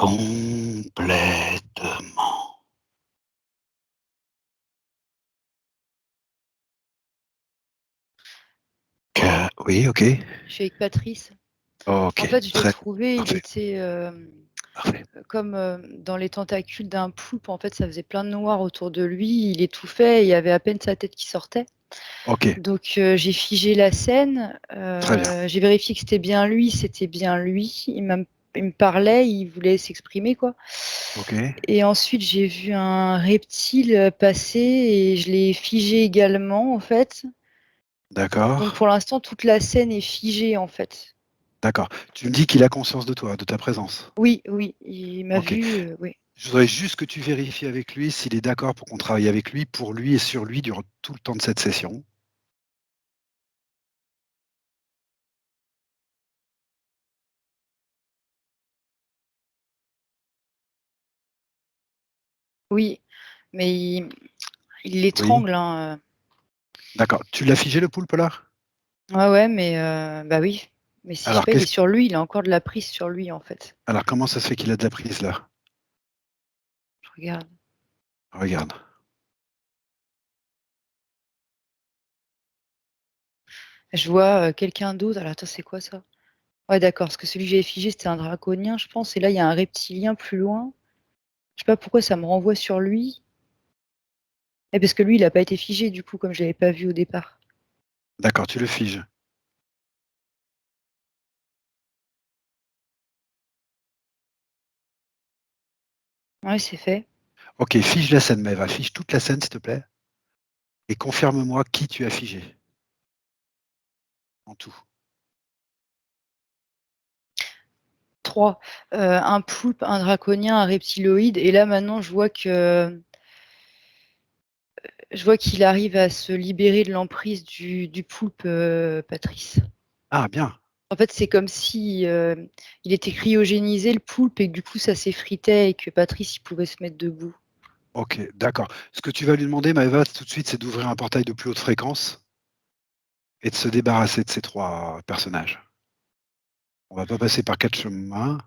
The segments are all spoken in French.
Complètement. Oui, OK. Je suis avec Patrice. OK, En fait, je l'ai très trouvé, il parfait. était Parfait. comme dans les tentacules d'un poulpe. En fait, ça faisait plein de noir autour de lui. Il étouffait, il y avait à peine sa tête qui sortait. OK, Donc, j'ai figé la scène. très bien. J'ai vérifié que c'était bien lui. C'était bien lui. Il me parlait, il voulait s'exprimer, quoi. OK, Et ensuite, j'ai vu un reptile passer et je l'ai figé également, en fait. Donc, d'accord, pour l'instant, toute la scène est figée, en fait. d'accord. Tu me dis qu'il a conscience de toi, de ta présence? Oui, oui, il m'a OK. vu, oui. Je voudrais juste que tu vérifies avec lui s'il est d'accord pour qu'on travaille avec lui, pour lui et sur lui durant tout le temps de cette session. Oui, mais il Oui, l'étrangle, hein. d'accord. Tu l'as figé le poulpe là? Ouais, ouais, mais bah oui. Mais si je sais Alors pas, il est qu'est-ce sur lui, il a encore de la prise sur lui, en fait. alors comment ça se fait qu'il a de la prise là? Je regarde. Regarde. Je vois quelqu'un d'autre. Alors, attends, c'est quoi ça? Ouais, d'accord, parce que celui que j'avais figé, c'était un draconien, je pense. Et là, il y a un reptilien plus loin. Je sais pas pourquoi ça me renvoie sur lui. Et parce que lui, il a pas été figé, du coup, comme je l'avais pas vu au départ. D'accord, tu le figes. Ouais, c'est fait. OK, fige la scène, Maëva, fige toute la scène s'il te plaît et confirme-moi qui tu as figé en tout. 3. Un poulpe, un draconien, un reptiloïde. Et là, maintenant, je vois qu'il arrive à se libérer de l'emprise du poulpe, Patrice. Ah bien. En fait, c'est comme si il était cryogénisé, le poulpe, et que du coup, ça s'effritait et que Patrice, il pouvait se mettre debout. OK, d'accord. Ce que tu vas lui demander, Maëva, tout de suite, c'est d'ouvrir un portail de plus haute fréquence et de se débarrasser de ces 3 personnages. On va pas passer par 4 chemins,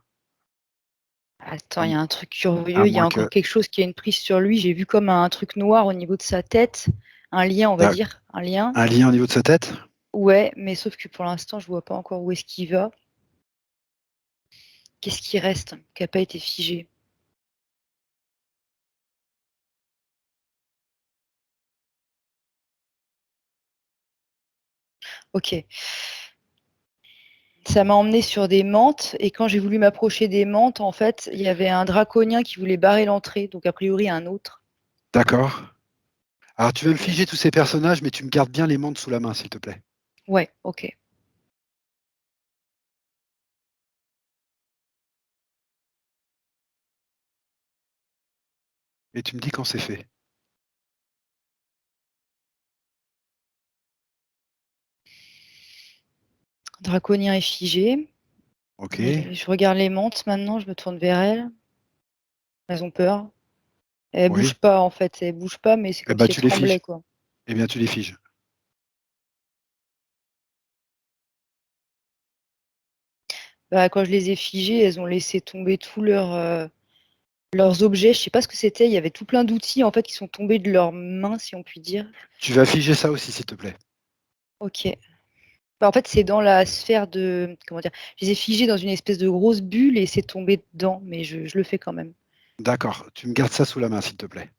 Attends, à il y m a un truc à curieux, il y a moins encore que quelque chose qui a une prise sur lui. J'ai vu comme un truc noir au niveau de sa tête, un lien, on va d'ac dire, un lien. un lien au niveau de sa tête? Ouais, mais sauf que pour l'instant, je vois pas encore où est-ce qu'il va. Qu'est-ce qui reste, qui a pas été figé? Ok. Ça m'a emmené sur des mantes, et quand j'ai voulu m'approcher des mantes, en fait, il y avait un draconien qui voulait barrer l'entrée, donc a priori un autre. D'accord. Alors tu vas me Et- figer tous ces personnages, mais tu me gardes bien les mantes sous la main, s'il te plaît. Ouais, ok. Et tu me dis quand c'est fait. Draconien est figé. OK. Et je regarde les mantes maintenant, je me tourne vers elles. Elles ont peur. Elles bougent Oui. pas, en fait. Elles bougent pas, mais c'est Eh comme ben, si elles tu les tremblaient, figes. quoi. Eh bien, tu les figes. Bah, quand je les ai figées, elles ont laissé tomber tous leurs objets. Je sais pas ce que c'était. Il y avait tout plein d'outils, en fait, qui sont tombés de leurs mains, si on peut dire. Tu vas figer ça aussi, s'il te plaît. Ok. Bah, en fait, c'est dans la sphère de. Comment dire? Je les ai figées dans une espèce de grosse bulle et c'est tombé dedans, mais je le fais quand même. D'accord. Tu me gardes ça sous la main, s'il te plaît.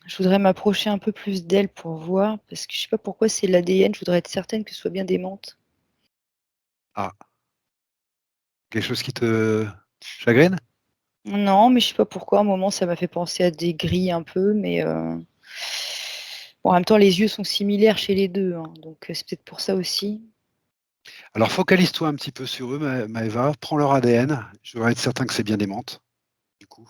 Je voudrais m'approcher un peu plus d'elles pour voir, parce que je sais pas pourquoi c'est l'ADN. Je voudrais être certaine que ce soit bien des menthes. Ah, quelque chose qui te chagrine? Non, mais je sais pas pourquoi. À un moment, ça m'a fait penser à des grilles un peu, mais bon, en même temps, les yeux sont similaires chez les deux, hein, donc c'est peut-être pour ça aussi. Alors focalise-toi un petit peu sur eux, Maëva. Prends leur ADN. Je voudrais être certain que c'est bien des menthes, du coup.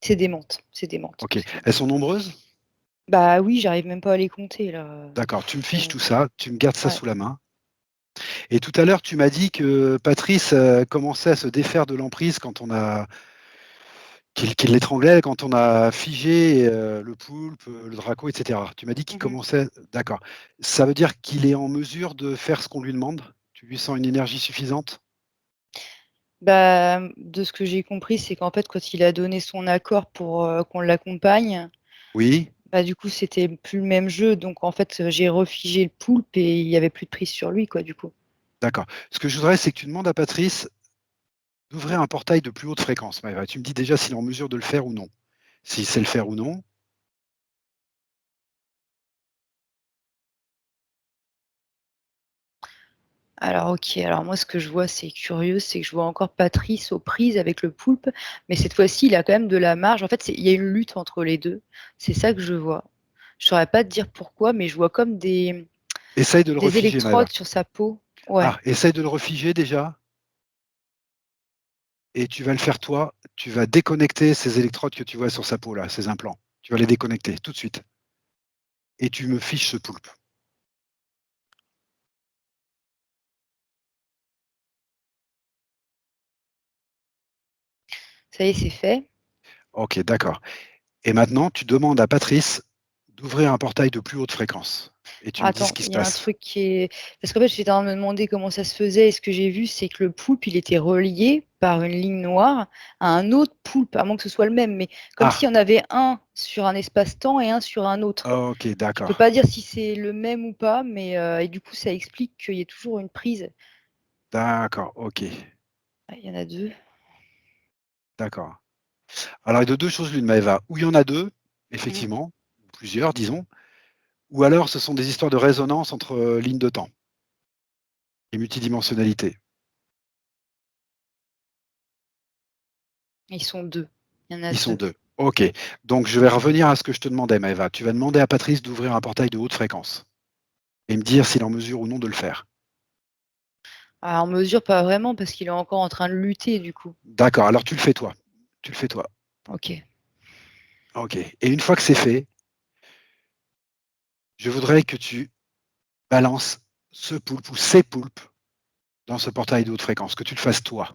C'est des menthes, c'est des menthes, OK. c'est des Elles menthes. sont nombreuses? Bah oui, j'arrive même pas à les compter là. D'accord. Tu me fiches Euh, tout ça. Tu me gardes ça ouais, sous la main. Et tout à l'heure, tu m'as dit que Patrice commençait à se défaire de l'emprise quand on a qu'il l'étranglait, quand on a figé le poulpe, le draco, etc. Tu m'as dit qu'il Mmh. commençait. D'accord. Ça veut dire qu'il est en mesure de faire ce qu'on lui demande? Tu lui sens une énergie suffisante? Bah, de ce que j'ai compris, c'est qu'en fait, quand il a donné son accord pour, qu'on l'accompagne, Oui, bah, du coup, c'était plus le même jeu. Donc en fait, j'ai refigé le poulpe et il y avait plus de prise sur lui, quoi, du coup. d'accord. Ce que je voudrais, c'est que tu demandes à Patrice d'ouvrir un portail de plus haute fréquence. Maëva. Tu me dis déjà s'il est en mesure de le faire ou non. S'il sait le faire ou non. Alors OK, alors moi, ce que je vois, c'est curieux, c'est que je vois encore Patrice aux prises avec le poulpe, mais cette fois-ci, il a quand même de la marge. En fait, il y a une lutte entre les 2. C'est ça que je vois. Je saurais pas te dire pourquoi, mais je vois comme Essaye de le des refiger, Maëva. électrodes sur sa peau. Ouais. Ah, essaye de le refiger déjà. Et tu vas le faire toi. Tu vas déconnecter ces électrodes que tu vois sur sa peau, là, ces implants. Tu vas les déconnecter tout de suite. Et tu me fiches ce poulpe. Ça y est, c'est fait. Ok, d'accord. Et maintenant, tu demandes à Patrice d'ouvrir un portail de plus haute fréquence. Et tu me dis ce Attends, qui se il y a un passe. truc qui est parce qu'en fait, j'étais en train de me demander comment ça se faisait et ce que j'ai vu, c'est que le poulpe, il était relié par une ligne noire à un autre poulpe, à moins que ce soit le même, mais comme s'il Ah, y en avait un sur un espace-temps et un sur un autre. ok, Je peux d'accord. pas dire si c'est le même ou pas, mais et du coup, ça explique qu'il y ait toujours une prise. D'accord, ok. Ah, il y en a 2. D'accord. Alors, il y a de deux choses l'une, Maëva. Ou il y en a deux, Mmh. effectivement, ou plusieurs, disons, ou alors ce sont des histoires de résonance entre lignes de temps et multidimensionnalité. Ils sont 2. Il y en a Ils sont 2. deux. Ok. Donc, je vais revenir à ce que je te demandais, Maëva. Tu vas demander à Patrice d'ouvrir un portail de haute fréquence et me dire s'il est en mesure ou non de le faire. Ah, en mesure, pas vraiment parce qu'il est encore en train de lutter, du coup. D'accord. Alors, tu le fais toi. Tu le fais toi. OK. Ok. Et une fois que c'est fait, je voudrais que tu balances ce poulpe ou ces poulpes dans ce portail de haute fréquence, que tu le fasses toi.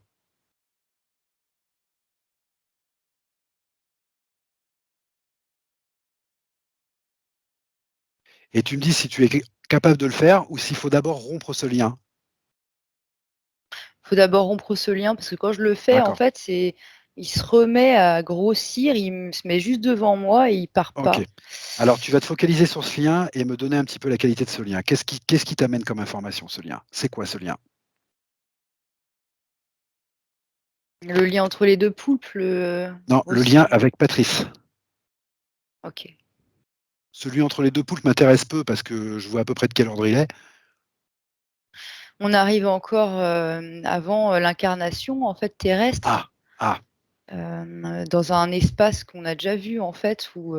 Et tu me dis si tu es capable de le faire ou s'il faut d'abord rompre ce lien. Faut d'abord rompre ce lien parce que quand je le fais, en D'accord. fait, c'est il se remet à grossir, se met juste devant moi et il part Ok. pas. Alors, tu vas te focaliser sur ce lien et me donner un petit peu la qualité de ce lien. Qu'est-ce qui t'amène comme information, ce lien? C'est quoi ce lien? Le lien entre les 2 poulpes, le Non, le lien grossir. avec Patrice. OK. Celui entre les deux poulpes m'intéresse peu parce que je vois à peu près de quel ordre il est. On arrive encore, avant, l'incarnation, en fait, terrestre, Ah, ah, dans un espace qu'on a déjà vu, en fait, où,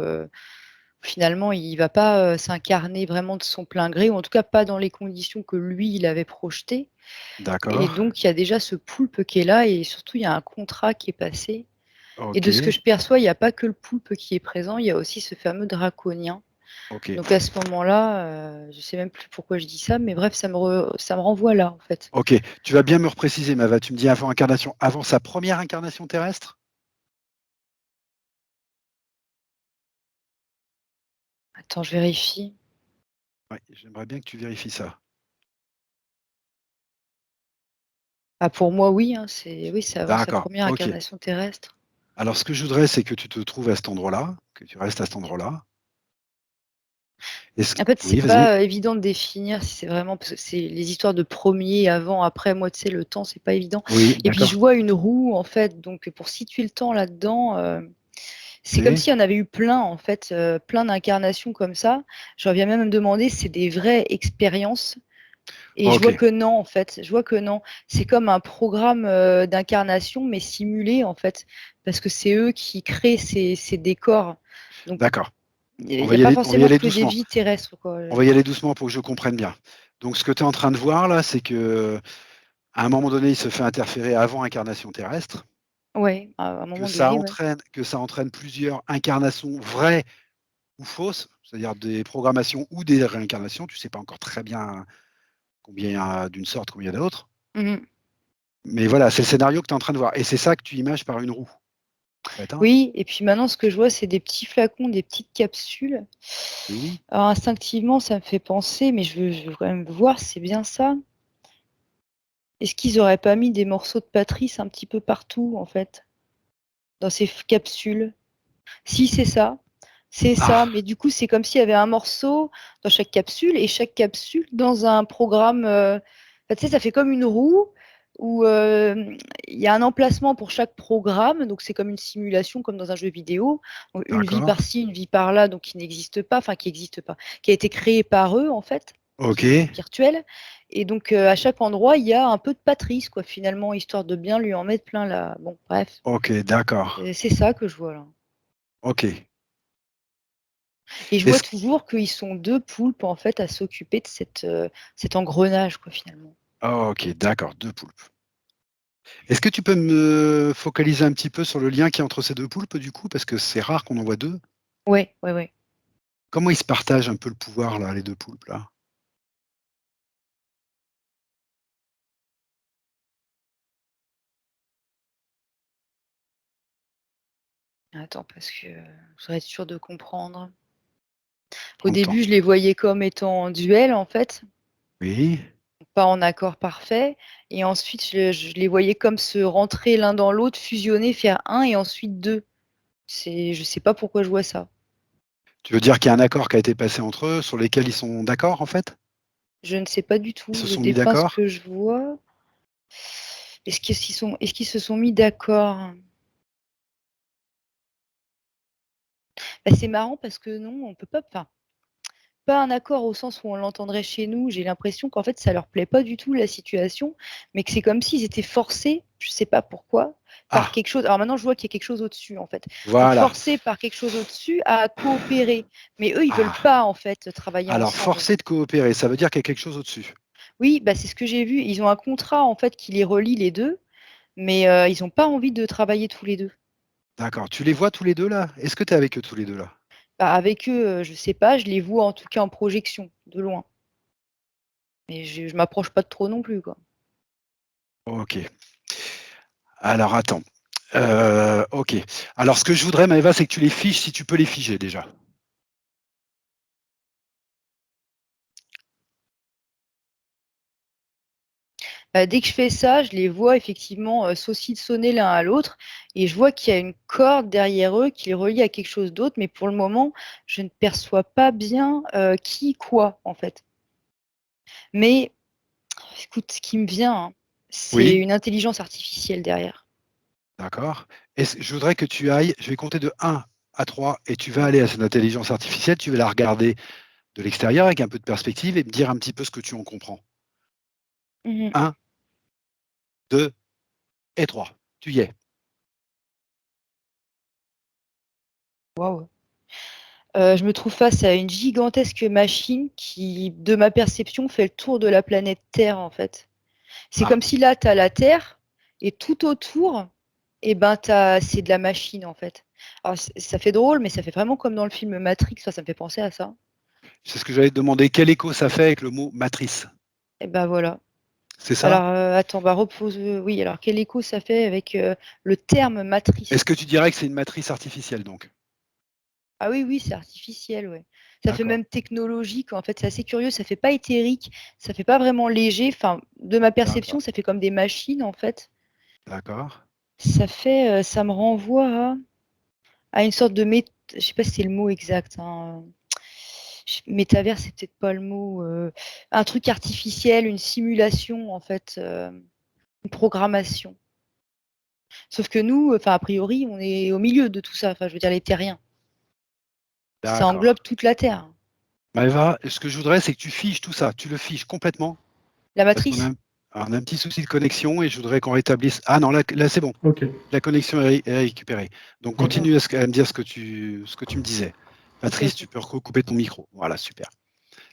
finalement, il va pas, s'incarner vraiment de son plein gré ou en tout cas pas dans les conditions que lui, il avait projetées et d'accord. donc il y a déjà ce poulpe qui est là et surtout il y a un contrat qui est passé et Ok, de ce que je perçois, il y a pas que le poulpe qui est présent, il y a aussi ce fameux draconien. ok, Donc à ce moment-là, je sais même plus pourquoi je dis ça, mais bref, ça me renvoie là, en fait. ok. Tu vas bien me repréciser, Mava. Tu me dis avant incarnation, avant sa première incarnation terrestre? Attends, je vérifie. Oui, j'aimerais bien que tu vérifies ça. Ah pour moi, oui, hein, c'est avant sa D'accord, première ok. incarnation terrestre. Alors, ce que je voudrais, c'est que tu te trouves à cet endroit-là, que tu restes à cet endroit-là. En fait, c'est Oui, vas-y. pas, évident de définir si c'est vraiment parce que c'est les histoires de premier, avant, après. Moi, tu sais, le temps, c'est pas évident Oui, et puis d'accord. je vois une roue, en fait, donc pour situer le temps là-dedans, c'est comme C'est s'il y en avait eu plein, en fait, plein d'incarnations comme ça. J'en viens même à me demander si c'est des vraies expériences et je ok, vois que non, en fait. Je vois que non. C'est comme un programme, d'incarnation mais simulé, en fait, parce que c'est eux qui créent ces décors. Donc d'accord. il y a pas On va y forcément aller que des doucement. vies terrestres, quoi, On va y aller doucement pour que je comprenne bien. Donc, ce que tu es en train de voir là, c'est que à un moment donné, il se fait interférer avant incarnation terrestre, Ouais, à un moment donné, ouais. que ça entraîne plusieurs incarnations vraies ou fausses, c'est-à-dire des programmations ou des réincarnations. Tu ne sais pas encore très bien combien d'une sorte, combien d'autres. Mmh. Mais voilà, c'est le scénario que tu es en train de voir. Et c'est ça que tu images par une roue, en fait, hein. Oui, et puis maintenant, ce que je vois, c'est des petits flacons, des petites capsules. Oui. Alors instinctivement, ça me fait penser, mais je veux quand même voir si c'est bien ça. Est-ce qu'ils auraient pas mis des morceaux de Patrice un petit peu partout, en fait, dans ces capsules? Si, c'est ça, Ah, mais du coup, c'est comme s'il y avait un morceau dans chaque capsule et chaque capsule dans un programme. Enfin, tu sais, ça fait comme une roue où il y a un emplacement pour chaque programme, donc c'est comme une simulation, comme dans un jeu vidéo. Donc, une vie d'accord. par-ci, une vie par-là, donc qui n'existe pas, enfin qui n'existe pas, qui a été créée par eux, en fait, Ok, qui est virtuelle. Et donc, à chaque endroit, il y a un peu de Patrice, quoi, finalement, histoire de bien lui en mettre plein là. Bon, bref, ok, d'accord. c'est ça que je vois là. Ok. Et je vois Est-ce toujours qu'ils sont 2 poulpes, en fait, à s'occuper de cet engrenage, quoi, finalement. Ok, d'accord, 2 poulpes. Est-ce que tu peux me focaliser un petit peu sur le lien qui est entre ces 2 poulpes, du coup? Parce que c'est rare qu'on en voit 2. Ouais, ouais, ouais. Comment ils se partagent un peu le pouvoir là, les 2 poulpes là? Attends, parce que, je voudrais être sûre de comprendre. Au Prends le temps. début, je les voyais comme étant en duel, en fait, Oui. pas en accord parfait, et ensuite je les voyais comme se rentrer l'un dans l'autre, fusionner, faire un et ensuite 2. Je sais pas pourquoi je vois ça. Tu veux dire qu'il y a un accord qui a été passé entre eux, sur lesquels ils sont d'accord, en fait? Je ne sais pas du Ils tout, se je sont mis dépeins ce d'accord? que je vois. Est-ce qu'ils se sont mis d'accord? Bah, c'est marrant parce que non, on peut pas, enfin, pas un accord au sens où on l'entendrait chez nous. J'ai l'impression qu'en fait, ça leur plaît pas du tout la situation, mais que c'est comme s'ils étaient forcés, je sais pas pourquoi, par Ah, quelque chose. Alors maintenant, je vois qu'il y a quelque chose au-dessus, en fait. Donc voilà. forcés par quelque chose au-dessus à coopérer. Mais eux, ils veulent Ah, pas, en fait, travailler alors ensemble. forcer de coopérer, ça veut dire qu'il y a quelque chose au-dessus? Oui, bah, c'est ce que j'ai vu. Ils ont un contrat, en fait, qui les relie les 2, mais ils ont pas envie de travailler tous les 2. D'accord. Tu les vois tous les 2 là? Est-ce que tu es avec eux tous les 2 là? Bah, avec eux, je sais pas, je les vois en tout cas en projection, de loin. Mais je m'approche pas de trop non plus, quoi. OK. Alors attends. OK. Alors ce que je voudrais, Maëva, c'est que tu les figes si tu peux les figer déjà. Dès que je fais ça, je les vois effectivement, saucissonner l'un à l'autre et je vois qu'il y a une corde derrière eux qui les relie à quelque chose d'autre, mais pour le moment, je ne perçois pas bien, qui, quoi, en fait. Mais écoute, ce qui me vient, hein, c'est Oui, une intelligence artificielle derrière. d'accord. Je voudrais que tu ailles, je vais compter de 1 à 3 et tu vas aller à cette intelligence artificielle, tu vas la regarder de l'extérieur avec un peu de perspective et me dire un petit peu ce que tu en comprends. Mmh. 1, 2 et 3. Tu y es. Waouh! Je me trouve face à une gigantesque machine qui, de ma perception, fait le tour de la planète Terre, en fait. C'est Ah, comme si là, tu as la Terre et tout autour, et ben, c'est de la machine, en fait. Alors ça fait drôle, mais ça fait vraiment comme dans le film Matrix, ça me fait penser à ça. c'est ce que j'allais te demander. Quel écho ça fait avec le mot matrice? Et ben voilà. C'est ça? Alors, attends, bah, repose, oui, alors quel écho ça fait avec, le terme Est-ce matrice? que tu dirais que c'est une matrice artificielle donc? Ah oui, oui, c'est artificiel, ouais. Ça fait D'accord, même technologique, en fait, c'est assez curieux, ça fait pas éthérique, ça fait pas vraiment léger, enfin, de ma d'accord, perception, ça fait comme des machines, en fait. d'accord. Ça fait, ça me renvoie à une sorte de je sais pas si c'est le mot exact, hein, métavers, c'est peut-être pas le mot, un truc artificiel, une simulation, en fait, une programmation. Sauf que nous, enfin, a priori, on est au milieu de tout ça, enfin, je veux dire les terriens. Ça D'accord. englobe toute la Terre. Maëva, ce que je voudrais, c'est que tu figes tout ça. Tu le figes complètement La parce qu'on a, matrice? on a un petit souci de connexion et je voudrais qu'on rétablisse. Ah non, là c'est bon. Ok, La connexion est récupérée. Donc ok. continue à me dire ce que tu me disais. OK, Patrice, OK. tu peux recouper ton micro. Voilà, super.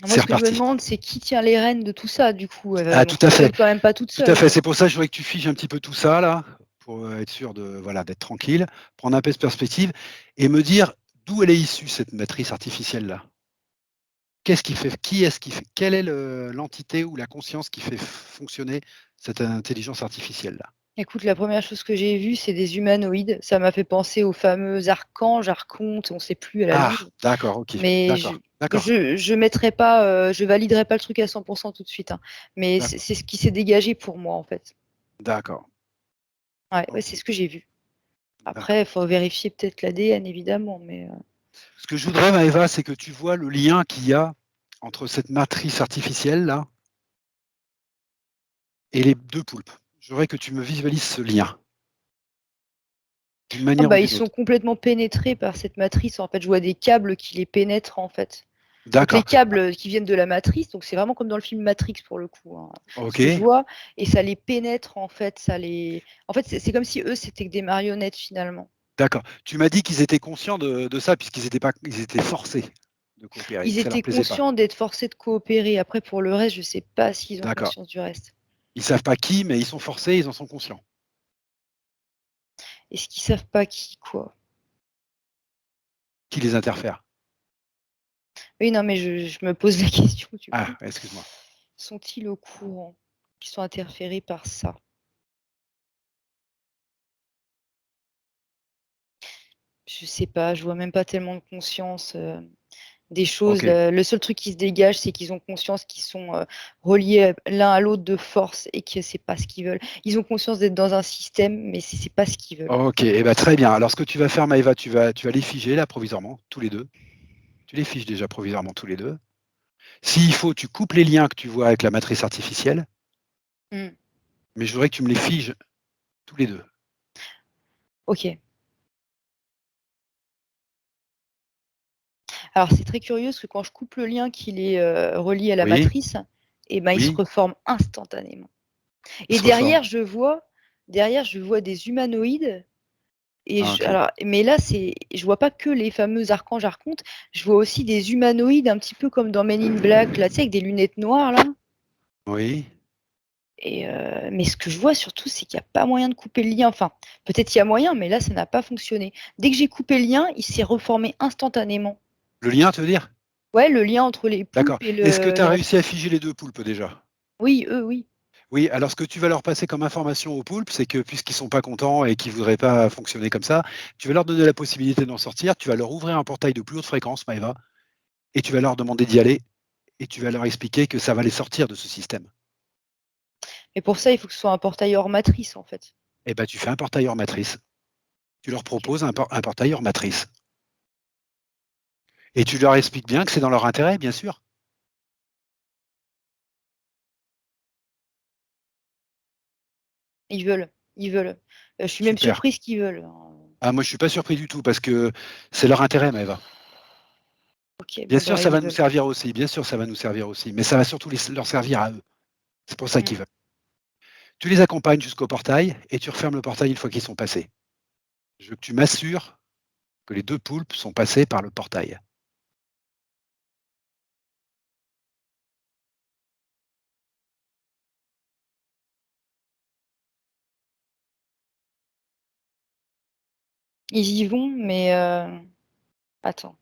Moi, C'est ce que je me reparti. demande, c'est qui tient les rênes de tout ça, du coup? Ah, J'en tout à fait. fonctionne quand même pas toute Tout à seule, fait. quoi. C'est pour ça que je voudrais que tu figes un petit peu tout ça là, pour être sûr de voilà d'être tranquille, prendre un peu de perspective et me dire d'où elle est issue cette matrice artificielle là. qui est-ce qui fait quelle est l'entité ou la conscience qui fait fonctionner cette intelligence artificielle-là? Écoute, la première chose que j'ai vue, c'est des humanoïdes. Ça m'a fait penser aux fameux archanges, archontes, on ne sait plus à la Ah! longue. D'accord, OK. Mais D'accord, d'accord, je mettrai pas, je validerai pas le truc à 100 tout de suite, hein. Mais c'est d'accord, c'est ce qui s'est dégagé pour moi, en fait. d'accord. Ouais, ouais, c'est OK, ce que j'ai vu. d'accord. Après, il faut vérifier peut-être l'ADN évidemment, mais Ce que je voudrais, Maëva, c'est que tu vois le lien qu'il y a entre cette matrice artificielle-là et les 2 poulpes. Je voudrais que tu me visualises ce lien, d'une ah manière ou bah, ils d'une sont autre. complètement pénétrés par cette matrice, en fait. Je vois des câbles qui les pénètrent, en fait. Donc les D'accord. câbles qui viennent de la matrice, donc c'est vraiment comme dans le film Matrix pour le coup, hein, ce que je OK, vois et ça les pénètre en fait, c'est comme si eux, c'était que des marionnettes finalement. d'accord. Tu m'as dit qu'ils étaient conscients de ça puisqu'ils étaient pas ils étaient forcés de coopérer. Ils Ça leur étaient plaisait pas. conscients d'être forcés de coopérer. Après pour le reste, je sais pas s'ils ont D'accord. conscience du reste. Ils savent pas qui, mais ils sont forcés, ils en sont conscients. Est-ce qu'ils savent pas qui, quoi? Qui les interfère? Oui, non, mais je me pose la question du Ah, coup. excuse-moi. Sont-ils au courant qu'ils sont interférés par ça? Je sais pas, je vois même pas tellement de conscience, des choses. OK. Le seul truc qui se dégage, c'est qu'ils ont conscience qu'ils sont, reliés, l'un à l'autre de force et que c'est pas ce qu'ils veulent. Ils ont conscience d'être dans un système, mais c'est pas ce qu'ils veulent. OK et bah, très bien. Alors ce que tu vas faire Maëva, tu vas les figer là provisoirement, tous les 2. Tu les figes déjà provisoirement tous les 2. S'il faut, tu coupes les liens que tu vois avec la matrice artificielle, Mmh. mais je voudrais que tu me les figes tous les 2. OK. Alors c'est très curieux parce que quand je coupe le lien qui les, relie à la Oui, matrice et ben, ils se oui, reforment instantanément ils et se reforment. derrière je vois des humanoïdes et Ah OK. mais là, je vois pas que les fameux archanges archontes, je vois aussi des humanoïdes un petit peu comme dans Men in Black là, tu sais avec des lunettes noires là. Oui. Et mais ce que je vois surtout, c'est qu'il y a pas moyen de couper le lien. Enfin, peut-être il y a moyen, mais là, ça n'a pas fonctionné. Dès que j'ai coupé le lien, il s'est reformé instantanément. Le lien, tu veux dire? Ouais, le lien entre les D'accord. poulpes et Est-ce que tu le as reste. réussi à figer les 2 poulpes déjà? Oui, eux, oui. Oui, alors ce que tu vas leur passer comme information aux poulpes, c'est que puisqu'ils sont pas contents et qu'ils voudraient pas fonctionner comme ça, tu vas leur donner la possibilité d'en sortir, tu vas leur ouvrir un portail de plus haute fréquence, Maëva, et tu vas leur demander d'y aller et tu vas leur expliquer que ça va les sortir de ce système. Mais pour ça, il faut que ce soit un portail hors matrice, en fait. Et ben, tu fais un portail hors matrice. Tu leur OK. proposes un portail hors matrice et tu leur expliques bien que c'est dans leur intérêt, bien sûr. Ils veulent, ils veulent. Je suis même Super. surprise qu'ils veulent, hein. Ah moi, je suis pas surpris du tout parce que c'est leur intérêt, Maëva. OK, Bien bon, sûr, bah, ça ils va nous veulent. servir aussi, bien sûr, ça va nous servir aussi, mais ça va surtout leur servir à eux. C'est pour ça qu'ils Mmh. veulent. Tu les accompagnes jusqu'au portail et tu refermes le portail une fois qu'ils sont passés. Je veux que tu m'assures que les 2 poulpes sont passés par le portail. Ils y vont, mais attends.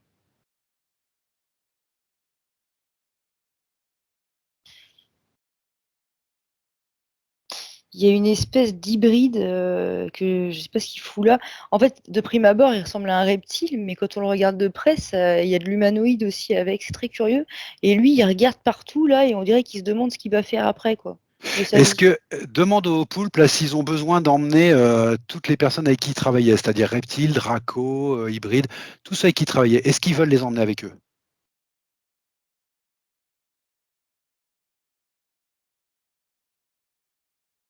Il y a une espèce d'hybride, que je sais pas ce qu'il fout là. En fait, de prime abord, il ressemble à un reptile, mais quand on le regarde de près, il y a de l'humanoïde aussi avec, c'est très curieux et lui, il regarde partout là et on dirait qu'il se demande ce qu'il va faire après quoi, de sa Est-ce vie. que demande aux poulpes là s'ils ont besoin d'emmener, toutes les personnes avec qui ils travaillaient, c'est-à-dire reptiles, dracos, hybrides, tous ceux avec qui ils travaillaient. Est-ce qu'ils veulent les emmener avec eux?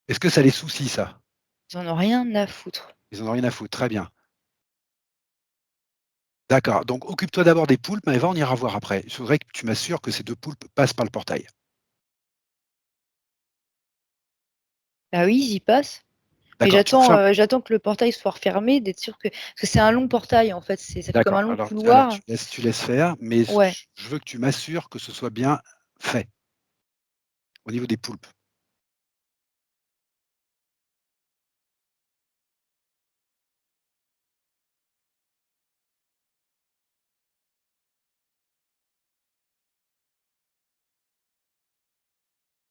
Est-ce que ça les soucie ça? Ils en ont rien à foutre. Ils en ont rien à foutre, très bien. D'accord, donc occupe-toi d'abord des poulpes, Maëva, on ira voir après. Il faudrait que tu m'assures que ces 2 poulpes passent par le portail. Bah oui, ils y passent, mais D'accord, tu refermes j'attends que le portail soit refermé, d'être sûr que parce que c'est un long portail en fait, ça fait comme un d'accord, long alors couloir. tu laisses faire, mais Ouais. je veux que tu m'assures que ce soit bien fait, au niveau des poulpes.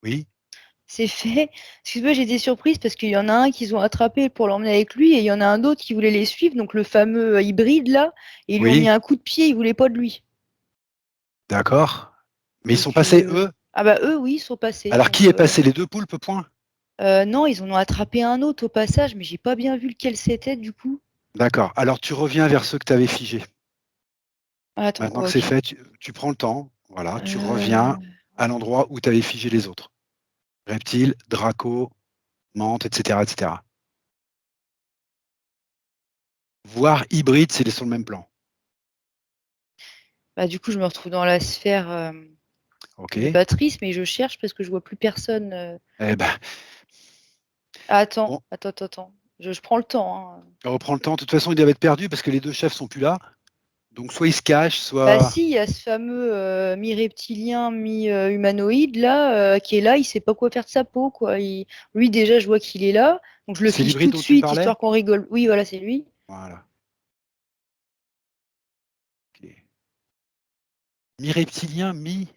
Oui, C'est fait. Excuse-moi, j'étais surprise parce qu'il y en a un qu'ils ont attrapé pour l'emmener avec lui et il y en a un autre qui voulait les suivre, donc le fameux hybride là, et ils lui ont mis oui, un coup de pied, ils voulaient pas de lui. d'accord. Mais ils sont Donc, passés, eux? ah bah eux, oui, ils sont passés. Alors, Donc, qui est passé? Les 2 poulpes, point? non, ils en ont attrapé un autre au passage, mais j'ai pas bien vu lequel c'était du coup. D'accord. Alors, tu reviens vers ceux que tu avais figés. Ah, attends, Maintenant que c'est ok. fait, tu prends le temps, voilà, tu reviens Euh, à l'endroit où tu avais figé les autres. Reptiles, Draco, Mante, etc., etc. Voire hybride, c'est sur le même plan. Bah, du coup, je me retrouve dans la sphère OK. de Patrice, mais je cherche parce que je vois plus personne. Eh ben, Ah, attends, bon, attends, attends, attends. Je prends le temps, hein. on reprend le temps. De toute façon, ils doivent être perdus parce que les 2 chefs sont plus là. Donc, soit ils se cachent, Bah soit... si, il y a ce fameux mi-reptilien, mi-humanoïde là, qui est là, il sait pas quoi faire de sa peau, quoi. Lui déjà, je vois qu'il est là, donc je le C'est fiche tout l'hybride de dont tu me suite, parlais? histoire qu'on rigole. Oui, voilà, c'est lui. Voilà. OK. Mi-reptilien, mi...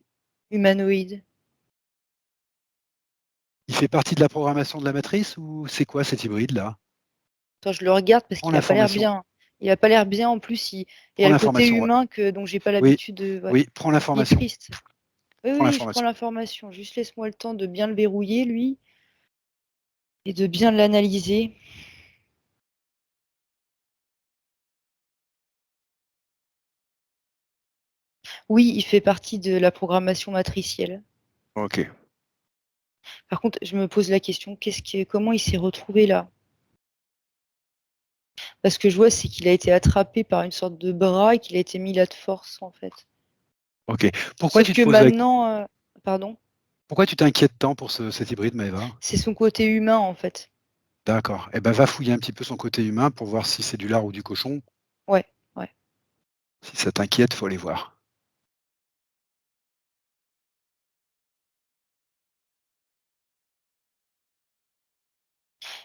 Humanoïde. Il fait partie de la programmation de la matrice ou c'est quoi cet hybride-là? Attends, je le regarde parce Prends qu'il a pas l'air l'information. bien. Il a pas l'air bien, en plus, il Prends a le côté l'information, ouais. humain que dont j'ai pas Oui, l'habitude de. Ouais. oui, prends Il est l'information. triste. Oui, Prends oui, je prends l'information. l'information. Juste laisse-moi le temps de bien le verrouiller, lui, et de bien l'analyser. Oui, il fait partie de la programmation matricielle. OK. Par contre, je me pose la question, comment il s'est retrouvé là? Parce que je vois, c'est qu'il a été attrapé par une sorte de bras et qu'il a été mis là de force, en fait. OK. Pourquoi Sauf tu te que poses la... maintenant, pardon, Pourquoi tu t'inquiètes tant pour cet hybride, Maëva? c'est son côté humain, en fait. D'accord. Eh ben, va fouiller un petit peu son côté humain pour voir si c'est du lard ou du cochon. Ouais, ouais. Si ça t'inquiète, faut aller voir.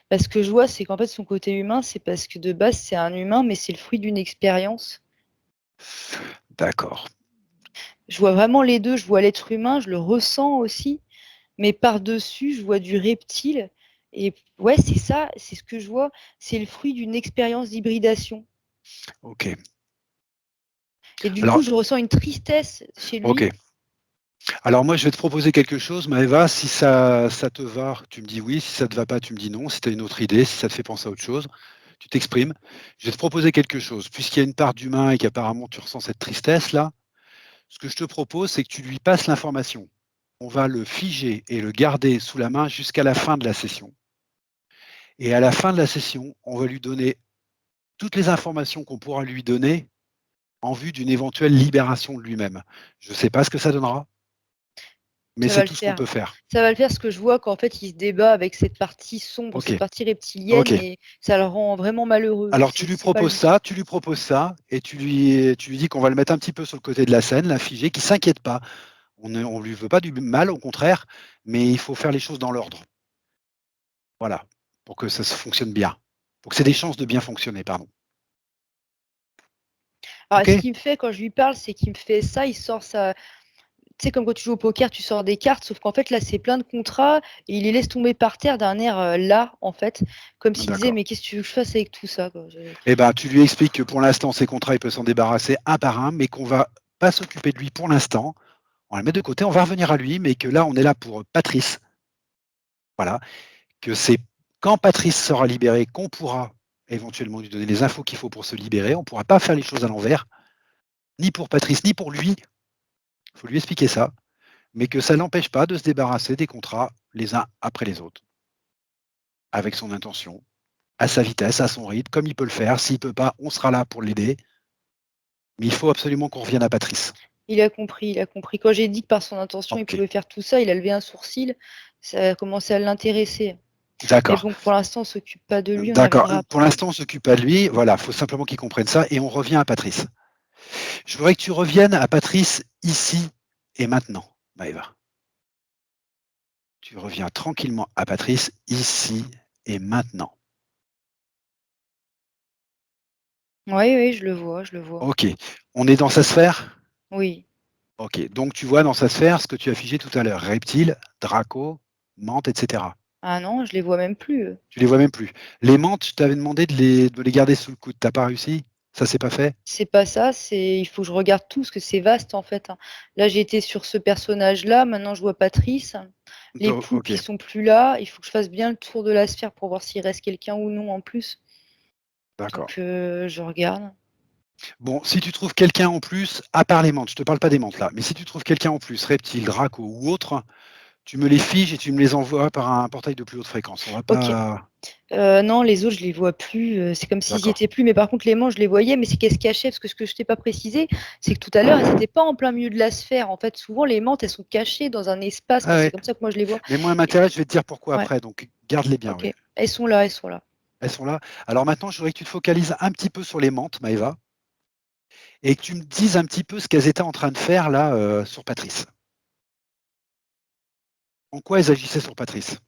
Parce que je vois, c'est qu'en fait, son côté humain, c'est parce que de base, c'est un humain, mais c'est le fruit d'une expérience. D'accord. Je vois vraiment les deux. Je vois l'être humain, je le ressens aussi, mais par-dessus, je vois du reptile. Et ouais, c'est ça, c'est ce que je vois. C'est le fruit d'une expérience d'hybridation. OK. Et du coup, Alors, je ressens une tristesse chez lui. OK. Alors moi, je vais te proposer quelque chose, Maëva. Si ça te va, tu me dis oui. Si ça te va pas, tu me dis non. Si tu as une autre idée, si ça te fait penser à autre chose, tu t'exprimes. Je vais te proposer quelque chose. Puisqu'il y a une part d'humain et qu'apparemment tu ressens cette tristesse-là, ce que je te propose, c'est que tu lui passes l'information. On va le figer et le garder sous la main jusqu'à la fin de la session. Et à la fin de la session, on va lui donner toutes les informations qu'on pourra lui donner en vue d'une éventuelle libération de lui-même. Je ne sais pas ce que ça donnera, mais Ça c'est va le tout ce qu'on faire. peut faire. Ça va le faire, parce que je vois qu'en fait, il se débat avec cette partie sombre, Ok, cette partie reptilienne, ok. et ça le rend vraiment malheureux. Alors C'est pas lui. tu lui proposes ça, et tu lui dis qu'on va le mettre un petit peu sur le côté de la scène, la figer, qu'il ne s'inquiète pas. On ne lui veut pas du mal, au contraire, mais il faut faire les choses dans l'ordre. Voilà, pour que ça se fonctionne bien. Pour que c'est des chances de bien fonctionner, pardon. Alors, Ok? ce qu'il me fait quand je lui parle, c'est qu'il me fait ça, il sort ça. Tu sais, comme quand tu joues au poker, tu sors des cartes, sauf qu'en fait, là, c'est plein de contrats, et il les laisse tomber par terre d'un air là, en fait, comme s'il disait, D'accord. mais qu'est-ce que tu veux que je fasse avec tout ça, quoi. Eh ben, tu lui expliques que pour l'instant, ses contrats, il peut s'en débarrasser un par un, mais qu'on va pas s'occuper de lui pour l'instant. On va le mettre de côté, on va revenir à lui, mais que là, on est là pour Patrice. Voilà. Que c'est quand Patrice sera libéré qu'on pourra éventuellement lui donner les infos qu'il faut pour se libérer. On ne pourra pas faire les choses à l'envers, ni pour Patrice, ni pour lui. Il faut lui expliquer ça. Mais que ça ne l'empêche pas de se débarrasser des contrats les uns après les autres, avec son intention, à sa vitesse, à son rythme, comme il peut le faire. S'il ne peut pas, on sera là pour l'aider. Mais il faut absolument qu'on revienne à Patrice. Il a compris, il a compris. Quand j'ai dit que par son intention, il Ok, pouvait faire tout ça, il a levé un sourcil, ça a commencé à l'intéresser. Mais d'accord. bon, pour l'instant, on ne s'occupe pas de lui, on y D'accord. reviendra Pour après. l'instant, on ne s'occupe pas de lui. Voilà, il faut simplement qu'il comprenne ça et on revient à Patrice. Je voudrais que tu reviennes à Patrice ici et maintenant, Maëva. Tu reviens tranquillement à Patrice ici et maintenant. Oui, oui, je le vois, je le vois. Ok. On est dans sa sphère? Oui. OK, donc tu vois dans sa sphère ce que tu as figé tout à l'heure, reptiles, dracos, mantes, et cetera. Ah non, je les vois même plus, Tu les vois même plus. Les mantes, je t'avais demandé de les garder sous le coude, tu as pas réussi? Ça, c'est pas fait? C'est pas ça, c'est il faut que je regarde tout parce que c'est vaste, en fait, hein. Là, j'ai été sur ce personnage-là, maintenant je vois Patrice. Les Do poulpes, ils OK, sont plus là. Il faut que je fasse bien le tour de la sphère pour voir s'il reste quelqu'un ou non en plus. d'accord. Donc je regarde. Bon, si tu trouves quelqu'un en plus, à part les mantes, je te parle pas des mantes là, mais si tu trouves quelqu'un en plus, reptile, draco ou autre, tu me les figes et tu me les envoies par un portail de plus haute fréquence. On va OK. pas Non, les autres, je les vois plus, c'est comme s'ils y d'accord. étaient plus, mais par contre, les manches, je les voyais, mais c'est qu'elles se cachaient, parce que ce que je t'ai pas précisé, c'est que tout à l'heure, elles étaient pas en plein milieu de la sphère. En fait, souvent, les mantes, elles sont cachées dans un espace. Enfin, Ah c'est ouais, comme ça que moi, je les vois. mais moi, elles Et m'intéressent, je vais te dire pourquoi ouais, après, donc garde-les bien, OK. ouais. Elles sont là, elles sont là. Elles sont là. Alors maintenant, je voudrais que tu te focalises un petit peu sur les mantes, Maëva, et que tu me dises un petit peu ce qu'elles étaient en train de faire là, sur Patrice. En quoi elles agissaient sur Patrice?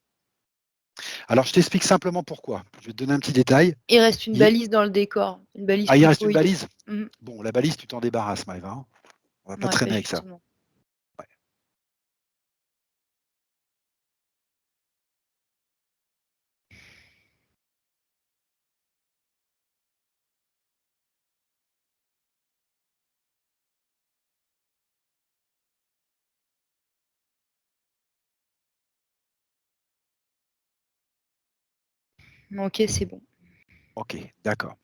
Alors je t'explique simplement pourquoi. Je vais te donner un petit détail. Il reste une Il balise dans le décor, une balise il reste une pupoïde. balise? Mmh. Bon, la balise, tu t'en débarrasses, Maëva, hein. On va pas Ouais, bah, traîner avec ça. justement. Ouais. OK, c'est bon. OK, d'accord.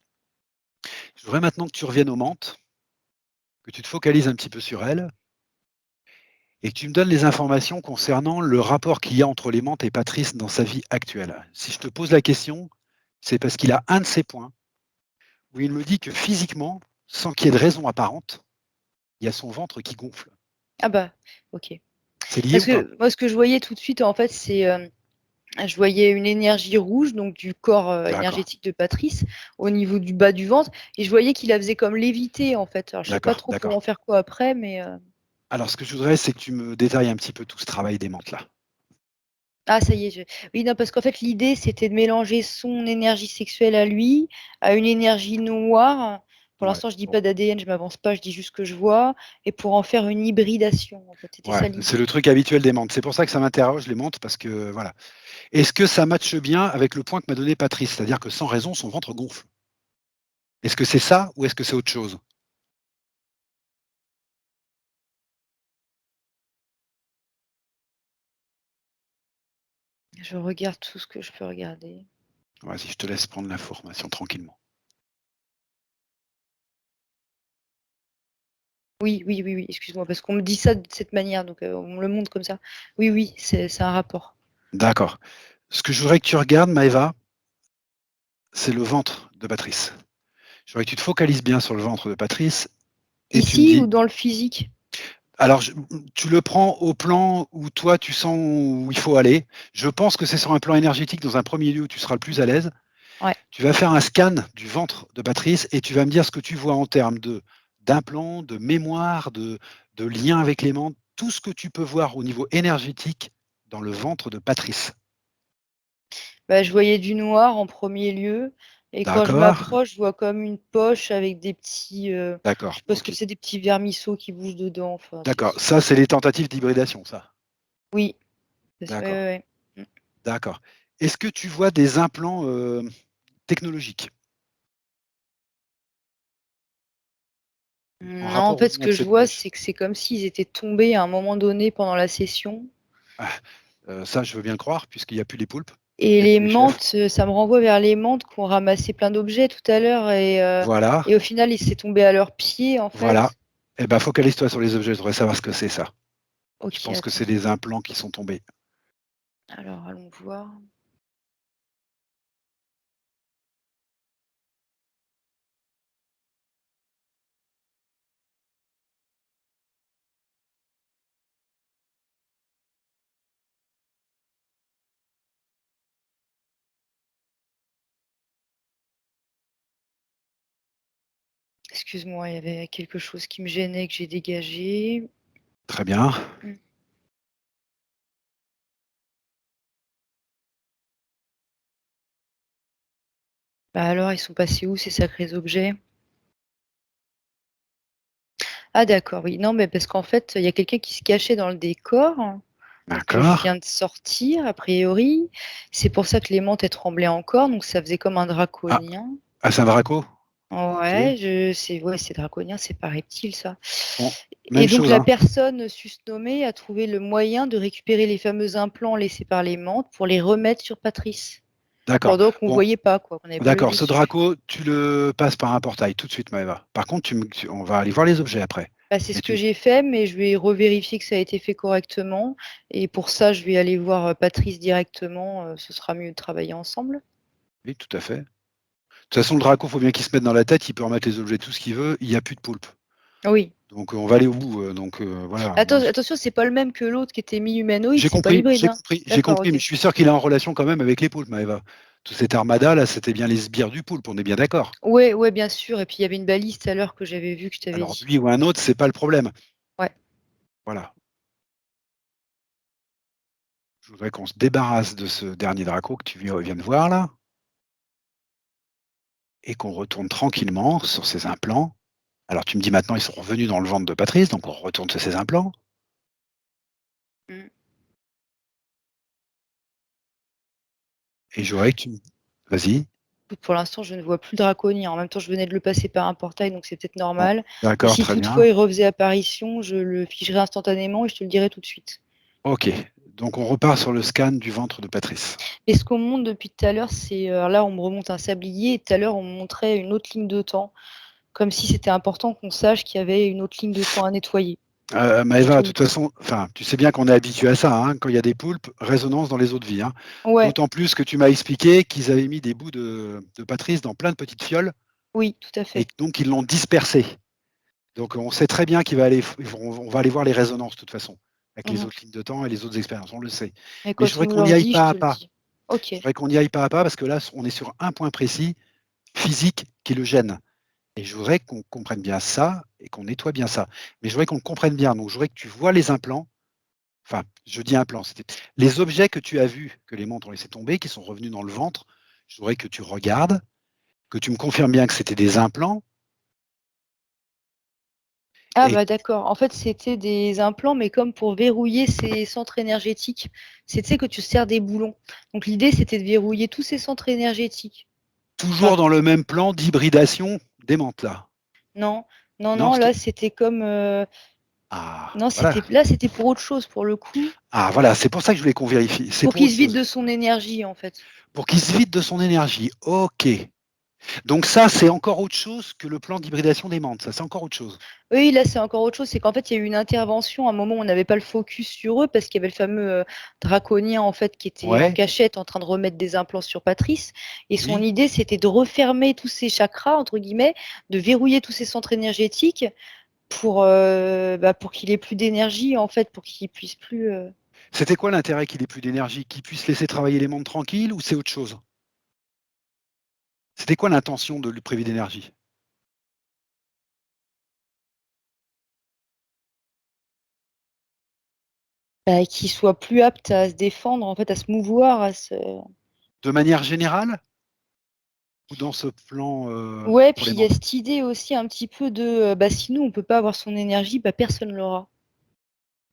Je voudrais maintenant que tu reviennes aux mantes, que tu te focalises un petit peu sur elles et que tu me donnes les informations concernant le rapport qu'il y a entre les mantes et Patrice dans sa vie actuelle. Si je te pose la question, c'est parce qu'il a un de ces points où il me dit que physiquement, sans qu'il y ait de raison apparente, il y a son ventre qui gonfle. Ah bah, OK. C'est lié Parce ou pas? que moi, ce que je voyais tout de suite, en fait, c'est, je voyais une énergie rouge, donc du corps, D'accord, énergétique de Patrice, au niveau du bas du ventre, et je voyais qu'il la faisait comme léviter, en fait. Alors je sais pas d'accord, trop pour d'accord. en faire quoi après, mais Alors ce que je voudrais, c'est que tu me détailles un petit peu tout ce travail des mantes là. ah ça y est, je oui, non, parce qu'en fait, l'idée, c'était de mélanger son énergie sexuelle à lui, à une énergie noire. Pour Ouais, l'instant, je dis bon, pas d'ADN, je m'avance pas, je dis juste ce que je vois, et pour en faire une hybridation, en fait. C'était ouais, ça c'est l'idée. le truc habituel des mantes. C'est pour ça que ça m'interroge les mantes parce que voilà. Est-ce que ça matche bien avec le point que m'a donné Patrice? C'est-à-dire que sans raison, son ventre gonfle. Est-ce que c'est ça ou est-ce que c'est autre chose? Je regarde tout ce que je peux regarder. Vas-y, je te laisse prendre l'information tranquillement. Oui, oui, oui, oui, excuse-moi, parce qu'on me dit ça de cette manière, donc on me le montre comme ça. Oui, oui, c'est un rapport. D'accord. Ce que je voudrais que tu regardes, Maëva, c'est le ventre de Patrice. Je voudrais que tu te focalises bien sur le ventre de Patrice et tu me Ici ou dis dans le physique? alors tu le prends au plan où toi tu sens où il faut aller. Je pense que c'est sur un plan énergétique dans un premier lieu où tu seras le plus à l'aise. Ouais. Tu vas faire un scan du ventre de Patrice et tu vas me dire ce que tu vois en termes de d'implants, de mémoire, de lien avec les membres, tout ce que tu peux voir au niveau énergétique dans le ventre de Patrice. Bah, je voyais du noir en premier lieu, et quand je D'accord? m'approche, je vois comme une poche avec des petits, je D'accord, sais pas ce que OK. c'est, des petits vermisseaux qui bougent dedans, enfin D'accord, ça, c'est les tentatives d'hybridation, ça? oui, c'est ça, ouais, D'accord, ouais, ouais. d'accord. Est-ce que tu vois des implants, technologiques en Non, en rapport au fait, ce lien de que je cette vois, poche? c'est que c'est comme s'ils étaient tombés à un moment donné pendant la session, Ah, ça, je veux bien le croire puisqu'il y a plus les poulpes, et il y a les plus les chefs. menthes, ça me renvoie vers les menthes qui ont ramassé plein d'objets tout à l'heure, Voilà, et au final, il s'est tombé à leurs pieds, en voilà. fait. Eh ben, focalise-toi sur les objets, je voudrais savoir ce que c'est ça. Je OK, pense que attends. c'est des implants qui sont tombés. Alors allons voir. Excuse-moi, il y avait quelque chose qui me gênait que j'ai dégagé. Très bien. Mmh. Bah, alors, ils sont passés où ces sacrés objets? Ah d'accord, oui. Non, mais parce qu'en fait, il y a quelqu'un qui se cachait dans le décor, donc je D'accord. viens de sortir a priori. C'est pour ça que les mantes, elles tremblaient encore, donc ça faisait comme un Ah, draconien. à Saint-Vraco? OK. Ouais, c'est draconien, c'est pas reptile ça. Bon, Et même donc chose, la hein. personne susnommée a trouvé le moyen de récupérer les fameux implants laissés par les mantes pour les remettre sur Patrice, D'accord. pendant qu'on Bon, voyait pas quoi, qu'on n'avait pas le d'accord. Ce dessus. Draco, tu le passes par un portail tout de suite, Maëva. Par contre, on va aller voir les objets après. Bah, c'est Mais ce que j'ai fait, mais je vais revérifier que ça a été fait correctement et pour ça, je vais aller voir, Patrice directement, ce sera mieux de travailler ensemble. oui, tout à fait. De toute façon, le Draco, faut bien qu'il se mette dans la tête, il peut remettre les objets, tout ce qu'il veut, il y a plus de poulpe. Oui. Donc on va aller au bout, voilà. Moi, Attention, c'est pas le même que l'autre qui était mi-humanoïde, j'ai c'est pas compris, l'hybride, j'ai hein? compris, j'ai D'accord, compris, mais OK. je suis sûr qu'il est en relation quand même avec les poulpes, Maëva. Toute cette armada là, c'était bien les sbires du poulpe, on est bien d'accord. Ouais, ouais, bien sûr et puis il y avait une balise tout à l'heure que j'avais vue, que je t'avais Alors dit. lui ou un autre, c'est pas le problème. Ouais. Voilà. Je voudrais qu'on se débarrasse de ce dernier Draco que tu viens de voir là, et qu'on retourne tranquillement sur ces implants. Alors tu me dis maintenant ils sont revenus dans le ventre de Patrice, donc on retourne sur ces implants. Mmh. Et je voudrais que tu me... Vas-y. Écoute, pour l'instant, je ne vois plus le draconien. En même temps, je venais de le passer par un portail, donc c'est peut-être Bon, normal. Mais d'accord, si très toutefois bien. il refaisait apparition, je le figerai instantanément et je te le dirai tout de suite. Ok, donc on repart sur le scan du ventre de Patrice. Et ce qu'on me montre depuis tout à l'heure, c'est là, on me remonte un sablier et tout à l'heure, on me montrait une autre ligne de temps, comme si c'était important qu'on sache qu'il y avait une autre ligne de temps à nettoyer. Je te Maëva, de le toute façon, enfin, tu sais bien qu'on est habitué à ça, hein, quand il y a des poulpes, résonance dans les autres vies, hein. Ouais, D'autant plus que tu m'as expliqué qu'ils avaient mis des bouts de Patrice dans plein de petites fioles oui, tout à et fait. donc ils l'ont dispersé. Donc on sait très bien on va aller voir les résonances de toute façon, avec les Mmh. autres lignes de temps et les autres expériences, on le sait. Et Mais je quand on voudrais me qu'on y leur aille dit, je pas à te le pas. dis. OK. Je voudrais qu'on y aille pas à pas parce que là, on est sur un point précis, physique, qui le gêne. Et je voudrais qu'on comprenne bien ça et qu'on nettoie bien ça. Mais je voudrais qu'on le comprenne bien. Donc je voudrais que tu vois les implants. Enfin, je dis implants, c'était les objets que tu as vus, que les montres ont laissé tomber, qui sont revenus dans le ventre. Je voudrais que tu regardes, que tu me confirmes bien que c'était des implants. Ah Et bah d'accord. En fait, c'était des implants, mais comme pour verrouiller ces centres énergétiques. C'est, tu sais, que tu serres des boulons. Donc l'idée, c'était de verrouiller tous ces centres énergétiques. toujours Enfin, dans le même plan d'hybridation des mantes là. non, non, Non, non, là, c'était comme... ah, Non, voilà. c'était pour autre chose, pour le coup. Ah, voilà, c'est pour ça que je voulais qu'on vérifie. C'est Pour pour qu'il autre se vide chose. de son énergie, en fait. Pour qu'il se vide de son énergie. OK. Donc ça, c'est encore autre chose que le plan d'hybridation des mantes. Ça, c'est encore autre chose. Oui, là, c'est encore autre chose. C'est qu'en fait, il y a eu une intervention. À un moment, on n'avait pas le focus sur eux parce qu'il y avait le fameux draconien, en fait, qui était en Ouais, cachette en train de remettre des implants sur Patrice. Et son oui. idée, c'était de refermer tous ces chakras, entre guillemets, de verrouiller tous ces centres énergétiques pour qu'il ait plus d'énergie, en fait, pour qu'il puisse plus. C'était quoi l'intérêt qu'il ait plus d'énergie? Qu'il puisse laisser travailler les mondes tranquilles ou c'est autre chose? C'était quoi l'intention de lui priver d'énergie? Qu'il soit plus apte à se défendre, en fait, à se mouvoir, à se. De manière générale ou dans ce plan Ouais, pour puis les il y a mantes? cette idée aussi un petit peu de si nous on peut pas avoir son énergie, personne l'aura.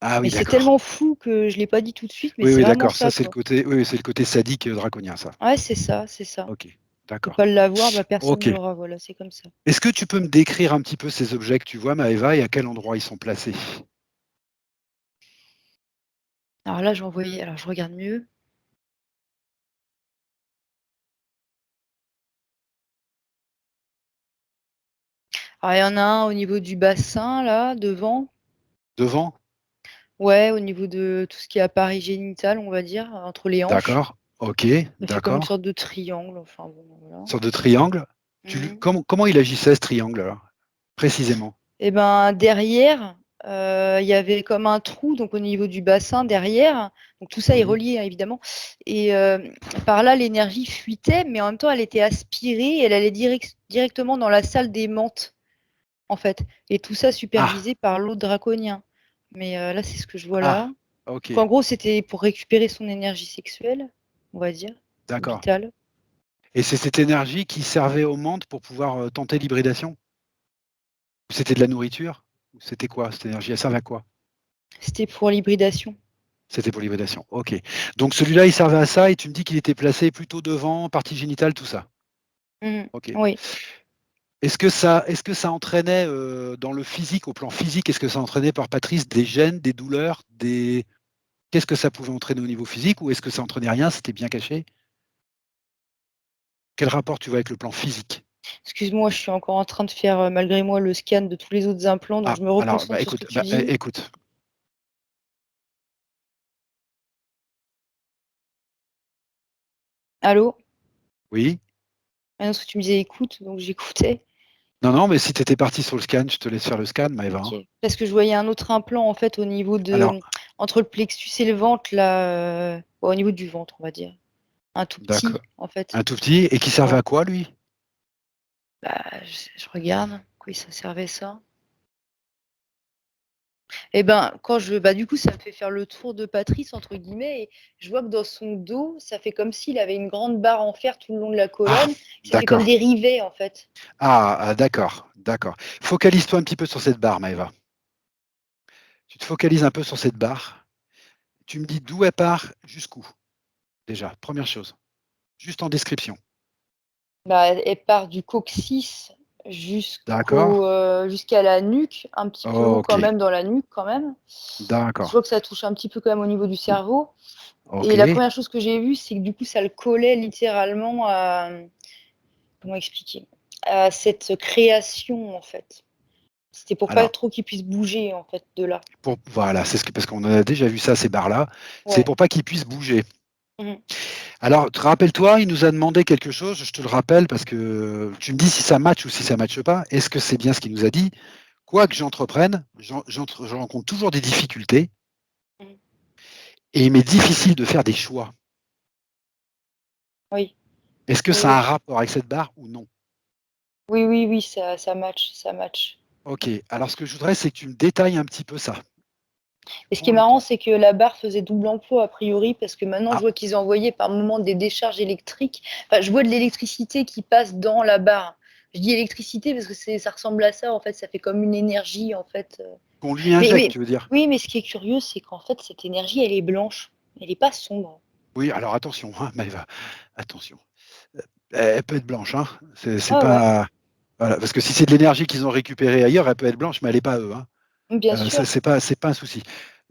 Ah Mais oui, c'est d'accord. tellement flou que je l'ai pas dit tout de suite, mais Oui, c'est oui, vraiment d'accord. Ça, ça, c'est le quoi. côté, oui, oui, c'est le côté sadique draconien, ça. Ouais, c'est ça, c'est ça. On Ok, peut d'accord. pas l'avoir, personne Ok. l'aura, voilà, c'est comme ça. Est-ce que tu peux me décrire un petit peu ces objets que tu vois, Maëva, et à quel endroit ils sont placés? Alors là, alors je regarde mieux. Alors il y en a un au niveau du bassin, là, devant. Devant? Ouais, au niveau de tout ce qui est appareil génital, on va dire, entre les hanches. D'accord. Ok, Ça fait comme une d'accord. sorte de triangle, enfin bon, voilà. Sorte de triangle. Mhm. Comment il agissait ce triangle alors? Précisément. Et ben derrière, il y avait comme un trou, donc au niveau du bassin derrière. Donc tout ça est Mhm. relié, hein, évidemment. Et par là, l'énergie fuitait, mais en même temps, elle était aspirée et elle allait directement dans la salle des menthes, en fait. Et tout ça Ah, supervisé par l'autre draconien. Mais là, c'est ce que je vois là. ah, ok, Donc en gros, c'était pour récupérer son énergie sexuelle, on va dire, ou d'accord. vitale. Et c'est cette énergie qui servait aux mantes pour pouvoir tenter l'hybridation? Ou c'était de la nourriture? C'était quoi cette énergie? Elle servait à quoi? C'était pour l'hybridation. C'était pour l'hybridation. Ok. Donc celui-là, il servait à ça et tu me dis qu'il était placé plutôt devant, partie génitale, tout ça. Mmh. Ok. Oui. Est-ce que ça entraînait dans le physique, au plan physique, est-ce que ça entraînait par Patrice des gènes, des douleurs, des... Qu'est-ce que ça pouvait entraîner au niveau physique ou est-ce que ça entraînait rien, c'était bien caché? Quel rapport tu vois avec le plan physique? Excuse-moi, je suis encore en train de faire, malgré moi, le scan de tous les autres implants, donc Ah, je me alors, reconcentre sur ce que tu dis. écoute. Allô? Oui. Ah non, parce que tu me disais écoute, donc j'écoutais. Non, non, mais si tu étais parti sur le scan, je te laisse faire le scan, Maëva, OK. hein. Parce que je voyais un autre implant, en fait, au niveau Alors, de entre le plexus et le ventre, là, au niveau du ventre, on va dire. Un tout d'accord. petit, en fait. Un tout petit, et qui servait Ouais. à quoi, lui? Bah, je regarde. Quoi ça servait ça? Et ben, bah, du coup, ça me fait faire le tour de Patrice, entre guillemets, et je vois que dans son dos, ça fait comme s'il avait une grande barre en fer tout le long de la Ah, colonne. Ça fait comme d'accord. des rivets, en fait. D'accord, d'accord. Focalise-toi un petit peu sur cette barre, Maëva. Tu te focalises un peu sur cette barre. Tu me dis d'où elle part, jusqu'où, déjà, première chose. Juste en description. Bah, elle part du coccyx D'accord? jusqu'à la nuque, un petit peu haut Ok, quand même, dans la nuque quand même. Je d'accord. vois que ça touche un petit peu quand même au niveau du cerveau. Ok. Et la première chose que j'ai vue, c'est que du coup, ça le collait littéralement à, comment expliquer? À cette création, en fait. C'était pour pas Alors, trop qu'il puisse bouger, en fait, de là. voilà, c'est ce que, parce qu'on a déjà vu ça, ces barres-là. C'est Ouais. pour pas qu'ils puissent bouger. Mmh. Alors, rappelle-toi, il nous a demandé quelque chose, je te le rappelle, parce que tu me dis si ça match ou si ça matche pas. Est-ce que c'est bien ce qu'il nous a dit? Quoi que j'entreprenne, je rencontre toujours des difficultés Mmh. et il m'est difficile de faire des choix. Oui. Est-ce que Oui, ça a un oui. rapport avec cette barre ou non? Oui, oui, oui, ça match, ça match. Ok, alors ce que je voudrais, c'est que tu me détailles un petit peu ça. Et ce qui Prends est le marrant, temps. c'est que la barre faisait double emploi a priori, parce que maintenant je Ah, vois qu'ils envoyaient par moment des décharges électriques. Enfin, je vois de l'électricité qui passe dans la barre. Je dis électricité parce que ça ressemble à ça, en fait, ça fait comme une énergie, en fait. qu'on lui Mais, injecte, mais tu veux dire? oui, mais ce qui est curieux, c'est qu'en fait, cette énergie, elle est blanche. Elle n'est pas sombre. Oui, alors attention, hein, Maëva, attention. Elle peut être blanche, hein. C'est Ouais, ouais, pas. Voilà, parce que si c'est de l'énergie qu'ils ont récupérée ailleurs, elle peut être blanche, mais elle n'est pas eux, hein. bien sûr. C'est pas un souci.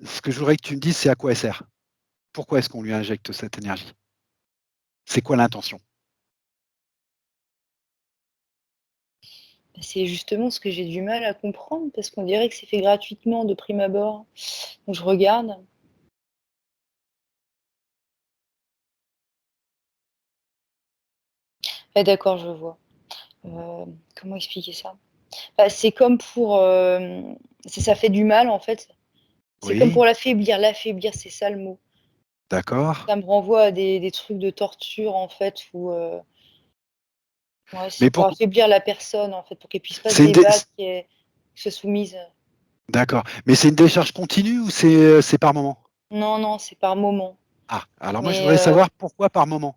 Ce que je voudrais que tu me dises, c'est à quoi elle sert. Pourquoi est-ce qu'on lui injecte cette énergie? C'est quoi l'intention? C'est justement ce que j'ai du mal à comprendre, parce qu'on dirait que c'est fait gratuitement de prime abord. Donc je regarde. Ah d'accord, je vois. Comment expliquer ça? Bah, c'est comme pour, si ça fait du mal, en fait, c'est comme Oui, pour l'affaiblir. L'affaiblir, c'est ça le mot. d'accord. Ça me renvoie à des trucs de torture, en fait, où, ouais, c'est Mais pour pourquoi affaiblir la personne, en fait, pour qu'elle puisse pas se c'est une débattre, qu'elle soit soumise. d'accord. Mais c'est une décharge continue ou c'est par moment? Non, non, c'est par moment. Ah, alors moi je Mais, voudrais savoir pourquoi par moment.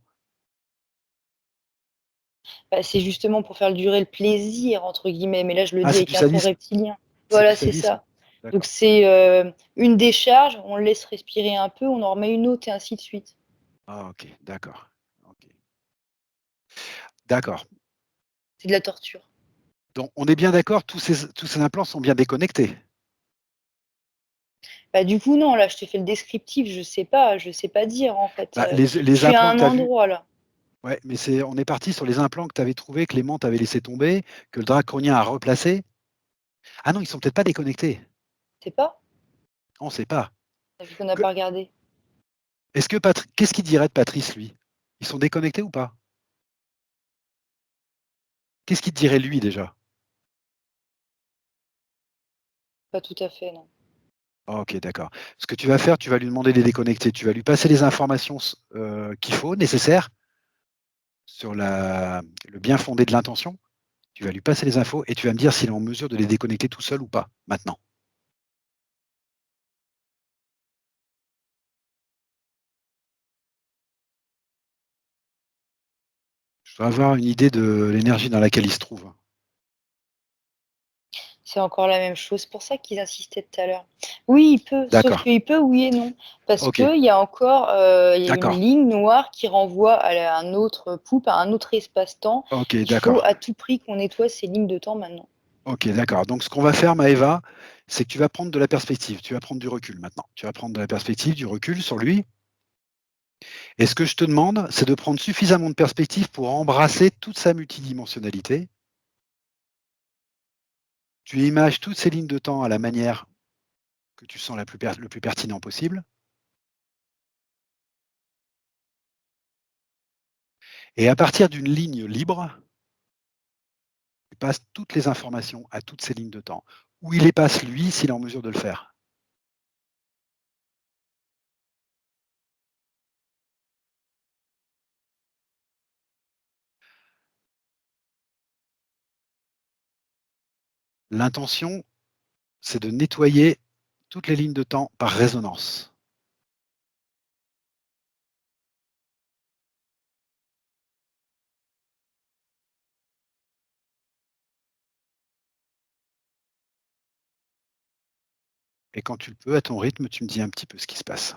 bah, c'est justement pour faire durer le «plaisir» entre guillemets, mais là, je le Ah, dis c'est avec du un ton sadisme. reptilien. C'est du Voilà, c'est sadisme. ça. Donc D'accord. c'est, une décharge, on le laisse respirer un peu, on en remet une autre et ainsi de suite. Ah, ok, d'accord. Ok. D'accord. C'est de la torture. Donc on est bien d'accord, tous ces implants sont bien déconnectés. Bah, du coup, non, là, je te fais le descriptif, je sais pas dire, en fait, Bah, je les suis à implants que un tu as vus, endroit, là. ouais, mais on est parti sur les implants que tu avais trouvés, que Clément t'avait laissé tomber, que le draconien a replacé. Ah non, ils sont peut-être pas déconnectés. C'est pas? On ne sait pas. Vu qu'on n'a Que- pas regardé. Est-ce que qu'est-ce qu'il dirait de Patrice, lui? Ils sont déconnectés ou pas? Qu'est-ce qu'il dirait lui déjà? Pas tout à fait, non. Ah, ok, d'accord. Ce que tu vas faire, tu vas lui demander de les déconnecter. Tu vas lui passer les informations qu'il faut, nécessaires, sur le bien fondé de l'intention. Tu vas lui passer les infos et tu vas me dire s'il est en mesure de les déconnecter tout seul ou pas, maintenant. Je dois avoir une idée de l'énergie dans laquelle il se trouve. C'est encore la même chose. C'est pour ça qu'ils insistaient tout à l'heure. Oui, il peut, sauf D'accord. qu'il peut, oui et non. Parce Ok, qu'il y a encore il y a une d'accord. ligne noire qui renvoie à un autre poupe, à un autre espace-temps. Ok, Il faut d'accord. à tout prix qu'on nettoie ces lignes de temps maintenant. Ok, d'accord. Donc, ce qu'on va faire, Maëva, c'est que tu vas prendre de la perspective. Tu vas prendre du recul maintenant. Tu vas prendre de la perspective, du recul sur lui. Et ce que je te demande, c'est de prendre suffisamment de perspective pour embrasser toute sa multidimensionnalité. Tu images toutes ces lignes de temps à la manière que tu sens le plus pertinent possible. Et à partir d'une ligne libre, tu passes toutes les informations à toutes ces lignes de temps. Où il les passe, lui, s'il est en mesure de le faire. L'intention, c'est de nettoyer toutes les lignes de temps par résonance. Et quand tu le peux, à ton rythme, tu me dis un petit peu ce qui se passe.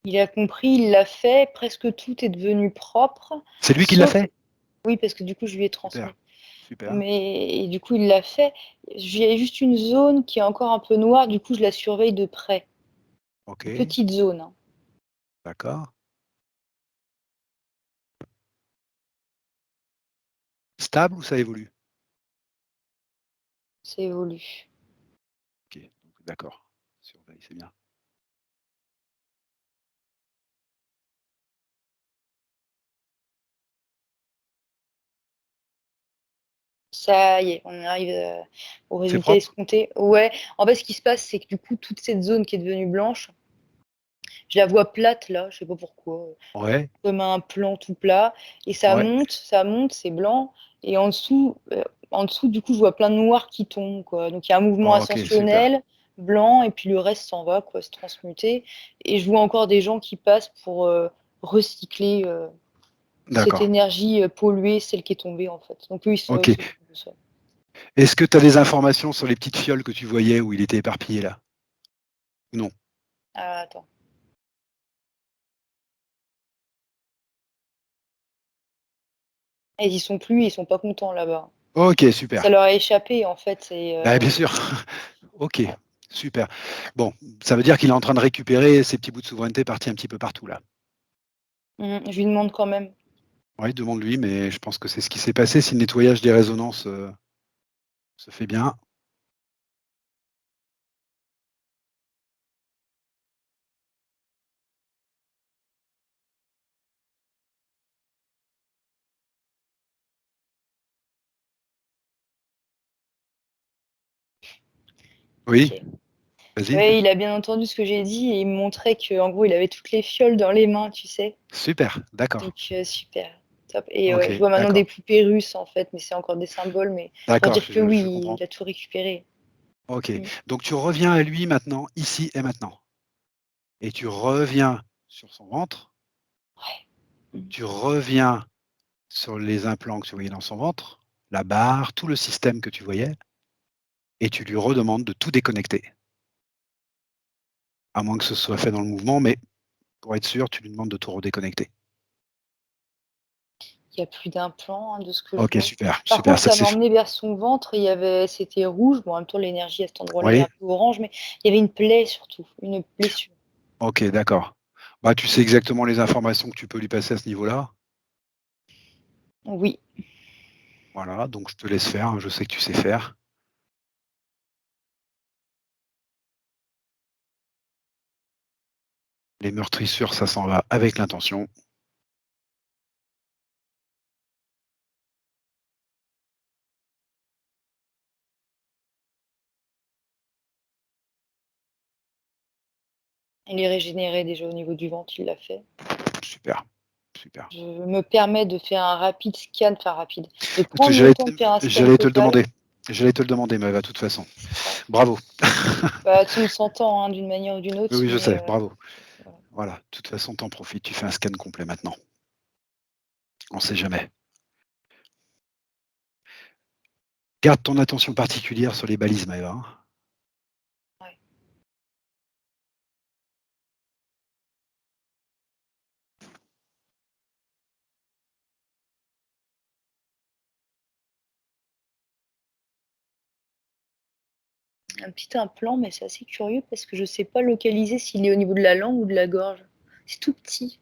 Il a compris, il l'a fait, presque tout est devenu propre, C'est lui qui l'a sauf fait? oui, parce que du coup, je lui ai transmis. Super, super. Mais et du coup, il l'a fait. Il y a juste une zone qui est encore un peu noire, du coup, je la surveille de près. Ok, Une petite zone, hein. d'accord. Stable ou ça évolue? Ça évolue. Ok, donc d'accord. Surveille, c'est bien. Ça y est, on arrive, au C'est résultat propre? escompté. Ouais, en fait, ce qui se passe, c'est que du coup, toute cette zone qui est devenue blanche, je la vois plate là, je sais pas pourquoi, Ouais, comme un plan tout plat et ouais. ça monte, c'est blanc et en dessous, du coup, je vois plein de noir qui tombe, quoi. Donc il y a un mouvement Ok, super. ascensionnel, blanc et puis le reste s'en va, quoi, se transmuter et je vois encore des gens qui passent pour, recycler, cette D'accord. énergie, polluée, celle qui est tombée, en fait. Donc eux, Ok. ils s'occupent de ça. Est-ce que tu as des informations sur les petites fioles que tu voyais où il était éparpillé là? Ou non? Ah, attends. Ils y sont plus, ils sont pas contents là-bas. Ok, Ça super. leur a échappé, en fait, c'est, Bah, bien sûr. Ok, super. Bon, ça veut dire qu'il est en train de récupérer ces petits bouts de souveraineté partis un petit peu partout là. je lui demande quand même. Oui, demande-lui, mais je pense que c'est ce qui s'est passé si le nettoyage des résonances se fait bien. Oui, OK. vas-y. Ouais, il a bien entendu ce que j'ai dit et il me montrait qu'en gros, il avait toutes les fioles dans les mains, tu sais? Super, d'accord. Donc super, top et Ok, ouais, je vois maintenant d'accord. des poupées russes, en fait, mais c'est encore des symboles, mais pour D'accord, dire que je oui, comprends. il a tout récupéré. Ok, Mmh. donc tu reviens à lui maintenant, ici et maintenant. Et tu reviens sur son ventre, Ouais. Mmh. tu reviens sur les implants que tu voyais dans son ventre, la barre, tout le système que tu voyais, et tu lui redemandes de tout déconnecter. À moins que ce soit fait dans le mouvement, mais pour être sûr, tu lui demandes de tout redéconnecter. Il y a plus d'implants, hein, de ce que je Ok, vois. super, Par super, contre, ça ça c'est... m'a emmené vers son ventre, il y avait c'était rouge, bon, en même temps, l'énergie à cet endroit-là, elle est Oui, un peu orange, mais il y avait une plaie surtout, une blessure. ok, d'accord. Bah, tu sais exactement les informations que tu peux lui passer à ce niveau-là. Oui, Voilà, donc je te laisse faire, hein, je sais que tu sais faire. Les meurtrissures, ça s'en va avec l'intention. il est régénéré déjà au niveau du ventre, il l'a fait. Super, super. Je me permets de faire un rapide scan, enfin rapide, de Écoute, prendre le temps de faire un scan j'allais te le total. demander. J'allais te le demander, Maëva, de toute façon. Bravo. Bah, tu on s'entend, hein, d'une manière ou d'une Oui, autre, oui, je mais sais, bravo. voilà. Voilà, de toute façon, t'en profites, tu fais un scan complet maintenant. On sait jamais. Garde ton attention particulière sur les balises, Maëva, hein. Ouais. Un petit implant, mais c'est assez curieux parce que je sais pas localiser s'il est au niveau de la langue ou de la gorge. C'est tout petit.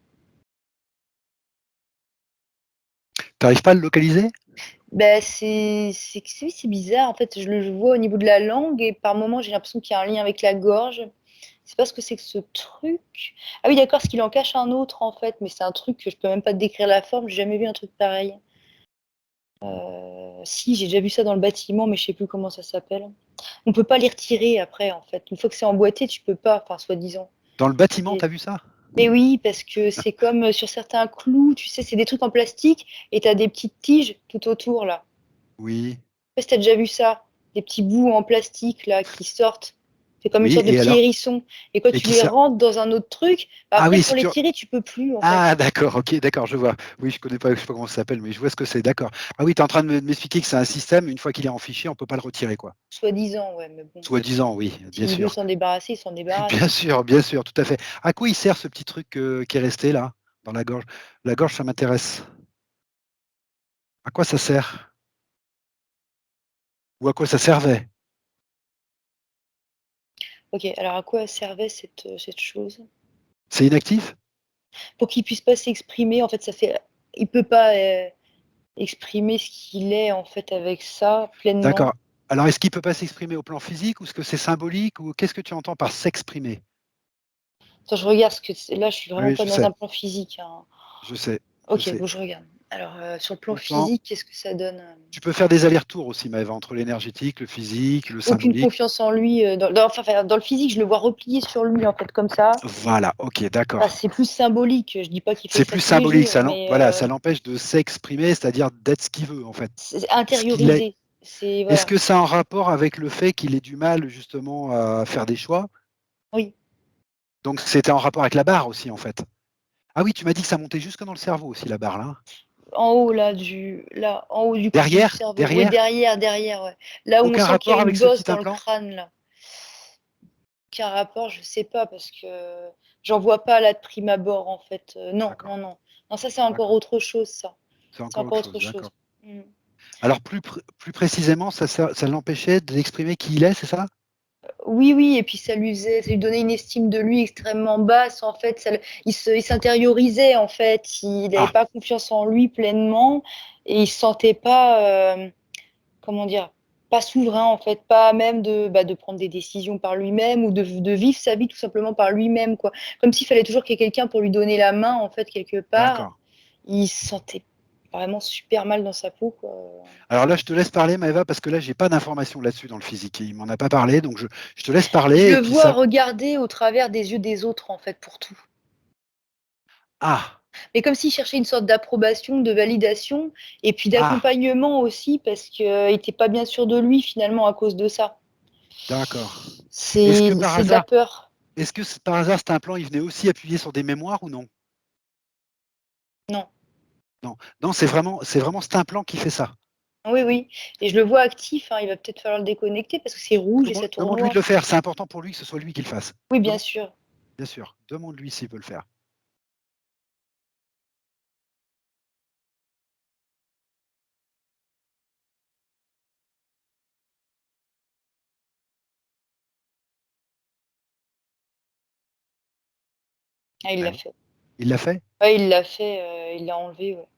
T'arrives pas à le localiser? Bah, c'est bizarre. En fait, je vois au niveau de la langue et par moments, j'ai l'impression qu'il y a un lien avec la gorge. Je sais pas ce que c'est que ce truc. Ah oui, d'accord, parce qu'il en cache un autre, en fait, mais c'est un truc que je peux même pas te décrire la forme. J'ai jamais vu un truc pareil. Si, j'ai déjà vu ça dans le bâtiment, mais je sais plus comment ça s'appelle. On peut pas les retirer après, en fait. Une fois que c'est emboîté, tu peux pas, enfin, soi-disant. Dans le bâtiment, Et t'as vu ça? mais oui, parce que c'est comme sur certains clous, tu sais, c'est des trucs en plastique et tu as des petites tiges tout autour là. Oui. Je sais pas si tu as déjà vu ça, des petits bouts en plastique là qui sortent. C'est comme une Oui, sorte de et petit alors? hérisson. Et quand Et tu qui les ça? rentres dans un autre truc, bah Ah après oui, pour si les tu tirer, tu peux plus en fait. ah d'accord, OK, d'accord, je vois. Oui, je sais pas comment ça s'appelle, mais je vois ce que c'est, d'accord. Ah oui, tu es en train de m'expliquer que c'est un système, une fois qu'il est en fichier, on peut pas le retirer, quoi. Soi-disant, ouais, mais bon. Soi-disant, oui, bien S'il veut sûr. s'en débarrasser, il s'en débarrasse. Bien sûr, tout à fait. À quoi il sert ce petit truc, qui est resté là, dans la gorge? La gorge, ça m'intéresse. À quoi ça sert? Ou à quoi ça servait? Ok, alors à quoi servait cette chose? C'est inactif? Pour qu'il puisse pas s'exprimer, en fait, ça fait. Il peut pas exprimer ce qu'il est en fait avec ça pleinement. D'accord. Alors est-ce qu'il peut pas s'exprimer au plan physique ou est-ce que c'est symbolique ou qu'est-ce que tu entends par s'exprimer? Attends, je regarde ce que c'est. Là, je suis vraiment Oui, pas dans un plan physique, hein. je sais, je Ok, sais. bon, je regarde. Alors, sur le plan Tout le temps. physique, qu'est-ce que ça donne? Tu peux faire des allers-retours aussi, Maëva, entre l'énergétique, le physique, le Aucune symbolique. confiance en lui. Enfin, dans le physique, je le vois replié sur lui, en fait, comme ça. Voilà, OK, Enfin, d'accord. c'est plus symbolique. Je dis pas qu'il fait C'est ça plus tous les symbolique, jours, ça mais voilà, ça l'empêche de s'exprimer, c'est-à-dire d'être ce qu'il veut, en fait. c'est Ce qu'il est. intériorisé. C'est Est-ce voilà. que ça a un rapport avec le fait qu'il ait du mal justement à faire des choix? Oui. Donc c'était en rapport avec la barre aussi, en fait? Ah oui, tu m'as dit que ça montait jusque dans le cerveau aussi la barre là, hein? En haut en haut du cortex du Derrière? cerveau. Oui, Derrière? derrière, ouais. Là où on Aucun sent qu'il y rapport a une avec ce bosse petit dans le implant? crâne, là. Aucun rapport, je sais pas parce que j'en vois pas là de prime abord en fait. Non, D'accord, non, non. Non, ça c'est encore d'accord. autre chose ça. C'est C'est encore encore autre autre chose, d'accord. chose. Mmh. Alors plus précisément, ça l'empêchait d'exprimer qui il est, c'est ça? Oui, oui et puis ça lui donnait une estime de lui extrêmement basse en fait, il s'intériorisait en fait, il avait Ah, pas confiance en lui pleinement et il se sentait pas, comment dire? Pas souverain en fait, pas à même de prendre des décisions par lui-même ou de vivre sa vie tout simplement par lui-même quoi. Comme s'il fallait toujours qu'il y ait quelqu'un pour lui donner la main en fait quelque part. d'accord. Il se sentait vraiment super mal dans sa peau quoi. Alors là, je te laisse parler Maëva, parce que là, j'ai pas d'informations là-dessus dans le physique. Il m'en a pas parlé, donc je te laisse Je parler le et puis vois ça regarder au travers des yeux des autres en fait pour tout. ah! Mais comme s'il cherchait une sorte d'approbation, de validation et puis Ah! d'accompagnement aussi parce qu'il était pas bien sûr de lui finalement à cause de ça. D'accord. Est-ce que par C'est de la hasard peur. par hasard cet implant, il venait aussi appuyer sur des mémoires ou non? Non. Non, non, c'est vraiment cet implant qui fait ça? Oui, oui et je le vois actif, hein, il va peut-être falloir le déconnecter parce que c'est rouge et ça Demande-lui de le tournoie. faire, c'est important pour lui que ce soit lui qui le fasse. Oui, bien Demande sûr. bien sûr, demande-lui s'il peut le faire. Ah, il l'a Maëva? fait. Il l'a fait? Ouais, il l'a fait, il l'a enlevé, ouais.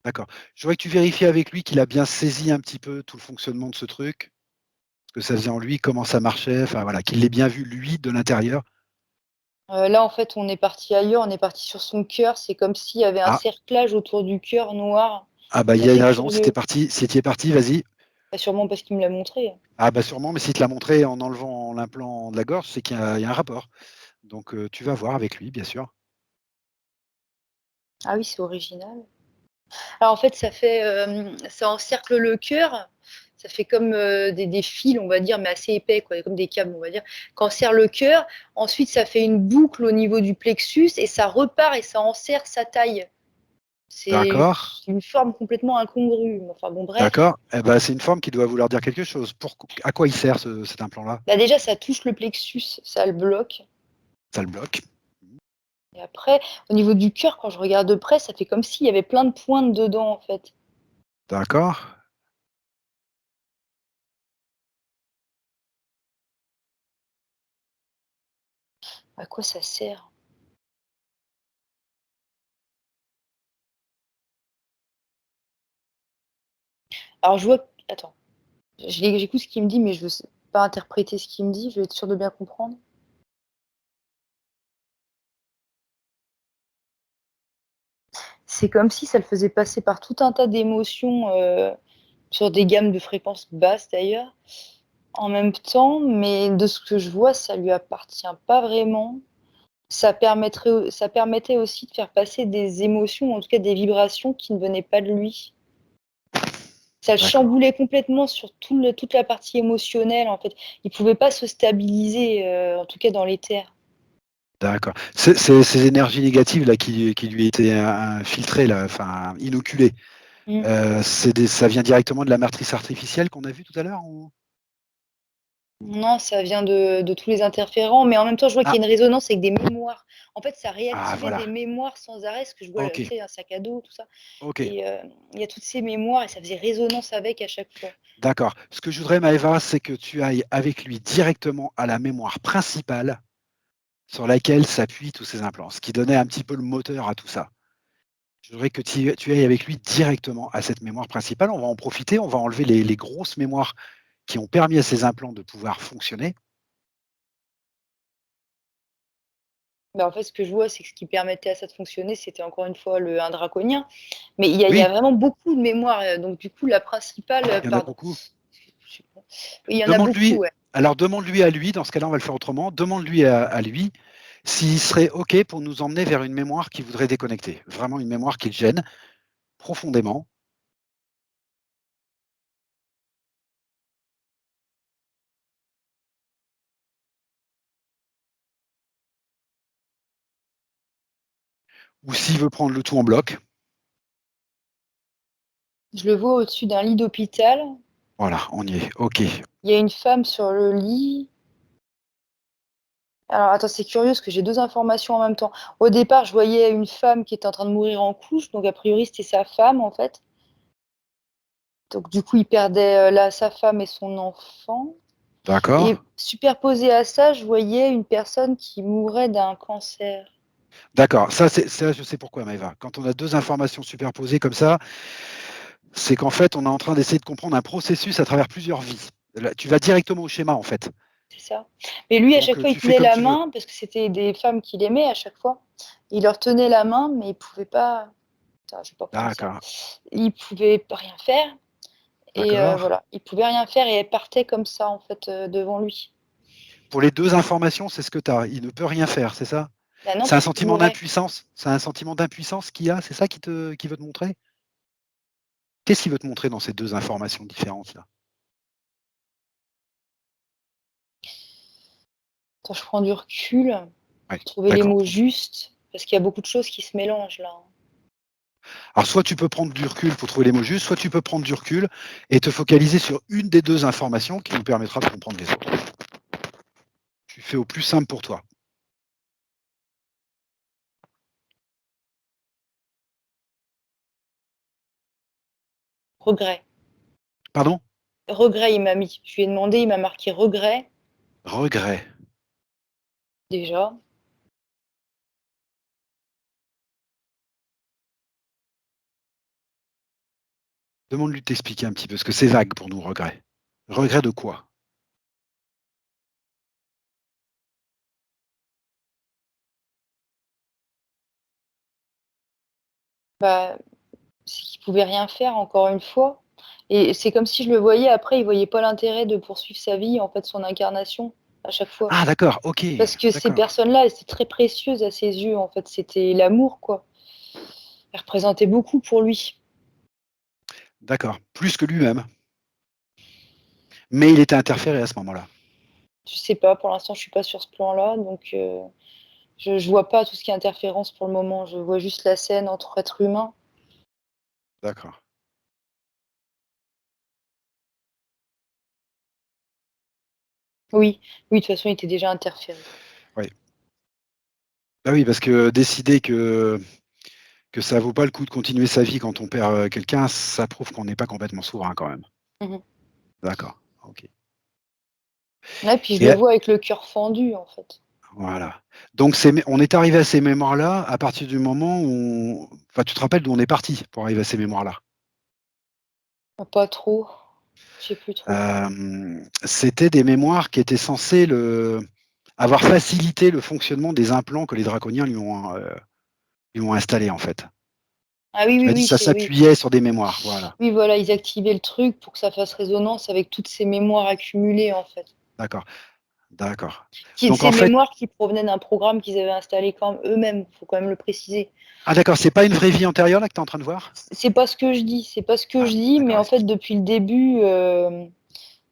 D'accord. Je voudrais que tu vérifies avec lui qu'il a bien saisi un petit peu tout le fonctionnement de ce truc, ce que ça faisait en lui, comment ça marchait, enfin voilà, qu'il l'ait bien vu lui de l'intérieur. Là, en fait, on est parti ailleurs, on est parti sur son cœur. C'est comme s'il y avait un Ah, cerclage autour du cœur noir. ah bah il C'est y a une assez raison, si tu curieux. parti, si tu es parti, vas-y. Bah, sûrement parce qu'il me l'a montré. Ah bah sûrement, mais s'il te l'a montré en enlevant l'implant de la gorge, c'est qu'il y a un rapport. Donc tu vas voir avec lui, bien sûr. Ah oui, c'est original. Alors en fait, ça encercle le cœur. Ça fait comme des fils, on va dire, mais assez épais, quoi, comme des câbles, on va dire. Quand on serre le cœur, ensuite ça fait une boucle au niveau du plexus et ça repart et ça enserre sa taille. C'est D'accord. une forme complètement incongrue. Enfin bon, bref. D'accord. Eh ben, c'est une forme qui doit vouloir dire quelque chose. À quoi il sert cet implant-là? Bah déjà, ça touche le plexus, ça le bloque. Ça le bloque. Et après, au niveau du cœur, quand je regarde de près, ça fait comme s'il y avait plein de pointes dedans, en fait. D'accord. À quoi ça sert? Alors je vois. Attends. J'écoute ce qu'il me dit, mais je veux pas interpréter ce qu'il me dit. Je veux être sûre de bien comprendre. C'est comme si ça le faisait passer par tout un tas d'émotions sur des gammes de fréquences basses d'ailleurs, en même temps, mais de ce que je vois, ça lui appartient pas vraiment. Ça permettait aussi de faire passer des émotions, en tout cas des vibrations qui ne venaient pas de lui. Ça le D'accord. chamboulait complètement sur toute la partie émotionnelle, en fait. Il pouvait pas se stabiliser, en tout cas dans l'éther. D'accord. Ces énergies négatives là qui lui étaient infiltrées là, enfin inoculées. Mmh. Ça vient directement de la matrice artificielle qu'on a vue tout à l'heure ou... Non, ça vient de tous les interférents, mais en même temps, je vois Ah, qu'il y a une résonance avec des mémoires. En fait, ça ah réactivait des voilà. mémoires sans arrêt, ce que je vois, Ok. tu sais, un sac à dos, tout ça. Ok. Et il y a toutes ces mémoires et ça faisait résonance avec à chaque fois. D'accord. Ce que je voudrais, Maëva, c'est que tu ailles avec lui directement à la mémoire principale sur laquelle s'appuient tous ces implants, ce qui donnait un petit peu le moteur à tout ça. Je voudrais que tu ailles avec lui directement à cette mémoire principale. On va en profiter, on va enlever les grosses mémoires qui ont permis à ces implants de pouvoir fonctionner. Mais en fait, ce que je vois, c'est que ce qui permettait à ça de fonctionner, c'était encore une fois un draconien. Mais il y Oui, a vraiment beaucoup de mémoires. Donc, du coup, la principale, il y en a pardon. beaucoup. Je sais pas. Oui, il y en a beaucoup, Demande-lui, ouais. alors demande-lui à lui, dans ce cas-là, on va le faire autrement, demande-lui à lui s'il serait OK pour nous emmener vers une mémoire qu'il voudrait déconnecter. Vraiment une mémoire qui le gêne profondément. Ou s'il veut prendre le tout en bloc. Je le vois au-dessus d'un lit d'hôpital. Voilà, on y est. OK. Il y a une femme sur le lit. Alors, attends, c'est curieux parce que j'ai deux informations en même temps. Au départ, je voyais une femme qui était en train de mourir en couche, donc a priori, c'était sa femme, en fait. Donc, du coup, il perdait là sa femme et son enfant. D'accord. Et superposé à ça, je voyais une personne qui mourait d'un cancer. D'accord. Ça, je sais pourquoi, Maëva. Quand on a deux informations superposées comme ça, c'est qu'en fait, on est en train d'essayer de comprendre un processus à travers plusieurs vies. Là, tu vas directement au schéma, en fait. C'est ça. Mais lui, à Donc, chaque fois, il tu fais tenait comme la tu veux. main, parce que c'était des femmes qu'il aimait à chaque fois. Il leur tenait la main, mais il pouvait pas. Attends, je vais pas prendre ça. D'accord. Il pouvait rien faire. Et D'accord. voilà, il pouvait rien faire et elle partait comme ça, en fait, devant lui. Pour les deux informations, c'est ce que tu as. Il ne peut rien faire, c'est ça? Bah non, C'est un parce qu'il sentiment mourait. d'impuissance? C'est un sentiment d'impuissance qu'il a? C'est ça qui veut te montrer? Qu'est-ce qu'il veut te montrer dans ces deux informations différentes-là? Attends, je prends du recul Ouais, pour trouver les d'accord. mots justes, parce qu'il y a beaucoup de choses qui se mélangent là. Alors, soit tu peux prendre du recul pour trouver les mots justes, soit tu peux prendre du recul et te focaliser sur une des deux informations qui nous permettra de comprendre les autres. Tu fais au plus simple pour toi. Regret. Pardon? Regret, il m'a mis. Je lui ai demandé, il m'a marqué regret, Regret. déjà. Demande-lui de t'expliquer un petit peu, parce que c'est vague pour nous, regret. Regret de quoi? Bah, c'est qu'il pouvait rien faire, encore une fois. Et c'est comme si je le voyais, après, il voyait pas l'intérêt de poursuivre sa vie, en fait, son incarnation, à chaque fois. Ah d'accord, ok, Parce que ces d'accord, personnes-là, elles étaient très précieuses à ses yeux, en fait. C'était l'amour, quoi. Elles représentaient beaucoup pour lui. d'accord. Plus que lui-même. Mais il était interféré à ce moment-là. Je sais pas, pour l'instant, je suis pas sur ce plan-là, donc je vois pas tout ce qui est interférence pour le moment. Je vois juste la scène entre êtres humains. D'accord. Oui, oui, de toute façon, il était déjà interféré. Oui. Bah oui, parce que décider que ça vaut pas le coup de continuer sa vie quand on perd, quelqu'un, ça prouve qu'on n'est pas complètement souverain quand même. Mmh. D'accord, OK. Ouais, puis je le Et vois avec le cœur fendu, en fait. voilà. Donc on est arrivé à ces mémoires-là à partir du moment où enfin, tu te rappelles d'où on est parti pour arriver à ces mémoires-là? Pas trop, je sais plus trop. C'était des mémoires qui étaient censées avoir facilité le fonctionnement des implants que les draconiens lui ont installés, en fait. Ah oui, Tu oui, m'as dit oui, ça c'est oui. s'appuyait sur des mémoires, voilà. Oui, voilà, ils activaient le truc pour que ça fasse résonance avec toutes ces mémoires accumulées, en fait. D'accord, d'accord. Qui Donc en ces fait mémoires qui provenaient d'un programme qu'ils avaient installé quand eux-mêmes, faut quand même le préciser. ah d'accord, c'est pas une vraie vie antérieure là que tu es en train de voir? C'est pas ce que je dis, c'est pas ce que Ah je dis, mais d'accord, en fait, excuse. depuis le début,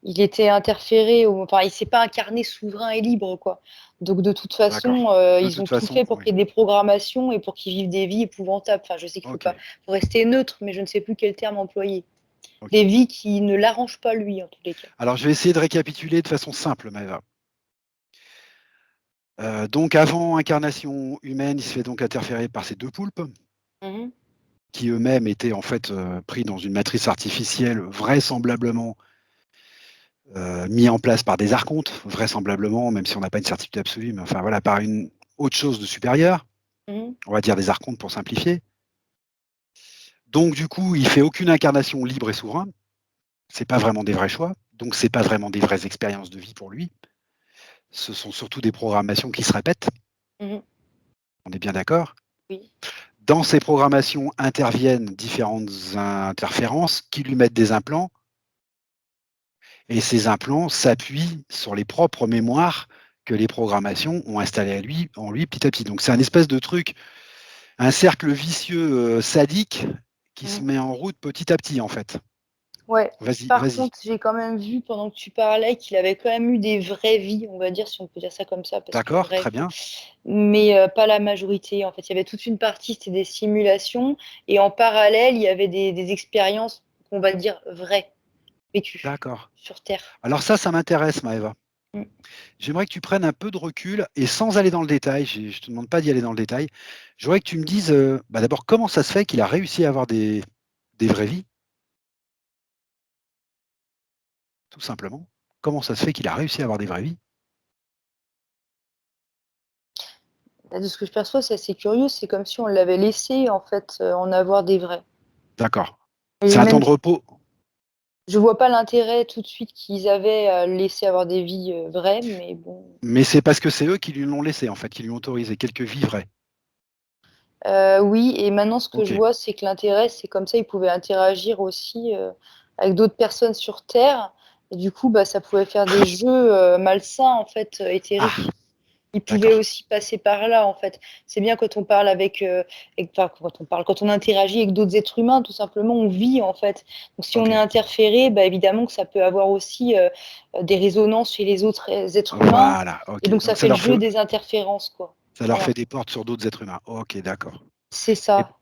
il était interféré, enfin, il s'est pas incarné souverain et libre, quoi. Donc de toute D'accord. façon, De ils ont toute tout façon, fait pour oui. qu'il y ait des programmations et pour qu'ils vivent des vies épouvantables. Enfin, je sais qu'il faut pas, OK, faut rester neutre, mais je ne sais plus quel terme employer. Des OK. vies qui ne l'arrangent pas lui, en tous les cas. Alors je vais essayer de récapituler de façon simple, Maëva. Donc avant incarnation humaine, il se fait donc interférer par ces 2 poulpes, Mmh. qui eux-mêmes étaient en fait, pris dans une matrice artificielle vraisemblablement, mis en place par des archontes, vraisemblablement, même si on n'a pas une certitude absolue, mais enfin voilà, par une autre chose de supérieure, Mmh. on va dire des archontes pour simplifier. Donc du coup, il fait aucune incarnation libre et souverain. C'est pas vraiment des vrais choix, donc c'est pas vraiment des vraies expériences de vie pour lui. Ce sont surtout des programmations qui se répètent, Mmh. on est bien d'accord? Oui. Dans ces programmations interviennent différentes interférences qui lui mettent des implants et ces implants s'appuient sur les propres mémoires que les programmations ont installées en lui petit à petit. Donc c'est un espèce de truc, un cercle vicieux, sadique qui se Mmh. met en route petit à petit, en fait. Ouais. Vas-y, Par vas-y. contre, j'ai quand même vu pendant que tu parlais qu'il avait quand même eu des vraies vies, on va dire, si on peut dire ça comme ça, parce que D'accord, vraies très vies, bien. mais pas la majorité. En fait, il y avait toute une partie, c'était des simulations et en parallèle, il y avait des expériences, on va dire, vraies, vécues D'accord. sur terre. Alors ça m'intéresse, Maëva. Mmh. J'aimerais que tu prennes un peu de recul et sans aller dans le détail, je ne te demande pas d'y aller dans le détail. Je voudrais que tu me dises, bah, d'abord comment ça se fait qu'il a réussi à avoir des vraies vies, tout simplement? Comment ça se fait qu'il a réussi à avoir des vraies vies? Bah, de ce que je perçois, c'est assez curieux, c'est comme si on l'avait laissé, en fait, en avoir des vraies D'accord. et C'est un temps même de repos, je vois pas l'intérêt tout de suite qu'ils avaient à le laisser avoir des vies, vraies, mais bon. mais c'est parce que c'est eux qui lui l'ont laissé en fait, qui lui ont autorisé quelques vies vraies. Oui et maintenant ce que je OK, vois, c'est que l'intérêt, c'est comme ça, ils pouvaient interagir aussi, avec d'autres personnes sur terre et du coup, bah, ça pouvait faire des jeux, malsains, en fait, ah! éthériques. Ils pouvaient D'accord, aussi passer par là, en fait. C'est bien quand on parle avec, enfin, quand on interagit avec d'autres êtres humains, tout simplement, on vit, en fait. Donc si on est OK. interféré, bah, évidemment que ça peut avoir aussi, des résonances chez les autres êtres humains Voilà, et OK. donc ça Donc fait le jeu des interférences, quoi. ça leur Voilà, fait des portes sur d'autres êtres humains. OK, d'accord. c'est Et ça.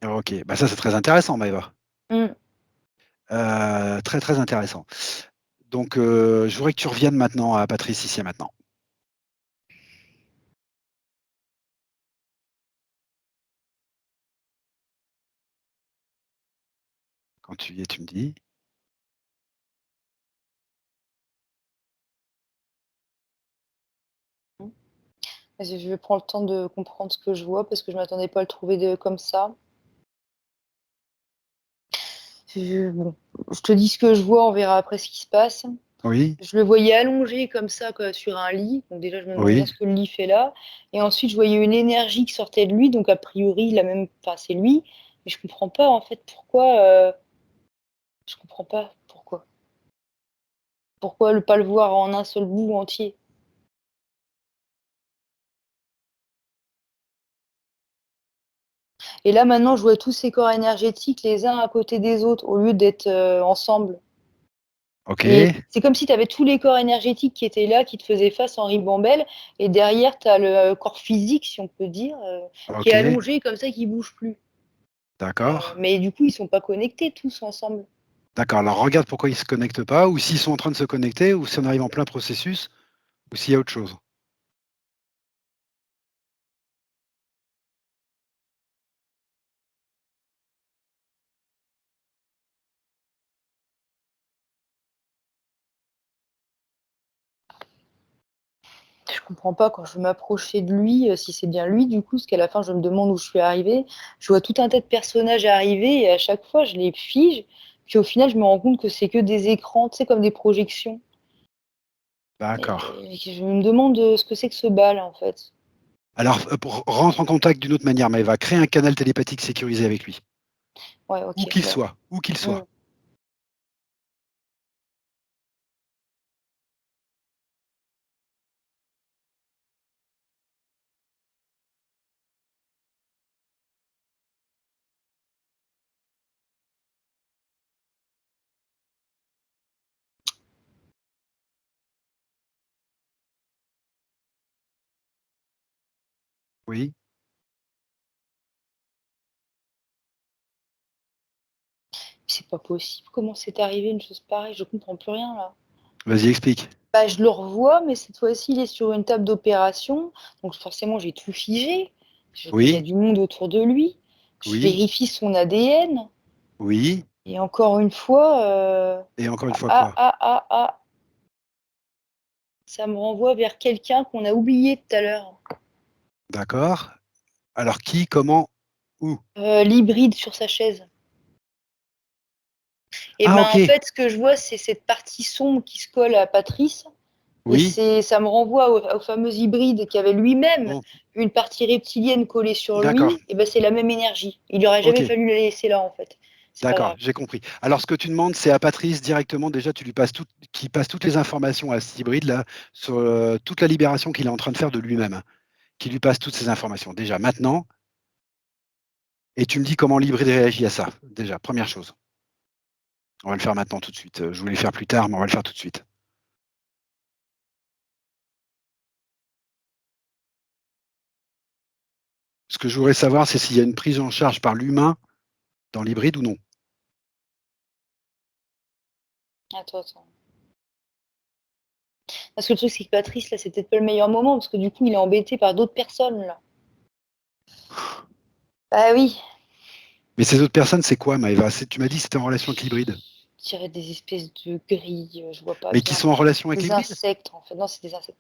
OK, bah, ça c'est très intéressant Maëva. Mmh. Très, très intéressant. Donc je voudrais que tu reviennes maintenant à Patrice ici et maintenant. Quand tu y es, tu me dis. Vas-y, je vais prendre le temps de comprendre ce que je vois parce que je m'attendais pas à le trouver comme ça. Bon, je te dis ce que je vois, on verra après ce qui se passe. Oui, Je le voyais allongé comme ça, quoi, sur un lit. Donc déjà, je me demande bien oui, ce que le lit fait là. Et ensuite, je voyais une énergie qui sortait de lui. Donc a priori, la même, enfin, c'est lui. Mais je comprends pas en fait pourquoi. Je comprends pas pourquoi. Pourquoi ne pas le voir en un seul bout entier. Et là maintenant, je vois tous ces corps énergétiques les uns à côté des autres au lieu d'être ensemble. OK, Et c'est comme si tu avais tous les corps énergétiques qui étaient là, qui te faisaient face en ribambelle et derrière tu as le corps physique, si on peut dire, qui est OK, allongé comme ça, qui bouge plus. d'accord. Mais du coup, ils sont pas connectés tous ensemble. D'accord, alors regarde pourquoi ils ne se connectent pas, ou s'ils sont en train de se connecter, ou si on arrive en plein processus, ou s'il y a autre chose. Je comprends pas quand je veux m'approcher de lui, si c'est bien lui du coup, parce qu'à la fin je me demande où je suis arrivée. Je vois tout un tas de personnages arriver et à chaque fois je les fige, puis au final je me rends compte que c'est que des écrans, tu sais, comme des projections D'accord. et je me demande, ce que c'est que ce bal en fait. Alors, pour rentre en contact d'une autre manière, Maëva, crée un canal télépathique sécurisé avec lui. Ouais, OK, bah, Où qu'il mmh. soit. Oui, C'est pas possible. Comment c'est arrivé une chose pareille? Je comprends plus rien là. vas-y, explique. Bah, je le revois, mais cette fois-ci, il est sur une table d'opération, donc forcément, j'ai tout figé. Il y a Oui, du monde autour de lui. Je oui, vérifie son ADN oui, et encore une fois, et encore une fois ah, quoi? ah, ah, ah, ça me renvoie vers quelqu'un qu'on a oublié tout à l'heure. D'accord. Alors qui, comment, où? L'hybride sur sa chaise. Et Ah ben, en OK, fait, ce que je vois, c'est cette partie sombre qui se colle à Patrice. Et oui, ça me renvoie au fameux hybride qui avait lui-même bon, une partie reptilienne collée sur d'accord, lui, et ben c'est la même énergie. Il aurait jamais OK, fallu la laisser là, en fait. C'est pas d'accord, grave. j'ai compris. Alors ce que tu demandes, c'est à Patrice directement, déjà tu lui passes qu'il passe toutes les informations à cet hybride là, sur, toute la libération qu'il est en train de faire de lui-même. Qu'il lui passe toutes ces informations, déjà maintenant, et tu me dis comment l'hybride réagit à ça, déjà, première chose. On va le faire maintenant tout de suite. Je voulais le faire plus tard, mais on va le faire tout de suite. Ce que je voudrais savoir, c'est s'il y a une prise en charge par l'humain dans l'hybride ou non? Attends, attends. Parce que le truc, c'est que Patrice, là, c'est peut-être pas le meilleur moment, parce que du coup, il est embêté par d'autres personnes, là. Bah oui, Mais ces autres personnes, c'est quoi, Maëva? Tu m'as dit que c'était en relation avec l'hybride. je dirais des espèces de grilles, je vois pas Mais qui bien. sont en relation avec Des l'hybride? insectes, en fait. Non, c'est des insectes.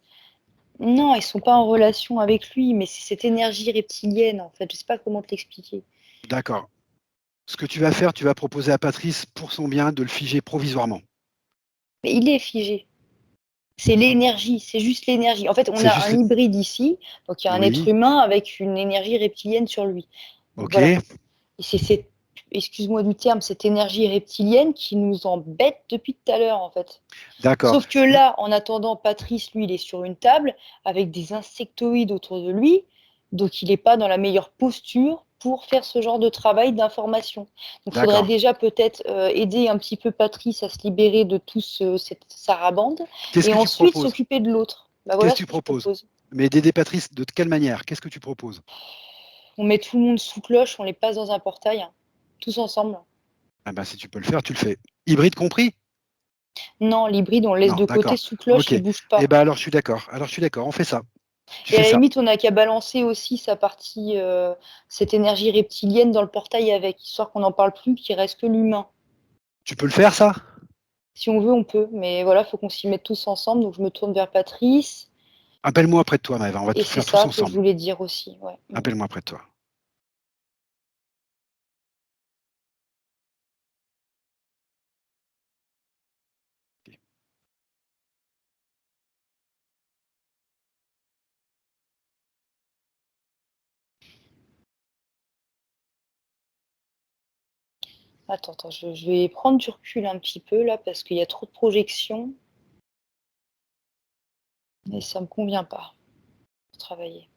Non, ils sont pas en relation avec lui, mais c'est cette énergie reptilienne, en fait. Je sais pas comment te l'expliquer. D'accord. Ce que tu vas faire, tu vas proposer à Patrice, pour son bien, de le figer provisoirement. Mais il est figé. C'est l'énergie, c'est juste l'énergie. En fait, on C'est a juste un hybride ici, donc il y a un être oui, humain avec une énergie reptilienne sur lui. Donc voilà. OK, Et c'est cette, excuse-moi du terme, cette énergie reptilienne qui nous embête depuis tout à l'heure, en fait. d'accord. Sauf que là, en attendant, Patrice, lui, il est sur une table avec des insectoïdes autour de lui, donc il n'est pas dans la meilleure posture pour faire ce genre de travail d'information. Donc il faudrait D'accord. déjà peut-être aider un petit peu Patrice à se libérer de tout cette sarabande Qu'est-ce et que tu ensuite proposes? s'occuper de l'autre. Bah Qu'est-ce voilà que ce tu que je proposes? propose. Mais d'aider Patrice de quelle manière? Qu'est-ce que tu proposes? On met tout le monde sous cloche, on les passe dans un portail, hein, tous ensemble. Ah ben, si tu peux le faire, tu le fais. Hybride compris? Non, l'hybride, on le laisse Non, de côté d'accord. sous cloche, OK. il bouge Eh pas. ben, alors je suis d'accord. Alors je suis d'accord, on fait ça. Tu Et à fais la ça. limite, on n'a qu'à balancer aussi sa partie, cette énergie reptilienne dans le portail avec, histoire qu'on n'en parle plus, qu'il reste que l'humain. Tu peux le faire ça? Si on veut, on peut, mais voilà, faut qu'on s'y mette tous ensemble. Donc je me tourne vers Patrice, Appelle-moi près de toi, Maëva, on va et tout c'est faire tous ça que je ensemble. voulais dire aussi. Ouais. Mm. Appelle-moi près de toi. OK. Attends, attends, je vais prendre du recul un petit peu là, parce qu'il y a trop de projections, et ça me convient pas pour travailler.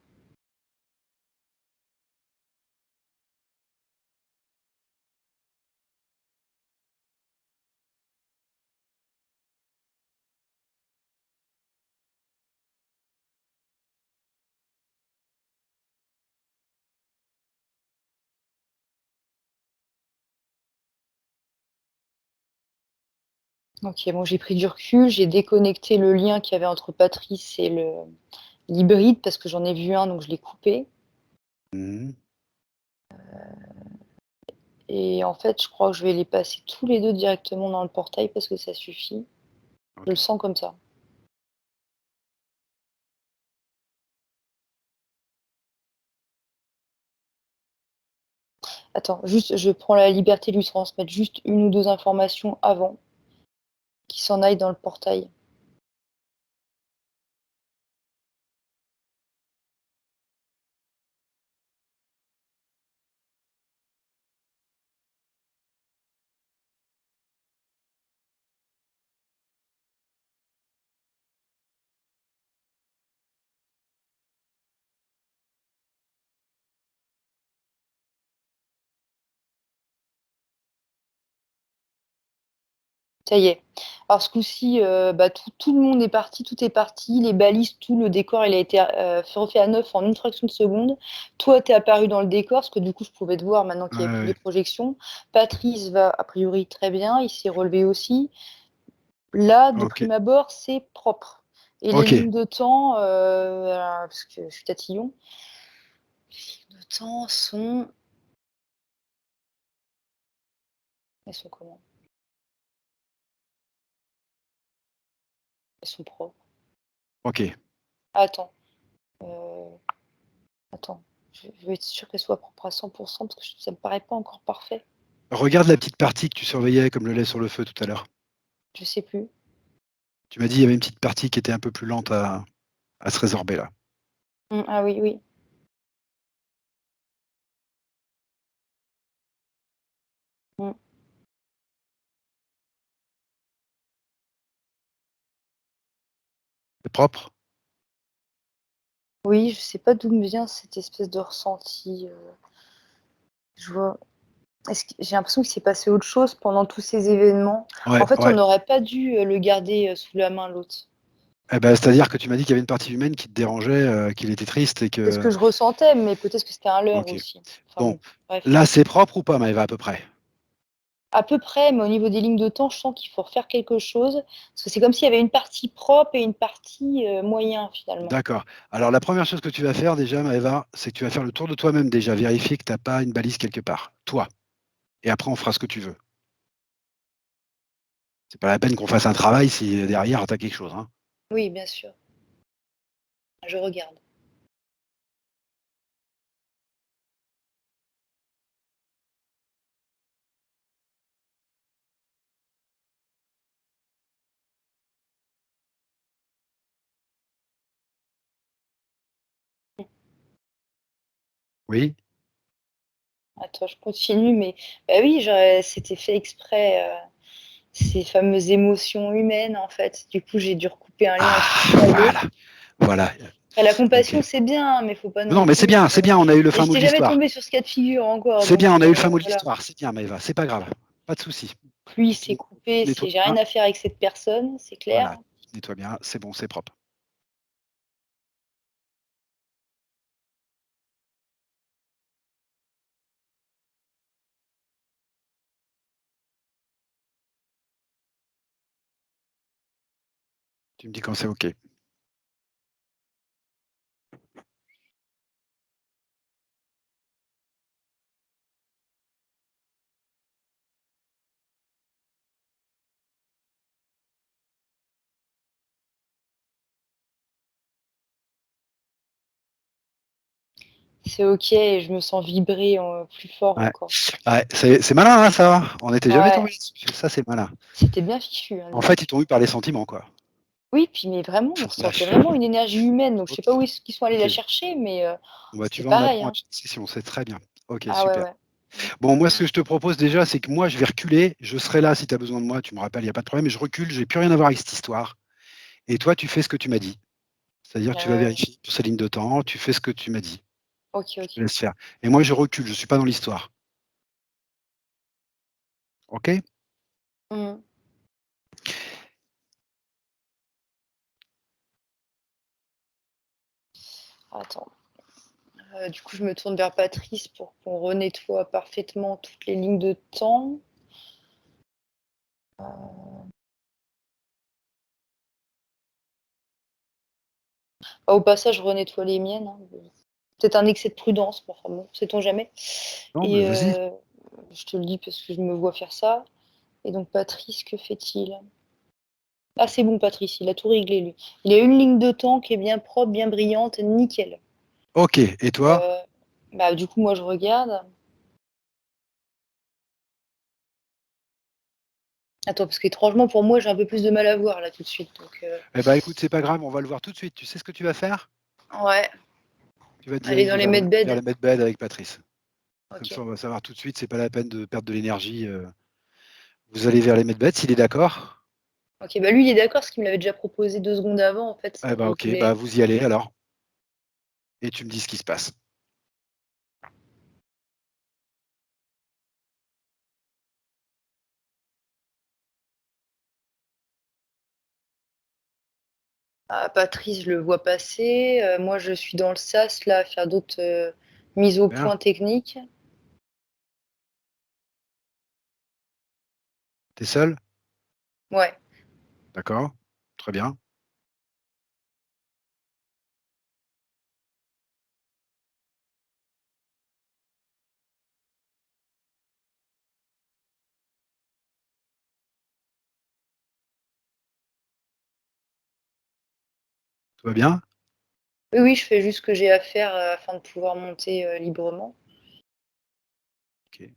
Ok, bon, j'ai pris du recul, j'ai déconnecté le lien qu'il y avait entre Patrice et l'hybride parce que j'en ai vu un, donc je l'ai coupé. Mhm. Et en fait, je crois que je vais les passer tous les deux directement dans le portail parce que ça suffit. Je le Ok. sens comme ça. Attends, juste, je prends la liberté de lui transmettre juste une ou deux informations avant qu'il s'en aille dans le portail. Ça y est. Alors ce coup-ci, tout le monde est parti, tout est parti, les balises, tout le décor, il a été refait à neuf en une fraction de seconde. Toi, tu es apparu dans le décor, parce que du coup, je pouvais te voir maintenant qu'il n'y avait plus Ouais. les projections. Patrice va a priori très bien, il s'est relevé aussi. Là, de Ok. prime abord, c'est propre. Et les Ok. lignes de temps, parce que je suis tatillon, les lignes de temps sont. Elles sont comment? Elles sont propres. Ok. Attends. Euh, Attends. Je vais être sûre qu'elles soient propres à 100% parce que ça me paraît pas encore parfait. Regarde la petite partie que tu surveillais comme le lait sur le feu tout à l'heure. Je sais plus. Tu m'as dit il y avait une petite partie qui était un peu plus lente à se résorber là. Ah oui, oui. Mm. C'est propre? Oui, je sais pas d'où me vient cette espèce de ressenti. Je vois. J'ai l'impression qu'il s'est passé autre chose pendant tous ces événements. Ouais, En fait, on ouais. n'aurait pas dû le garder sous la main, l'autre. Eh ben, c'est-à-dire que tu m'as dit qu'il y avait une partie humaine qui te dérangeait, qu'il était triste et C'est ce que. que je ressentais, mais peut-être que c'était un leurre Ok. aussi. Enfin Bon, bon, bref. là c'est propre ou pas, Maëva, à peu près? À peu près, mais au niveau des lignes de temps, je sens qu'il faut refaire quelque chose. Parce que c'est comme s'il y avait une partie propre et une partie moyen, finalement. D'accord. Alors la première chose que tu vas faire déjà, Maëva, c'est que tu vas faire le tour de toi-même déjà, vérifier que tu n'as pas une balise quelque part. Toi. Et après, on fera ce que tu veux. C'est pas la peine qu'on fasse un travail si derrière tu as quelque chose, hein. Oui, bien sûr. Je regarde. Oui? Attends, je continue, mais bah oui, c'était fait exprès, ces fameuses émotions humaines, en fait. Du coup, j'ai dû recouper un lien entre Ah, ça et voilà. l'autre. Voilà. Enfin, la Ok. compassion, c'est bien, mais faut pas Non, non mais plus. c'est bien, on a eu le Et fin mot de j'étais jamais l'histoire. tombée sur ce cas de figure encore, C'est donc bien, on a eu le fin mot de voilà. l'histoire. C'est bien, Maëva, c'est pas grave. Pas de souci. Lui, c'est Tu, coupé, tu nettoies j'ai rien bien. à faire avec cette personne, c'est clair. Voilà, tu nettoies bien, c'est bon, c'est propre. Tu me dis quand c'est OK. C'est ok, et je me sens vibrer plus fort Ouais, encore. ouais, c'est malin, hein, ça. On n'était jamais Ouais, tombé dessus. Ça, c'est malin. c'était bien fichu, hein, En dis donc. fait, ils t'ont eu par les sentiments, quoi. Oui, puis mais vraiment, on Pff, ressentait vache. vraiment une énergie humaine, donc je sais Ok, pas où est-ce qu'ils sont allés la ok. chercher, mais Bon, bah, tu c'était vas en pareil, apprendre à hein. chaque session, c'est très bien. Ok, Ah ouais, super. ouais. Mm. Bon, moi, ce que je te propose déjà, c'est que moi, je vais reculer. Je serai là si tu as besoin de moi. Tu me rappelles, il n'y a pas de problème. Mais je recule, j'ai plus rien à voir avec cette histoire. Et toi, tu fais ce que tu m'as dit. C'est-à-dire que tu vas Euh, vérifier sur ces lignes de temps, tu fais ce que tu m'as dit. ok, Je te ok. laisse faire. Et moi, je recule, je ne suis pas dans l'histoire. OK? Mm. Attends. Du coup, je me tourne vers Patrice pour qu'on renettoie parfaitement toutes les lignes de temps. Au passage, je renettoie les miennes, hein. Peut-être un excès de prudence, mais enfin bon, sait-on jamais. Non, mais Et vas-y. je te le dis parce que je me vois faire ça. Et donc Patrice, que fait-il? Ah, c'est bon, Patrice, il a tout réglé, lui. Il a une ligne de temps qui est bien propre, bien brillante, nickel. Ok, et toi? Euh, Bah, du coup, moi, je regarde. Attends, parce qu'étrangement, pour moi, j'ai un peu plus de mal à voir, là, tout de suite. Donc, Eh ben écoute, c'est pas grave, on va le voir tout de suite. Tu sais ce que tu vas faire? ouais, Tu vas te aller dans diriger les vers medbeds. le medbed avec Patrice. Comme ça, Ok. on va savoir tout de suite, c'est pas la peine de perdre de l'énergie. Vous allez vers les medbeds, s'il est d'accord? Ok, bah lui, il est d'accord, parce qu'il me l'avait déjà proposé 2 secondes avant, en fait. Eh ben Il ok, bah voulait. vous y allez alors. Et tu me dis ce qui se passe. Ah, Patrice, je le vois passer. Moi, je suis dans le sas, là, à faire d'autres mises au Bien. point techniques. T'es seul? Ouais. D'accord. Très bien. Tout va bien? Oui, oui, je fais juste ce que j'ai à faire afin de pouvoir monter librement. Ok.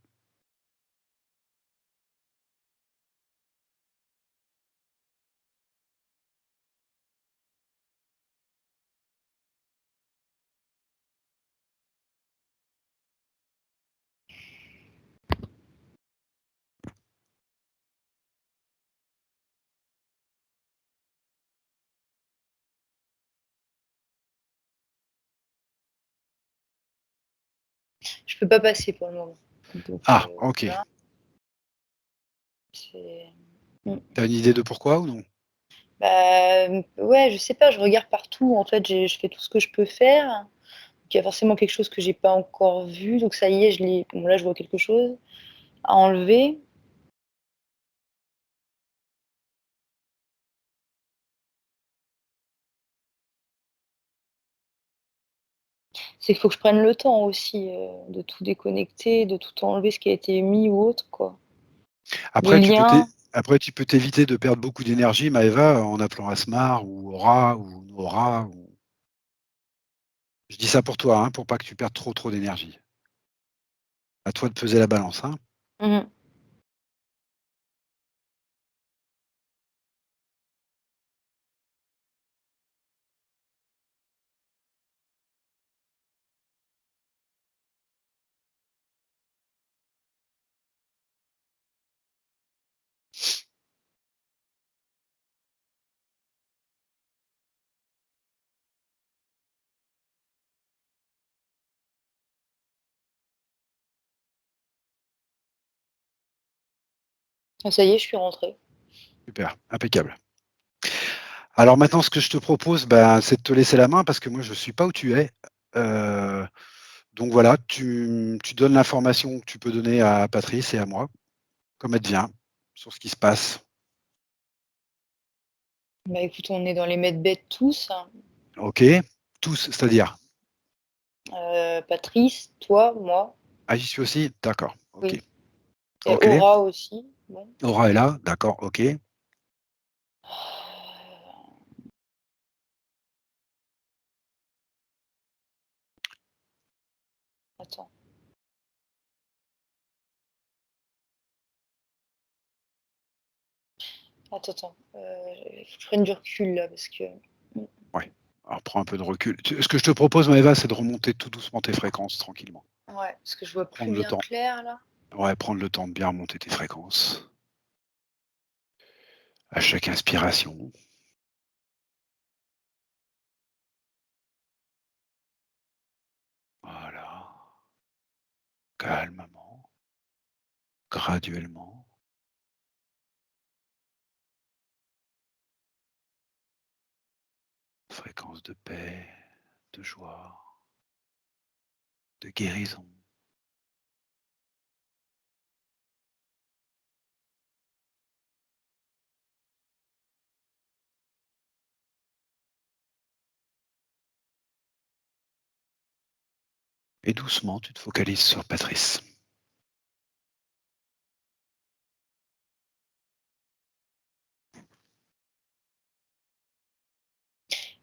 Je peux pas passer pour le moment. Donc, Ah, ok. voilà. C'est- Mm. T'as une idée de pourquoi ou non? Bah, ouais, je sais pas, je regarde partout. En fait, je fais tout ce que je peux faire. Donc, il y a forcément quelque chose que j'ai pas encore vu. Donc, ça y est, je l'ai. Bon, là, je vois quelque chose à enlever. C'est qu'il faut que je prenne le temps aussi de tout déconnecter, de tout enlever ce qui a été mis ou autre, quoi. Les Après, liens. après, tu peux t'éviter de perdre beaucoup d'énergie, Maëva, en appelant Asmar ou Aura ou Nora. Je dis ça pour toi, hein, pour pas que tu perdes trop d'énergie. À toi de peser la balance, hein. Mhm. Ah, ça y est, je suis rentrée. Super, impeccable. Alors maintenant, ce que je te propose, ben, c'est de te laisser la main parce que moi, je ne suis pas où tu es. Euh, donc voilà, tu donnes l'information que tu peux donner à Patrice et à moi, comme elle vient, sur ce qui se passe. Bah écoute, on est dans les medbeds tous, hein. OK? Tous, c'est-à-dire. Patrice, toi, moi, Ah, j'y suis aussi? D'accord. OK. oui. Et OK. Aura aussi. Bon. Aura est là? D'accord. OK. Attends, attends. Faut que je prenne du recul là parce que. Ouais. Alors prends un peu de recul. Ce que je te propose, Maëva, c'est de remonter tout doucement tes fréquences tranquillement. Ouais, parce que je vois plus Prendre le bien temps. clair là. Ouais, prendre le temps de bien remonter tes fréquences. À chaque inspiration. Voilà. Calmement. Graduellement. Fréquence de paix, de joie, de guérison. Et doucement, tu te focalises sur Patrice.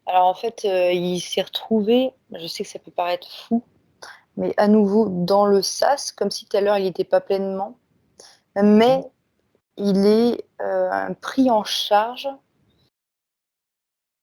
Alors en fait, il s'est retrouvé, je sais que ça peut paraître fou, mais à nouveau dans le sas, comme si tout à l'heure il était pas pleinement, mais il est, pris en charge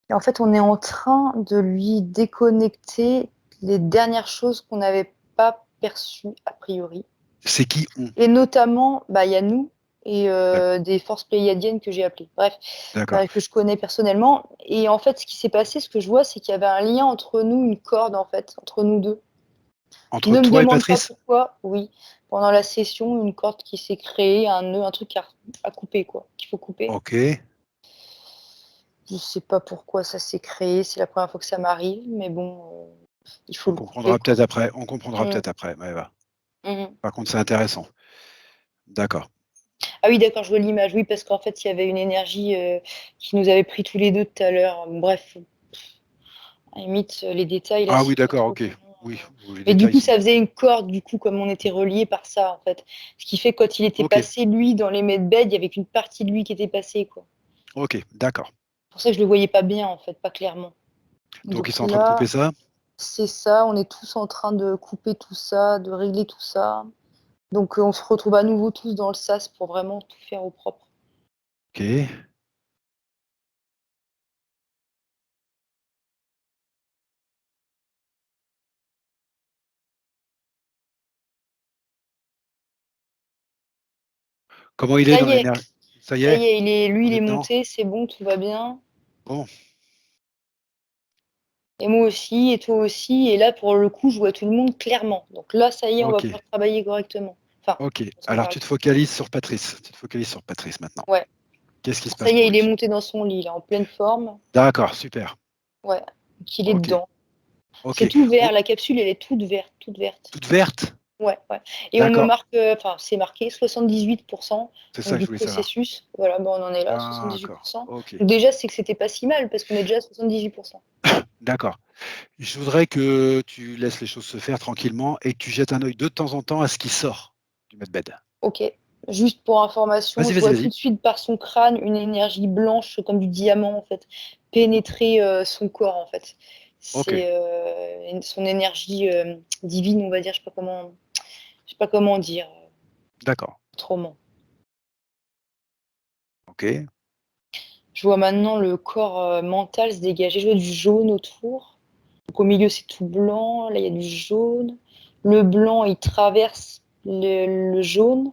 et en fait, on est en train de lui déconnecter les dernières choses qu'on n'avait pas perçues a priori C'est qui on? et notamment, il y a nous et D'ac des forces pléiadiennes que j'ai appelées. Bref, d'accord. que je connais personnellement et en fait, ce qui s'est passé, ce que je vois, c'est qu'il y avait un lien entre nous, une corde en fait, entre nous 2. Entre Ne me toi et demande pas Patrice? pourquoi, oui, pendant la session, une corde qui s'est créée, un nœud, un truc à couper quoi, qu'il faut couper. OK. Je sais pas pourquoi ça s'est créé, c'est la première fois que ça m'arrive, mais bon, il faut On le couper comprendra quoi. peut-être après. On comprendra Mmh. peut-être après, Maëva. Mmh. Par contre, c'est intéressant. D'accord. Ah oui d'accord, je vois l'image, oui, parce qu'en fait, il y avait une énergie, qui nous avait pris tous les 2 tout à l'heure. Bref, à la limite, les détails là, Ah oui, c'est pas d'accord, trop OK. sinon, Oui, les mais du détails coup, sont ça faisait une corde, du coup, comme on était reliés par ça, en fait. Ce qui fait que quand il était OK, passé, lui, dans les medbeds, il y avait qu'une partie de lui qui était passée, quoi. OK, d'accord. C'est pour ça que je le voyais pas bien, en fait, pas clairement. Donc ils Donc sont en train de couper là, ça? c'est ça, on est tous en train de couper tout ça, de régler tout ça. Donc on se retrouve à nouveau tous dans le sas pour vraiment tout faire au propre. OK. Comment il est Ça dans y est, l'énergie? Ça y ça est? y est, On il est est dedans? monté, c'est bon, tout va bien. Bon, Et moi aussi, et toi aussi. Et là, pour le coup, je vois tout le monde clairement. Donc là, ça y est, on va OK, pouvoir travailler correctement. Enfin, OK. de façon Alors tu te correcte. focalises sur Patrice. Tu te focalises sur Patrice maintenant. Ouais. Qu'est-ce qui se Ça passe y est, pour il est lui? monté dans son lit, là, en pleine forme. D'accord, super. Ouais. Donc il est OK, dedans. C'est OK. tout On vert, la capsule, elle est toute verte, toute verte. toute verte? Ouais, ouais. Et on me D'accord, marque, enfin, c'est marqué 78% c'est ça que je du voulais savoir. processus. Voilà, on en est là, D'accord, 78%. OK, Donc déjà, c'est que c'était pas si mal parce qu'on est déjà à 78%. d'accord. Je voudrais que tu laisses les choses se faire tranquillement et que tu jettes un œil de temps en temps à ce qui sort du medbed. OK. Juste pour information, Vas-y, je vas-y, vois tout vas-y. de suite par son crâne une énergie blanche comme du diamant, en fait, pénétrer, son corps, en fait. OK, C'est, son énergie, divine, on va dire, je sais pas comment dire, d'accord. autrement. OK, Je vois maintenant le corps, mental se dégager. Je vois du jaune autour. Donc au milieu, c'est tout blanc. Là, il y a du jaune. Le blanc, il traverse le jaune.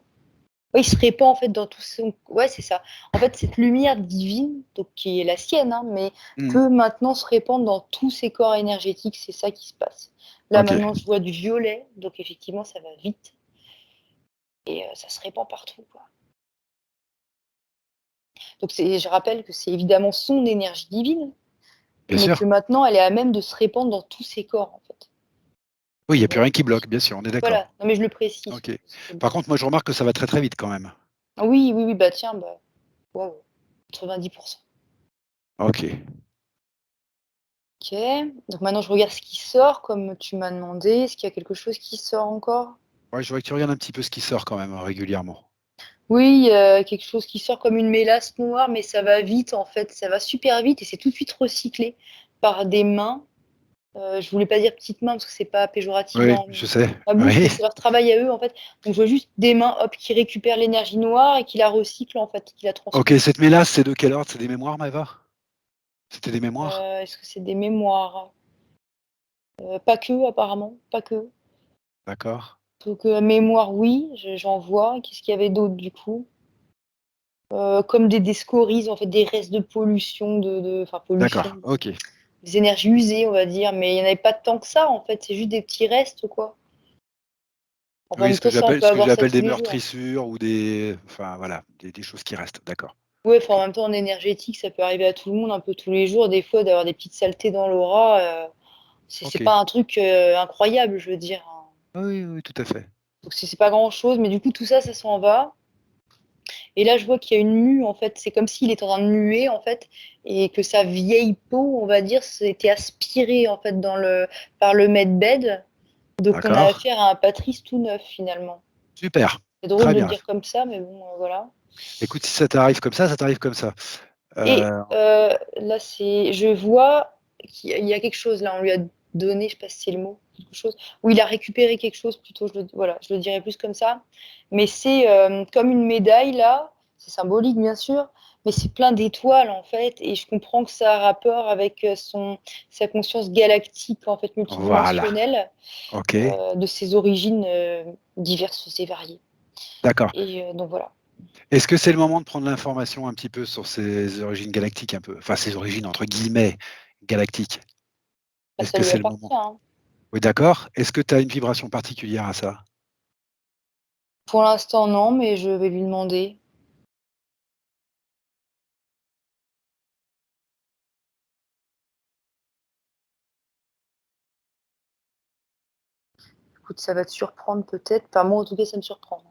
Ouais, il se répand en fait dans tout son. Ouais, c'est ça. En fait, cette lumière divine, donc qui est la sienne, hein, mais mmh, peut maintenant se répandre dans tous ces corps énergétiques. C'est ça qui se passe. Là, OK, maintenant, je vois du violet. Donc effectivement, ça va vite et ça se répand partout, quoi. Donc je rappelle que c'est évidemment son énergie divine, bien mais que sûr. maintenant, elle est à même de se répandre dans tous ses corps, en fait. Oui, il y a plus Voilà. rien qui bloque, bien sûr, on est Voilà. d'accord. Non, mais je le précise, OK. c'est Par bien. contre, moi, je remarque que ça va très, très vite quand même. Ah oui, oui, oui, bah tiens, bah, waouh, 90%. OK. OK. Donc maintenant, je regarde ce qui sort, comme tu m'as demandé. Est-ce qu'il y a quelque chose qui sort encore? Ouais, je voudrais que tu regardes un petit peu ce qui sort quand même, régulièrement. Oui, il y a quelque chose qui sort comme une mélasse noire, mais ça va vite, en fait. Ça va super vite et c'est tout de suite recyclé par des mains. Je voulais pas dire petites mains parce que c'est pas péjoratif Oui, dans je sais. ma bouche, mais Oui. c'est leur travail à eux, en fait. Donc je vois juste des mains, hop, qui récupèrent l'énergie noire et qui la recyclent, en fait, qui la OK, transmutent. cette mélasse, c'est de quel ordre? C'est des mémoires, Maëva? C'était des mémoires? Est-ce que c'est des mémoires? Pas que, apparemment, pas que. D'accord. Donc, mémoire, oui, j'en vois. Qu'est-ce qu'il y avait d'autre, du coup? Comme des scories, en fait, des restes de pollution, enfin, pollution, D'accord, OK. des énergies usées, on va dire, mais il y en avait pas tant que ça, en fait, c'est juste des petits restes, quoi. Enfin, en Oui, même temps, ça, on peut ce que avoir ça j'appelle tous des les jours. meurtrissures ou des enfin voilà, des choses qui restent. D'accord. Ouais, enfin, en OK. même temps, en énergétique, ça peut arriver à tout le monde un peu tous les jours, des fois, d'avoir des petites saletés dans l'aura, c'est OK. pas un truc, incroyable, je veux dire, hein. Ah oui, oui, tout à fait. Donc c'est pas grand-chose, mais du coup, tout ça, ça s'en va. Et là, je vois qu'il y a une mue, en fait. C'est comme s'il était en train de muer, en fait, et que sa vieille peau, on va dire, s'était aspirée, en fait, par le medbed. Donc on a D'accord. affaire à un Patrice tout neuf, finalement. Super. C'est drôle Très de le bien. dire comme ça, mais bon, voilà. Écoute, si ça t'arrive comme ça t'arrive comme ça. Et Euh, là, je vois qu'il y a quelque chose, là, on lui a donné, je sais pas si c'est le mot, quelque chose, ou il a récupéré quelque chose plutôt, voilà, je le dirais plus comme ça. Mais c'est comme une médaille, là, c'est symbolique, bien sûr, mais c'est plein d'étoiles, en fait, et je comprends que ça a rapport avec sa conscience galactique, en fait, voilà. multidimensionnelle, Ok. de ses origines diverses et variées. D'accord. Et donc voilà. Est-ce que c'est le moment de prendre l'information un petit peu sur ses origines galactiques un peu? Enfin, ses origines entre guillemets «galactiques». Bah, Est-ce ça que lui c'est le appartient, moment? hein. Oui, d'accord. Est-ce que tu as une vibration particulière à ça? Pour l'instant, non, mais je vais lui demander. Écoute, ça va te surprendre peut-être. Enfin, moi, en tout cas, ça me surprend.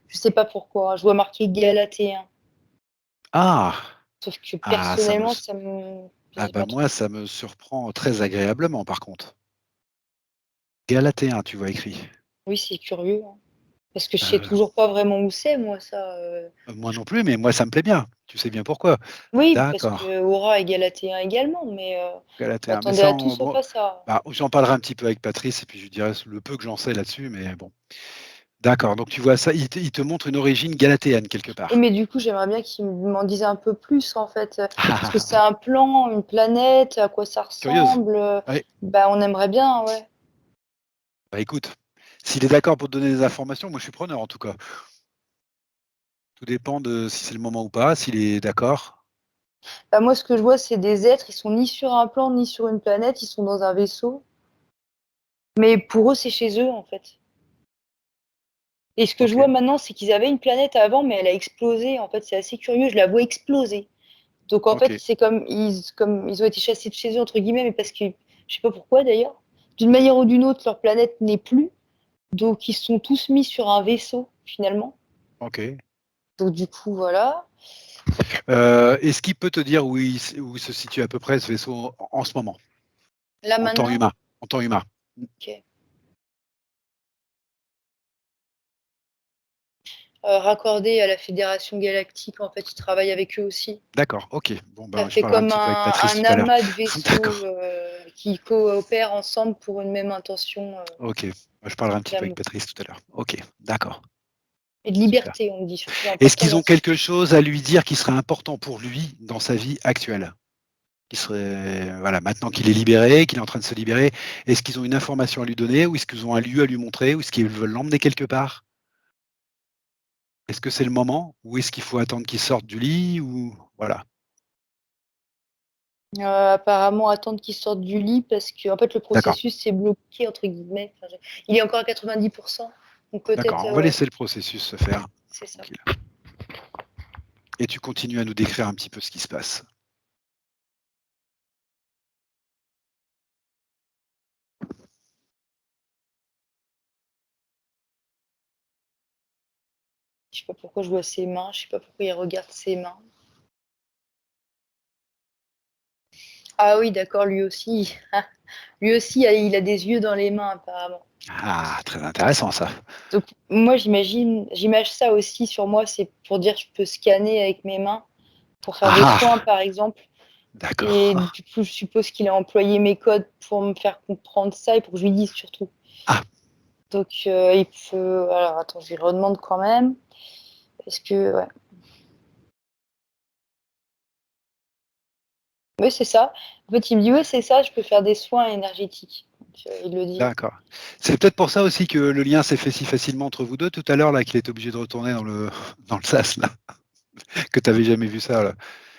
Je sais pas pourquoi. Je vois marqué Galatéen. Ah! Sauf que Ah, ça me personnellement, ça me ah plaisait bah, pas moi, trop. ça me surprend très agréablement par contre. Galatéen, tu vois écrit. Oui, c'est curieux, hein. Parce que je sais Heu, toujours pas vraiment où c'est, moi, ça. moi non plus, mais moi ça me plaît bien. Tu sais bien pourquoi. Oui, parce D'accord, que Aura est Galatéen également, mais je Galatéen. Mais m'attendais ça à tout on sauf bon, à ça. bah, j'en parlerai un petit peu avec Patrice et puis je lui dirai le peu que j'en sais là-dessus, mais bon. D'accord, donc tu vois ça, il te montre une origine galatéenne quelque Et part. mais du coup, j'aimerais bien qu'il m'en dise un peu plus, en fait. Est-ce que c'est un plan, une planète, à quoi ça Curieuse? ressemble? Ouais. Bah, on aimerait bien, ouais. Bah, écoute, s'il est d'accord pour te donner des informations, moi je suis preneur en tout cas. Tout dépend de si c'est le moment ou pas, s'il est d'accord. Bah, moi, ce que je vois, c'est des êtres, ils sont ni sur un plan, ni sur une planète, ils sont dans un vaisseau. Mais pour eux, c'est chez eux, en fait. Et ce que je vois OK, maintenant, c'est qu'ils avaient une planète avant, mais elle a explosé. En fait, c'est assez curieux, je la vois exploser. Donc, en fait, OK, c'est comme ils ont été chassés de chez eux, entre guillemets, mais parce que, je sais pas pourquoi d'ailleurs, d'une manière ou d'une autre, leur planète n'est plus. Donc, ils sont tous mis sur un vaisseau, finalement. OK. Donc, du coup, voilà. Est-ce qu'il peut te dire où il se situe à peu près ce vaisseau en ce moment? Là, En temps maintenant, humain, en temps humain. Mmh, ok. Raccordé à la Fédération Galactique, en fait, ils travaillent avec eux aussi. d'accord, OK. Bon, Ça ben, je fait parlerai un comme petit peu avec Patrice un tout à l'heure. amas de vaisseaux D'accord, qui coopèrent ensemble pour une même intention OK. Bah, je parlerai un petit peu avec d'amour. Patrice tout à l'heure. OK, d'accord, Et de super. liberté, on me dit surtout Est-ce important qu'ils dans ont ce. quelque chose à lui dire qui serait important pour lui dans sa vie actuelle? Qui serait voilà, maintenant qu'il est libéré, qu'il est en train de se libérer, est-ce qu'ils ont une information à lui donner ou est-ce qu'ils ont un lieu à lui montrer ou est-ce qu'ils veulent l'emmener quelque part? Est-ce que c'est le moment ou est-ce qu'il faut attendre qu'il sorte du lit ou voilà, Apparemment, attendre qu'il sorte du lit parce que en fait, le d'accord, processus s'est bloqué, entre guillemets. Enfin, il est encore à 90%. Donc d'accord, peut-être, on va ouais, laisser le processus se faire c'est ça. tranquille et tu continues à nous décrire un petit peu ce qui se passe. Je sais pas pourquoi je vois ses mains, je sais pas pourquoi il regarde ses mains. Ah oui, d'accord, lui aussi. Lui aussi, il a des yeux dans les mains, apparemment. Ah, très intéressant ça. Donc moi, j'image ça aussi sur moi, c'est pour dire que je peux scanner avec mes mains pour faire des Ah soins, ah! par exemple. Et D'accord. du coup, je suppose qu'il a employé mes codes pour me faire comprendre ça et pour que je lui dise surtout. Ah, Donc, il peut. Alors, attends, je lui redemande quand même. Est-ce que. Ouais. Oui, c'est ça. En fait, il me dit oui, c'est ça, je peux faire des soins énergétiques. Donc, il le dit. d'accord. C'est peut-être pour ça aussi que le lien s'est fait si facilement entre vous 2 tout à l'heure là, qu'il est obligé de retourner dans le dans le sas là, que tu avais jamais vu ça là.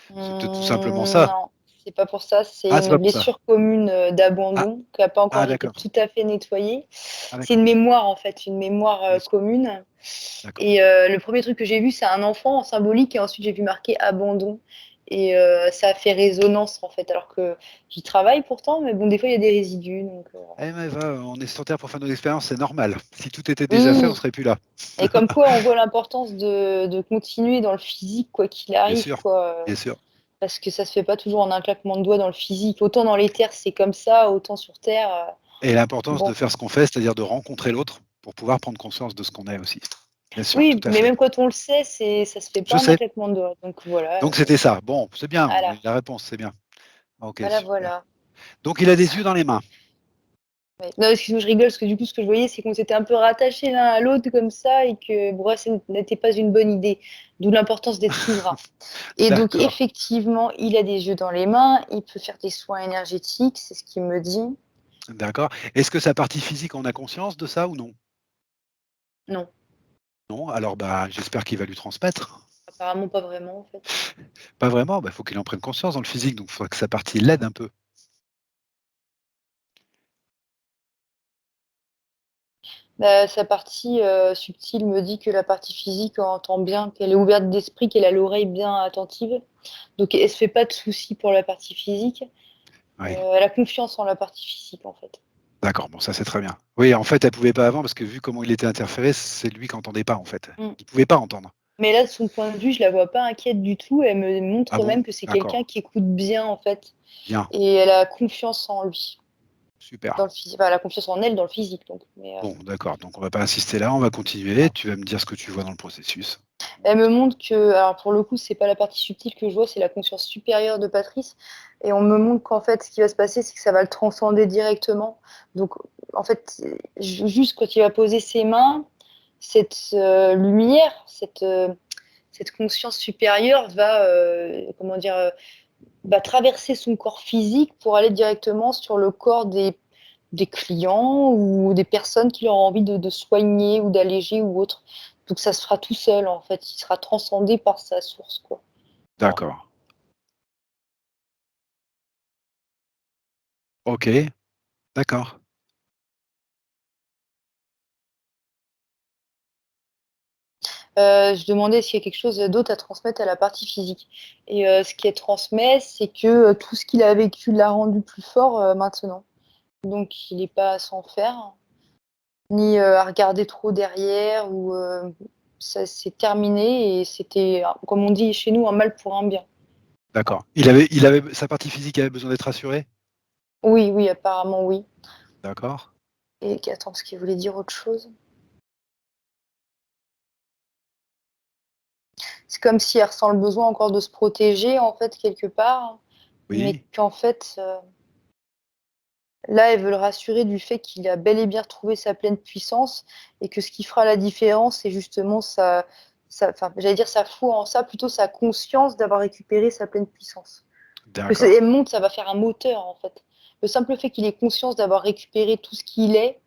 C'est peut-être tout simplement ça. Non, c'est pas pour ça. C'est Ah, c'est une pas pour ça. blessure commune Ah, d'abandon qui n'a pas ah encore été d'accord. tout à fait nettoyée. Ah C'est une d'accord. mémoire, en fait, une mémoire Bien sûr, commune. d'accord. Et le premier truc que j'ai vu, c'est un enfant en symbolique, et ensuite j'ai vu marqué abandon. Et ça a fait résonance, en fait, alors que j'y travaille pourtant, mais bon, des fois, il y a des résidus. Donc, Eh mais va, on est sur terre pour faire nos expériences, c'est normal. Si tout était déjà fait, on oui. serait plus là. Et comme quoi, on voit l'importance de continuer dans le physique, quoi qu'il Bien arrive, sûr, quoi. bien sûr. Parce que ça se fait pas toujours en un claquement de doigts dans le physique. Autant dans l'éther, c'est comme ça, autant sur Terre. Et l'importance de Bon. faire ce qu'on fait, c'est-à-dire de rencontrer l'autre pour pouvoir prendre conscience de ce qu'on est aussi. Bien sûr, tout Oui, à mais fait. même quand on le sait, ça se fait Je pas en un sais. claquement de doigts. Donc voilà, Donc c'était ça. Bon, c'est bien, voilà, la réponse, c'est bien. OK, voilà, super. voilà. Donc il a des yeux dans les mains. Ouais. Non, excuse-moi, je rigole parce que du coup, ce que je voyais, c'est qu'on s'était un peu rattachés l'un à l'autre comme ça et que brosser n'était pas une bonne idée. D'où l'importance d'être souverain. Et donc, D'accord, effectivement, il a des yeux dans les mains, il peut faire des soins énergétiques, c'est ce qu'il me dit. d'accord. Est-ce que sa partie physique, on a conscience de ça ou non? Non, Non? Alors, bah, j'espère qu'il va lui transmettre. apparemment pas vraiment en fait. Pas vraiment? Bah, faut qu'il en prenne conscience dans le physique, donc il faudra que sa partie l'aide un peu. Bah, sa partie subtile me dit que la partie physique entend bien, qu'elle est ouverte d'esprit, qu'elle a l'oreille bien attentive. Donc, elle se fait pas de soucis pour la partie physique. Oui, Elle a confiance en la partie physique en fait. d'accord, bon ça c'est très bien. Oui, en fait, elle pouvait pas avant parce que vu comment il était interféré, c'est lui qui entendait pas en fait. Mm. Il pouvait pas entendre. Mais là, de son point de vue, je la vois pas inquiète du tout. Elle me Ah montre bon? même que c'est quelqu'un D'accord, qui écoute bien en fait. bien, Et elle a confiance en lui, super. dans le physique. Enfin, elle a confiance en elle dans le physique. Donc. Mais, Bon, d'accord, donc on va pas insister là, on va continuer. Tu vas me dire ce que tu vois dans le processus. elle me montre que, alors pour le coup, c'est pas la partie subtile que je vois, c'est la conscience supérieure de Patrice. Et on me montre qu'en fait, ce qui va se passer, c'est que ça va le transcender directement. Donc, en fait, juste quand il va poser ses mains, cette lumière, cette conscience supérieure va, comment dire, va traverser son corps physique pour aller directement sur le corps des clients ou des personnes qui auront envie de soigner ou d'alléger ou autre. Donc ça se fera tout seul en fait, il sera transcendé par sa source quoi. D'accord, ok, d'accord. Je demandais s'il y a quelque chose d'autre à transmettre à la partie physique. Et ce qui est transmet, c'est que tout ce qu'il a vécu l'a rendu plus fort maintenant. Donc il n'est pas à s'en faire, ni à regarder trop derrière, ou ça c'est terminé et c'était, comme on dit chez nous, un mal pour un bien. D'accord. Sa partie physique avait besoin d'être rassurée? Oui, oui, apparemment oui. D'accord. Et attends, parce qu'il voulait dire autre chose. C'est comme si elle ressent le besoin encore de se protéger, en fait, quelque part, mais Oui, qu'en fait, là, elle veut le rassurer du fait qu'il a bel et bien retrouvé sa pleine puissance et que ce qui fera la différence, c'est justement enfin, j'allais dire sa foi en ça, plutôt sa conscience d'avoir récupéré sa pleine puissance. d'accord. Elle montre, ça va faire un moteur, en fait. Le simple fait qu'il ait conscience d'avoir récupéré tout ce qu'il est,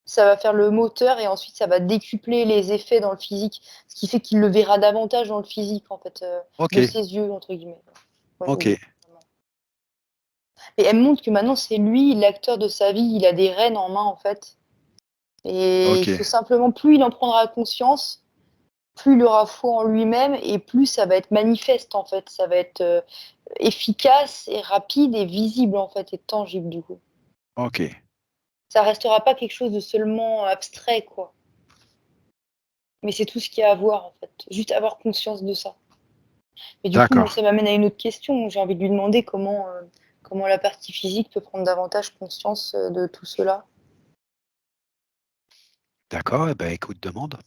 ça va faire le moteur et ensuite ça va décupler les effets dans le physique, ce qui fait qu'il le verra davantage dans le physique, en fait, Ok, de ses yeux, entre guillemets. Ouais, ok, oui. Et elle montre que maintenant c'est lui l'acteur de sa vie, il a des rênes en main en fait. Et il ok. faut simplement, plus il en prendra conscience, plus il aura foi en lui-même et plus ça va être manifeste en fait. Ça va être efficace et rapide et visible en fait et tangible du coup. Ok, Ça restera pas quelque chose de seulement abstrait quoi. Mais c'est tout ce qu'il y a à voir en fait. Juste avoir conscience de ça. Et du coup, moi, d'accord, ça m'amène à une autre question. J'ai envie de lui demander comment la partie physique peut prendre davantage conscience de tout cela. d'accord. Eh ben, écoute, demande.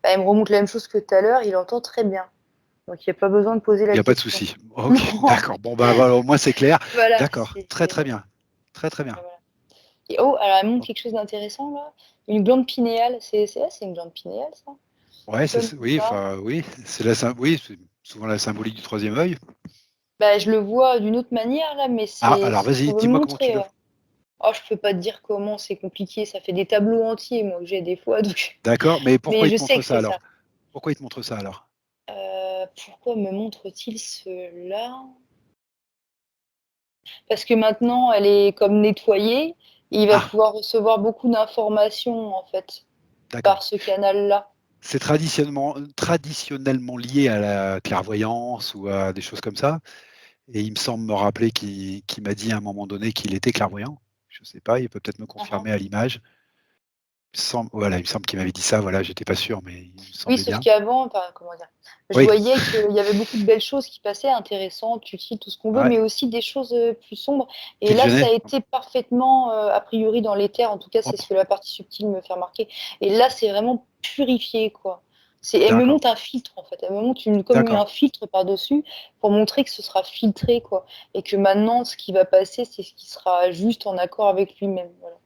Bah, elle me remonte la même chose que tout à l'heure, il entend très bien. Donc il n'y a pas besoin de poser Il la n'y a pas de question. souci. Ok, Non, d'accord. Bon, bah voilà, au moins c'est clair. voilà. D'accord, très très bien. Très très bien. Voilà. Et oh, alors elle montre quelque chose d'intéressant là. Une glande pinéale. C'est une glande pinéale ça? Ouais, Comme oui, ça. enfin, oui, oui, c'est souvent la symbolique du troisième œil. Bah, je le vois d'une autre manière là, mais Ah, alors tu vas-y, peux me dis-moi comment tu montrer. le. Oh, je peux pas te dire comment, c'est compliqué. Ça fait des tableaux entiers moi que j'ai des fois, donc. D'accord, mais Mais pourquoi il je te sais montre que ça c'est ça. alors? Pourquoi il te montre ça alors? Pourquoi me montre-t-il cela? Parce que maintenant, elle est comme nettoyée, et il va Ah, pouvoir recevoir beaucoup d'informations, en fait, par d'accord. ce canal-là. C'est traditionnellement lié à la clairvoyance ou à des choses comme ça. Et il me semble me rappeler qu'il m'a dit à un moment donné qu'il était clairvoyant. Je ne sais pas, il peut peut-être me Uhum. confirmer à l'image. Voilà, il me semble qu'il m'avait dit ça, voilà, j'étais pas sûr, mais il me Oui, semblait sauf bien. qu'avant, enfin, comment dire? Je Oui, voyais qu'il y avait beaucoup de belles choses qui passaient, intéressantes, utiles, tout ce qu'on veut, ouais, mais aussi des choses, plus sombres et qui te là, ça gênait? a été parfaitement, a priori dans l'éther, en tout cas, c'est ce Propre. que la partie subtile me fait remarquer et là, c'est vraiment purifié, quoi. Elle me D'accord, monte un filtre, en fait. Elle me monte comme d'accord. un filtre par-dessus pour montrer que ce sera filtré, quoi et que maintenant, ce qui va passer, c'est ce qui sera juste en accord avec lui-même, voilà.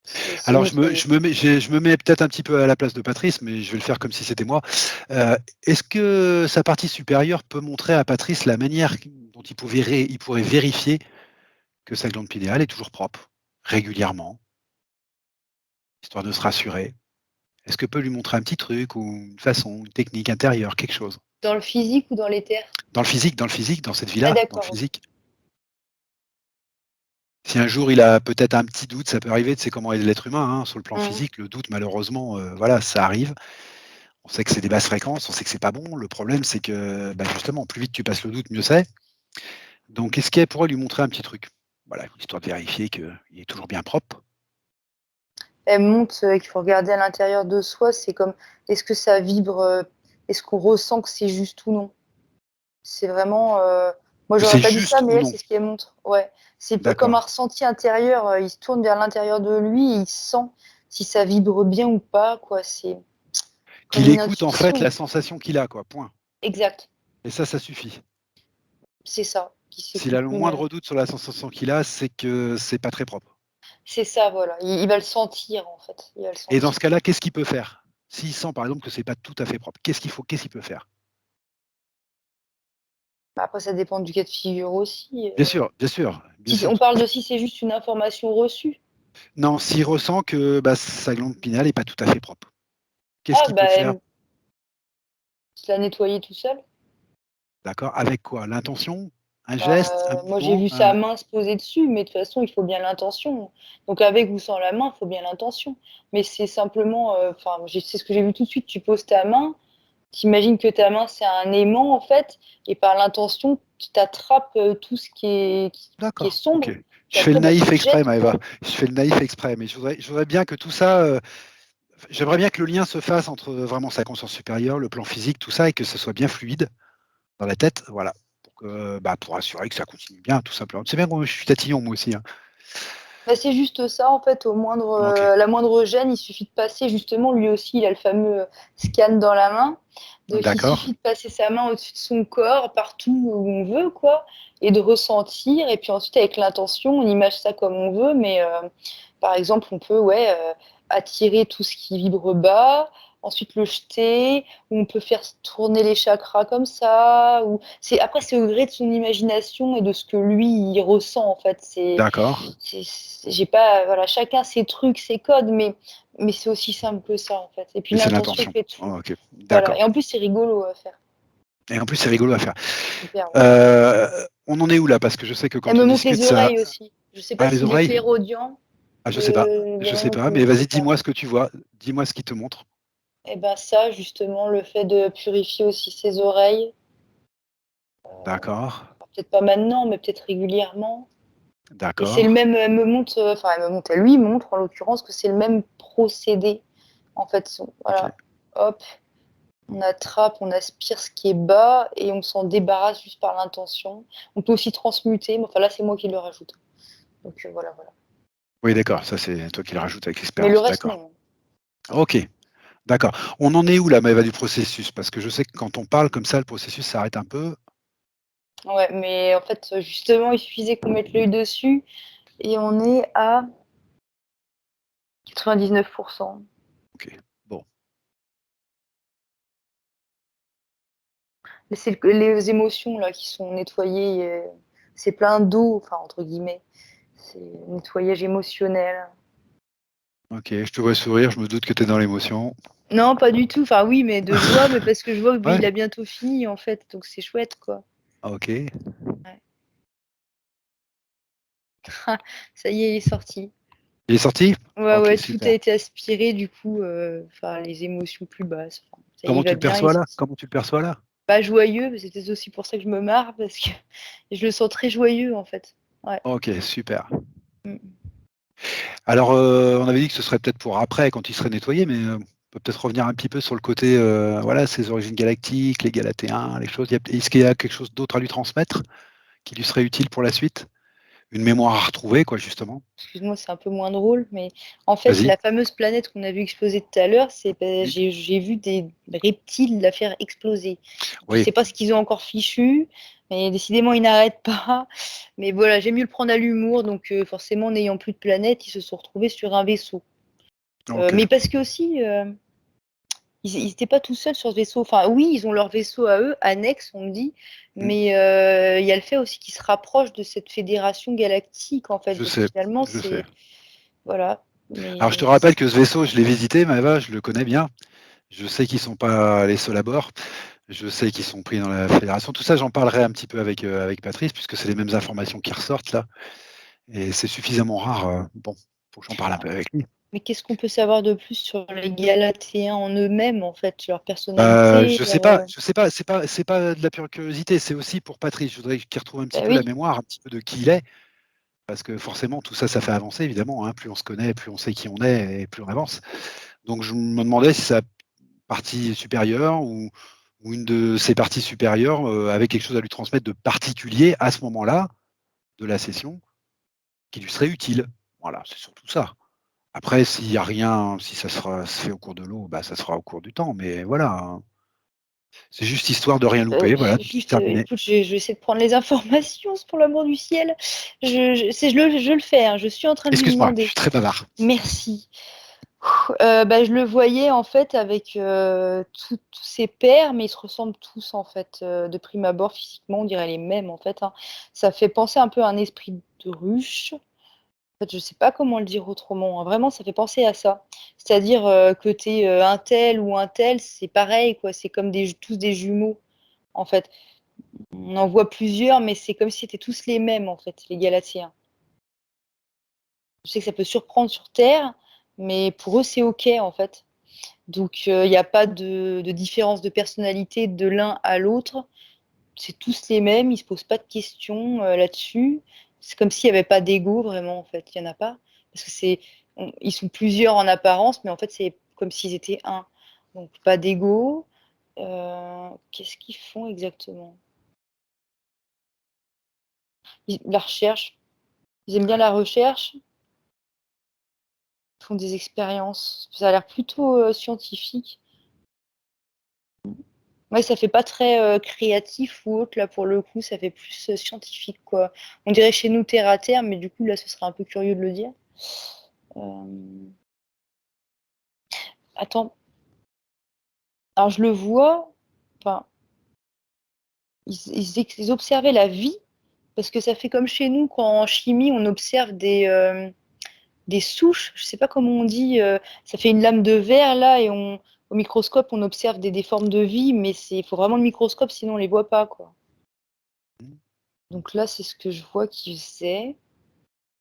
C'est Alors nettoyé. je me mets peut-être un petit peu à la place de Patrice, mais je vais le faire comme si c'était moi. Est-ce que sa partie supérieure peut montrer à Patrice la manière dont il pourrait vérifier que sa glande pinéale est toujours propre, régulièrement, histoire de se rassurer? Est-ce que peut lui montrer un petit truc ou une façon, une technique intérieure, quelque chose? Dans le physique ou dans l'éther? Dans le physique, dans cette Ah vie-là, dans le d'accord, OK. physique. Si un jour il a peut-être un petit doute, ça peut arriver, c'est comment est l'être humain, hein, sur le plan Mmh. physique, le doute malheureusement, voilà, ça arrive. On sait que c'est des basses fréquences, on sait que c'est pas bon. Le problème, c'est que, bah, justement, plus vite tu passes le doute, mieux c'est. Donc, est-ce qu'elle pourrait lui montrer un petit truc? Voilà, histoire de vérifier qu'il est toujours bien propre. Elle montre, qu'il faut regarder à l'intérieur de soi, c'est comme est-ce que ça vibre, est-ce qu'on ressent que c'est juste ou non? C'est vraiment, moi Que j'aurais c'est pas dit ça, juste mais ou elle, non? c'est ce qu'elle montre. Ouais, c'est comme un D'accord. ressenti intérieur, il se tourne vers l'intérieur de lui et il sent si ça vibre bien ou pas, quoi. C'est comme Qu'il une écoute, en fait, intuition. la sensation qu'il a, quoi, point. Exact, Et ça suffit. c'est ça, qui S'il a s'écoute le lui-même. moindre doute sur la sensation qu'il a, c'est que c'est pas très propre. C'est ça, voilà, il va le sentir, en fait, il va le Et dans sentir. ce cas-là, qu'est-ce qu'il peut faire? S'il sent, par exemple, que c'est pas tout à fait propre, qu'est-ce qu'il peut faire? Bah, après ça dépend du cas de figure aussi, Bien sûr, bien sûr, bien si sûr. on parle de si c'est juste une information reçue. Non, s'il ressent que, bah, sa glande pinéale est pas tout à fait propre, qu'est-ce Ah qu'il peut bah, faire? se la nettoyer tout seul. D'accord, avec quoi? L'intention? Un geste? Un Bah, moi j'ai mouvement? vu sa main se poser dessus, mais de toute façon il faut bien l'intention. Donc avec ou sans la main, il faut bien l'intention. Mais c'est simplement, enfin, c'est ce que j'ai vu tout de suite, tu poses ta main, tu imagines que ta main c'est un aimant en fait et par l'intention, tu t'attrapes, tout ce qui est D'accord, OK. sombre, puis Je fais le après, bah, tu naïf le exprès, jettes Maëva. quoi. Je fais le naïf exprès, mais je voudrais bien que tout ça, j'aimerais bien que le lien se fasse entre, vraiment sa conscience supérieure, le plan physique, tout ça et que ce soit bien fluide dans la tête, voilà. Pour que, bah, pour assurer que ça continue bien, tout simplement. Tu sais bien que moi je suis tatillon moi aussi, hein. Bah, c'est juste ça en fait, au moindre, OK, la moindre gêne, il suffit de passer justement, lui aussi il a le fameux, scan dans la main. Donc il d'accord. suffit de passer sa main au-dessus de son corps, partout où on veut quoi et de ressentir et puis ensuite avec l'intention, on image ça comme on veut mais par exemple, on peut, ouais, attirer tout ce qui vibre bas, ensuite le jeter, ou on peut faire tourner les chakras comme ça ou c'est au gré de son imagination et de ce que lui, il ressent en fait. D'accord J'ai pas voilà, chacun ses trucs, ses codes, mais c'est aussi simple que ça, en fait. Et puis et c'est l'intention l'intention. fait tout. Oh, OK, Voilà. d'accord Et en plus, c'est rigolo à faire. et en plus, c'est rigolo à faire. Super, ouais. On en est où là? Parce que je sais que Elle quand me on monte les discute ça oreilles aussi. Je sais pas ah les s'il est oreilles? clairaudient. Ah je sais Vraiment, pas, je mais sais vas-y pas. dis-moi ce que tu vois. Dis-moi ce qu'il te montre. Et ben ça, justement, le fait de purifier aussi ses oreilles, D'accord, peut-être pas maintenant, mais peut-être régulièrement. Et c'est le d'accord, même, elle me montre, enfin, elle me montre, elle lui montre en l'occurrence que c'est le même procédé. En fait, OK. voilà, hop, on attrape, on aspire ce qui est bas et on s'en débarrasse juste par l'intention. On peut aussi transmuter, mais enfin là, c'est moi qui le rajoute. Donc voilà, voilà. Oui d'accord, ça c'est toi qui le rajoutes avec Mais le l'expérience, reste, d'accord. non. OK, d'accord. On en est où là, Maëva, du processus? Parce que je sais que quand on parle comme ça, le processus s'arrête un peu. Ouais, mais en fait, justement, il suffisait qu'on mette l'œil dessus et on est à 99%. OK, bon, Mais c'est les émotions là qui sont nettoyées. C'est plein d'eau, enfin entre guillemets. C'est nettoyage émotionnel. OK, je te vois sourire, je me doute que tu es dans l'émotion. Non, pas du tout. Enfin oui, mais de joie, mais parce que je vois Ouais, qu'il a bientôt fini en fait, donc c'est chouette quoi. OK. Ouais. Ça y est, il est sorti. Il est sorti? Ouais, OK, ouais, tout a super. été aspiré du coup, enfin les émotions plus basses. Enfin, ça y est, il Comment tu va le bien, il est perçois là? sorti. Comment tu le perçois là? Pas joyeux, mais c'est peut-être aussi pour ça que je me marre parce que je le sens très joyeux en fait. Ouais. OK, super. Mmh. Alors, on avait dit que ce serait peut-être pour après, quand il serait nettoyé, mais on peut peut-être revenir un petit peu sur le côté, voilà, ses origines galactiques, les Galatéens, les choses. Est-ce qu'il y a quelque chose d'autre à lui transmettre qui lui serait utile pour la suite? Une mémoire à retrouver, quoi, justement? Excuse-moi, c'est un peu moins drôle, mais en fait, Vas-y. la fameuse planète qu'on a vu exploser tout à l'heure, Oui. j'ai vu des reptiles la faire exploser. Je Oui. sais pas ce qu'ils ont encore fichu, mais décidément, ils n'arrêtent pas. Mais voilà, j'aime mieux le prendre à l'humour, donc forcément, n'ayant plus de planète, ils se sont retrouvés sur un vaisseau. OK. Mais parce que aussi, ils étaient pas tout seuls sur ce vaisseau. Enfin, oui, ils ont leur vaisseau à eux, annexe, on me dit, Mmh. mais il y a le fait aussi qu'ils se rapprochent de cette fédération galactique, en fait. Je Donc sais, finalement, je sais. c'est voilà. Alors je te Mais rappelle que ce vaisseau, je l'ai visité, Maëva, je le connais bien. Je sais qu'ils sont pas les seuls à bord. Je sais qu'ils sont pris dans la fédération. Tout ça, j'en parlerai un petit peu avec Patrice, puisque c'est les mêmes informations qui ressortent là et c'est suffisamment rare, bon, faut que j'en parle un peu avec lui. mais qu'est-ce qu'on peut savoir de plus sur les Galatéens en eux-mêmes, en fait, leur personnalité, Je sais leur, pas je sais pas, c'est pas de la pure curiosité, c'est aussi pour Patrice. Je voudrais qu'il retrouve un petit bah peu la oui, mémoire, un petit peu de qui il est, parce que forcément tout ça, ça fait avancer évidemment, hein. Plus on se connaît, plus on sait qui on est et plus on avance. Donc je me demandais si sa partie supérieure ou une de ses parties supérieures, avait quelque chose à lui transmettre de particulier à ce moment-là de la session, qui lui serait utile. Voilà, c'est surtout ça. Après s'il y a rien, si ça se fait au cours de l'eau, bah, ça se fera au cours du temps, mais voilà, hein. C'est juste histoire de rien louper, voilà, c'est juste, terminé. écoute, je vais essayer de prendre les informations, c'est pour l'amour du ciel. Je le fais, hein, je suis en train de lui Excuse-moi, je demander. suis très bavard. Merci. Bah, je le voyais en fait avec tous ses pairs, mais ils se ressemblent tous en fait de prime abord physiquement, on dirait les mêmes en fait, hein. Ça fait penser un peu à un esprit de ruche. En fait, je sais pas comment le dire autrement, hein. Vraiment, ça fait penser à ça. C'est-à-dire que tu es un tel ou un tel, c'est pareil quoi. C'est comme tous des jumeaux en fait. On en voit plusieurs, mais c'est comme si c'était tous les mêmes en fait, les Galatiens. Je sais que ça peut surprendre sur Terre, mais pour eux c'est ok en fait. Donc, il n'y a pas de différence de personnalité de l'un à l'autre. C'est tous les mêmes, ils ne se posent pas de questions là-dessus. C'est comme s'il n'y avait pas d'ego, vraiment, en fait. Il n'y en a pas. Parce que ils sont plusieurs en apparence, mais en fait, c'est comme s'ils étaient un. Donc, pas d'ego. Qu'est-ce qu'ils font exactement? La recherche. Ils aiment bien la recherche. Ils font des expériences. Ça a l'air plutôt scientifique. Ouais, ça fait pas très créatif ou autre, là, pour le coup, ça fait plus scientifique, quoi. On dirait chez nous terre à terre, mais du coup, là, ce serait un peu curieux de le dire. Euh, Attends, alors je le vois, enfin, ils observaient la vie, parce que ça fait comme chez nous, quand en chimie, on observe des souches, je sais pas comment on dit, ça fait une lame de verre, là, et au microscope, on observe des formes de vie, mais il faut vraiment le microscope, sinon on les voit pas, quoi. Donc là, c'est ce que je vois qu'ils faisaient.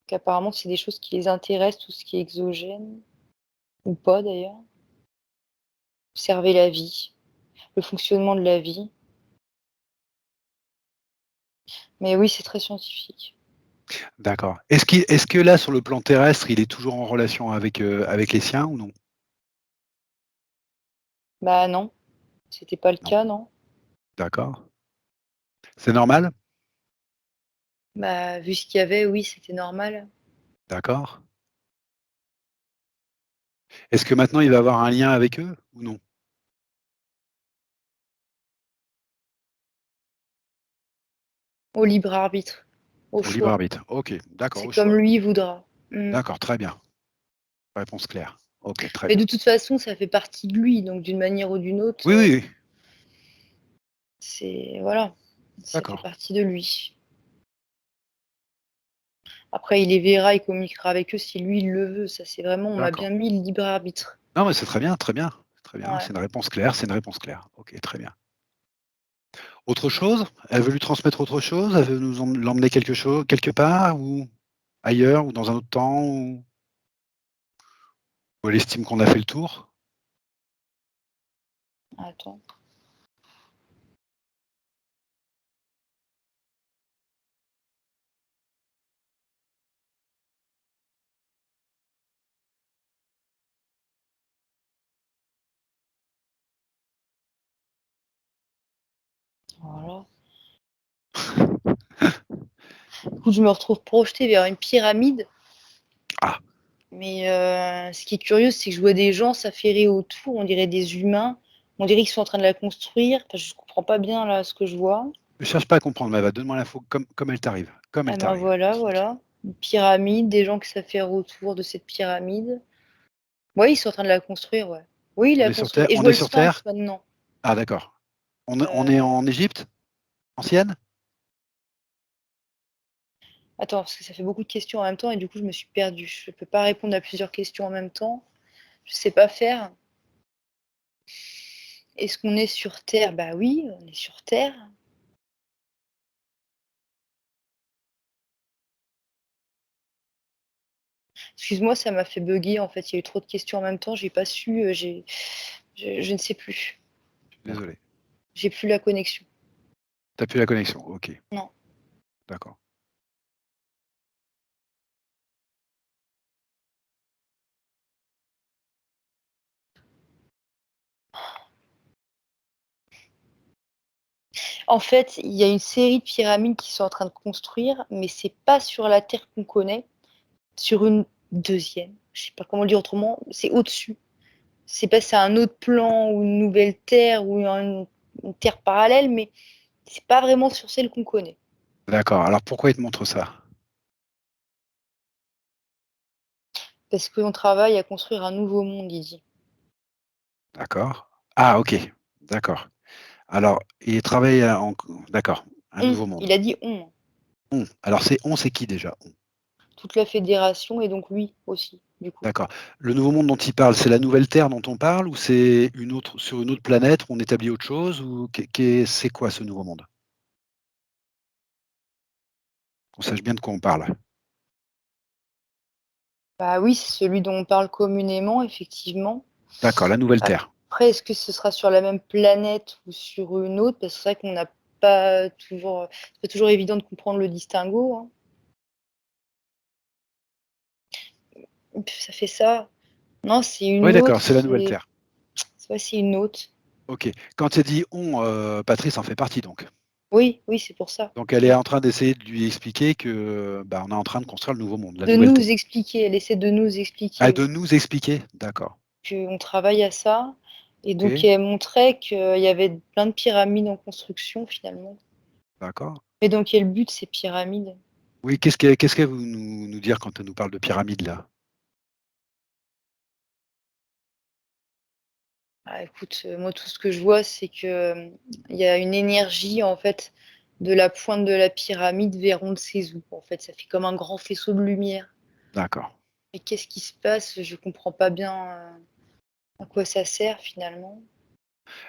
Qu'apparemment, c'est des choses qui les intéressent, tout ce qui est exogène, ou pas d'ailleurs. Observer la vie, le fonctionnement de la vie. Mais oui, c'est très scientifique. D'accord. Est-ce que là, sur le plan terrestre, il est toujours en relation avec les siens ou non? Bah non, c'était pas le Non. cas, non. D'accord. C'est normal? Bah vu ce qu'il y avait, oui, c'était normal. D'accord. Est-ce que maintenant il va avoir un lien avec eux ou non? Au libre arbitre, au Au libre choix. arbitre. OK, d'accord, C'est au comme choix. lui voudra. Mm. D'accord, très bien. Réponse claire. OK, très Mais bien. de toute façon, ça fait partie de lui, donc d'une manière ou d'une autre, Oui, oui, oui. c'est voilà, ça fait D'accord, partie de lui. Après, il les verra, il communiquera avec eux si lui il le veut. Ça, c'est vraiment, on m'a d'accord. bien mis le libre arbitre. Non, mais c'est très bien, très bien, très bien. Ouais. C'est une réponse claire, c'est une réponse claire. OK, très bien. Autre chose? Elle veut lui transmettre autre chose? Elle veut l'emmener quelque part ou ailleurs ou dans un autre temps ou elle estime qu'on a fait le tour? Attends. Alors là. Du coup, je me retrouve projetée vers une pyramide. Ah. Mais ce qui est curieux, c'est que je vois des gens s'affairer autour, on dirait des humains. On dirait qu'ils sont en train de la construire. Enfin, je comprends pas bien là ce que je vois. Ne cherche pas à comprendre, Maëva, donne-moi l'info comme elle t'arrive. Comme Ah elle ben t'arrive. voilà. Une pyramide, des gens qui s'affairent autour de cette pyramide. Oui, ils sont en train de la construire, ouais. Oui, ils On la est sur construisent. Terre? Et je On vois est le sur Terre? sphinx maintenant. Ah d'accord. On est Euh, en Égypte? Ancienne? Attends, parce que ça fait beaucoup de questions en même temps et du coup, je me suis perdue. Je peux pas répondre à plusieurs questions en même temps. Je sais pas faire. Est-ce qu'on est sur Terre? Bah oui, on est sur Terre. Excuse-moi, ça m'a fait bugger en fait. Il y a eu trop de questions en même temps. J'ai pas su. Je ne sais plus. Non, Désolé. j'ai plus la connexion. T'as plus la connexion, ok. Non. D'accord. En fait, il y a une série de pyramides qui sont en train de construire, mais c'est pas sur la Terre qu'on connaît, sur une deuxième. Je sais pas comment le dire autrement. C'est au-dessus. C'est passé à un autre plan ou une nouvelle Terre ou une Terre parallèle, mais c'est pas vraiment sur celle qu'on connaît. D'accord. Alors pourquoi il te montre ça? Parce qu'on travaille à construire un nouveau monde, il dit. D'accord. Ah ok. D'accord. Alors, il travaille d'accord. Un nouveau monde. Il a dit on. On. Alors c'est qui déjà? On. Toute la fédération et donc lui aussi, du coup. D'accord. Le nouveau monde dont il parle, c'est la nouvelle Terre dont on parle ou c'est sur une autre planète où on établit autre chose ou c'est quoi ce nouveau monde? Qu'on sache bien de quoi on parle. Bah oui, c'est celui dont on parle communément, effectivement. D'accord, la nouvelle Terre. Après, est-ce que ce sera sur la même planète ou sur une autre? Parce que c'est vrai qu'on n'a pas toujours, c'est pas toujours évident de comprendre le distinguo, hein. Ça fait ça. Non, c'est Oui, une autre. d'accord, c'est la nouvelle Terre. C'est une autre. Ok. Quand tu dit on, Patrice en fait partie donc. Oui, c'est pour ça. Donc elle est en train d'essayer de lui expliquer que on est en train de construire le nouveau monde, la De nouvelle nous Terre. expliquer. Elle essaie de nous Ah, expliquer, de oui, nous expliquer, d'accord. qu'on travaille à ça. Et donc, Ok, elle montrait qu'il y avait plein de pyramides en construction, finalement. d'accord. Mais dans quel but ces pyramides? Oui, qu'est-ce qu'elle veut nous dire quand elle nous parle de pyramide là? Ah, écoute, moi, tout ce que je vois, c'est que il y a une énergie, en fait, de la pointe de la pyramide vers on ne sait où. En fait, ça fait comme un grand faisceau de lumière. D'accord. Et qu'est-ce qui se passe? Je comprends pas bien à quoi ça sert finalement.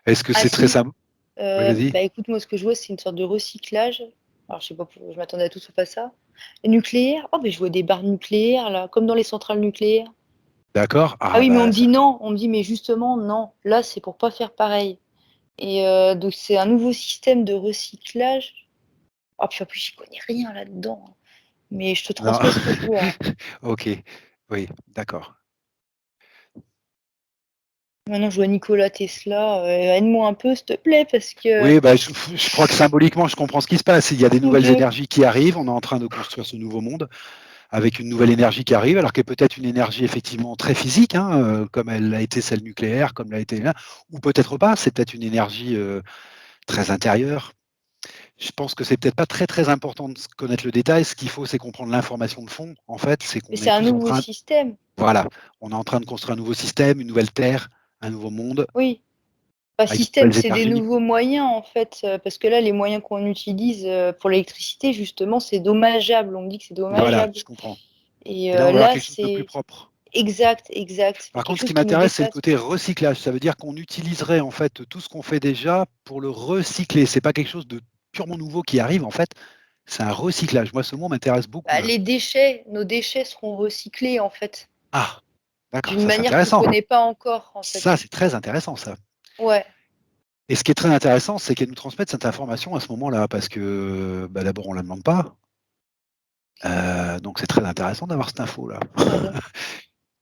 Est-ce que Ah c'est très si, simple? Oui, vas-y. bah écoute, moi, ce que je vois, c'est une sorte de recyclage. Alors, je sais pas, je m'attendais à tout sauf à ça. Et nucléaire? Oh, mais je vois des barres nucléaires là, comme dans les centrales nucléaires. D'accord. Ah Ah oui, mais on bah me ça. dit non, on me dit mais justement non, là c'est pour pas faire pareil. Et donc c'est un nouveau système de recyclage. Ah puis en plus j'y connais rien là-dedans, hein. Mais je te Non. transmets ce que je vois, hein. Ok. Oui, d'accord. Maintenant je vois Nikola Tesla, aide-moi un peu s'il te plaît parce que Oui, je crois que symboliquement, je comprends ce qui se passe. Il y a des nouvelles OK. énergies qui arrivent. On est en train de construire ce nouveau monde avec une nouvelle énergie qui arrive, alors qu'elle peut être une énergie effectivement très physique, hein, comme elle a été celle nucléaire, comme l'a été là, ou peut-être pas. C'est peut-être une énergie très intérieure. Je pense que c'est peut-être pas très très important de connaître le détail. Ce qu'il faut, c'est comprendre l'information de fond. En fait, c'est Mais qu'on c'est est un tous en nouveau train, système. voilà, on est en train de construire un nouveau système, une nouvelle terre, un nouveau monde Oui. Bah, avec de système, nouvelles c'est des énergies. nouveaux moyens en fait, parce que là les moyens qu'on utilise, pour l'électricité justement, c'est dommageable. On me dit que c'est Voilà, dommageable je comprends. et Et là, on va avoir là quelque chose de plus c'est propre. exact, exact. Il y a Par quelque contre, ce chose qui qui nous m'intéresse, c'est le dépasse, côté quoi. recyclage. Ça veut dire qu'on utiliserait en fait tout ce qu'on fait déjà pour le recycler. C'est pas quelque chose de purement nouveau qui arrive. En fait, c'est un recyclage. Moi, ce mot m'intéresse beaucoup Bah, là. les déchets, nos déchets seront recyclés en fait, Ah, d'accord, d'une ça c'est manière qu'on intéressant. connaît pas encore en Ça, fait. c'est très intéressant ça. Ouais. Et ce qui est très intéressant, c'est qu'elle nous transmette cette information à ce moment-là, parce que d'abord, on ne la demande pas. Donc c'est très intéressant d'avoir cette info-là. Ah bon?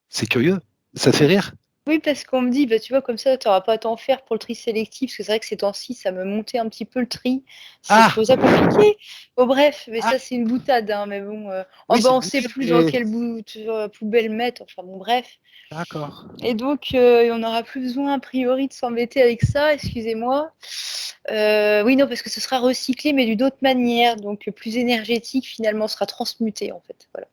C'est curieux. Ça te fait rire? Oui, parce qu'on me dit, bah, tu vois, comme ça, tu n'auras pas à t'en faire pour le tri sélectif, parce que c'est vrai que ces temps-ci, ça me montait un petit peu le tri. Je Ah! trouvais ça compliqué. Bon, bref, mais Ah! ça, c'est une boutade, hein, mais bon. Oh, Oui, bah, c'est on une ne sait boutade, plus dans mais quelle poubelle mettre. Enfin, bon, bref. d'accord. Et donc, on n'aura plus besoin, a priori, de s'embêter avec ça, excusez-moi. Oui, non, parce que ce sera recyclé, mais d'une autre manière, donc plus énergétique, finalement, sera transmuté, en fait. Voilà.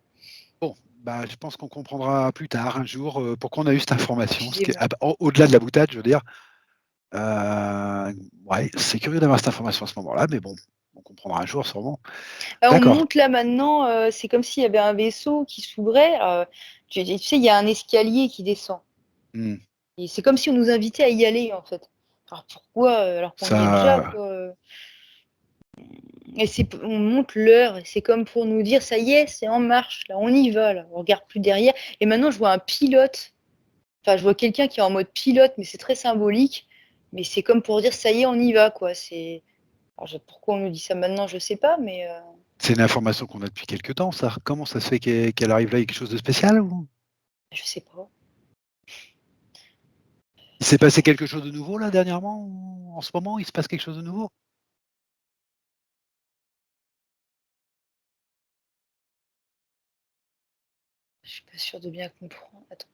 Bon, bah, je pense qu'on comprendra plus tard, un jour, pourquoi on a eu cette information. Ce qui est Excusez-moi. au-delà de la boutade, je veux dire. Ouais, c'est curieux d'avoir cette information à ce moment-là, mais bon, on comprendra un jour sûrement. Bah, on D'accord. monte là maintenant, c'est comme s'il y avait un vaisseau qui s'ouvrait. Tu sais, il y a un escalier qui descend. Mmh. Et c'est comme si on nous invitait à y aller, en fait. Alors pourquoi, alors qu'on y est déjà, Ça quoi. Et on monte l'heure, et c'est comme pour nous dire, ça y est, c'est en marche, là, on y va, là, on regarde plus derrière. Et maintenant, je vois un pilote, enfin, je vois quelqu'un qui est en mode pilote, mais c'est très symbolique. Mais c'est comme pour dire, ça y est, on y va, quoi. Pourquoi on nous dit ça maintenant, je sais pas, mais c'est une information qu'on a depuis quelque temps, ça. Comment ça se fait qu'elle arrive là, il y a quelque chose de spécial ou? je sais pas. Il s'est passé quelque chose de nouveau là dernièrement ou en ce moment, il se passe quelque chose de nouveau? Je suis pas sûre de bien comprendre. Attends.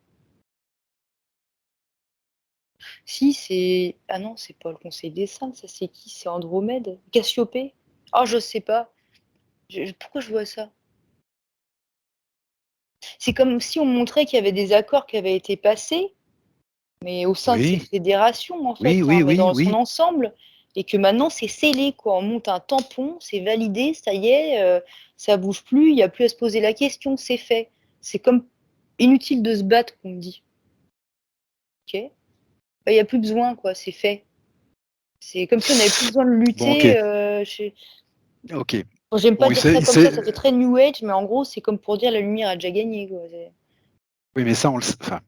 Si, c'est. Ah non, c'est pas le Conseil des Saints, ça c'est qui? C'est Andromède? Cassiopée? Oh, je sais pas. Pourquoi je vois ça? C'est comme si on montrait qu'il y avait des accords qui avaient été passés, mais au sein de cette Oui, fédération, en oui, fait, hein, oui, mais oui, dans son oui. ensemble, et que maintenant c'est scellé, quoi. On monte un tampon, c'est validé, ça y est, ça bouge plus, il n'y a plus à se poser la question, c'est fait. C'est comme inutile de se battre, qu'on me dit. Ok? Bah, il n'y a plus besoin, quoi, c'est fait. C'est comme si on n'avait plus besoin de Bon, OK, lutter. OK. Bon, j'aime pas Bon, dire ça comme ça fait très New Age, mais en gros, c'est comme pour dire la lumière a déjà gagné, quoi. oui, mais ça on le s enfin,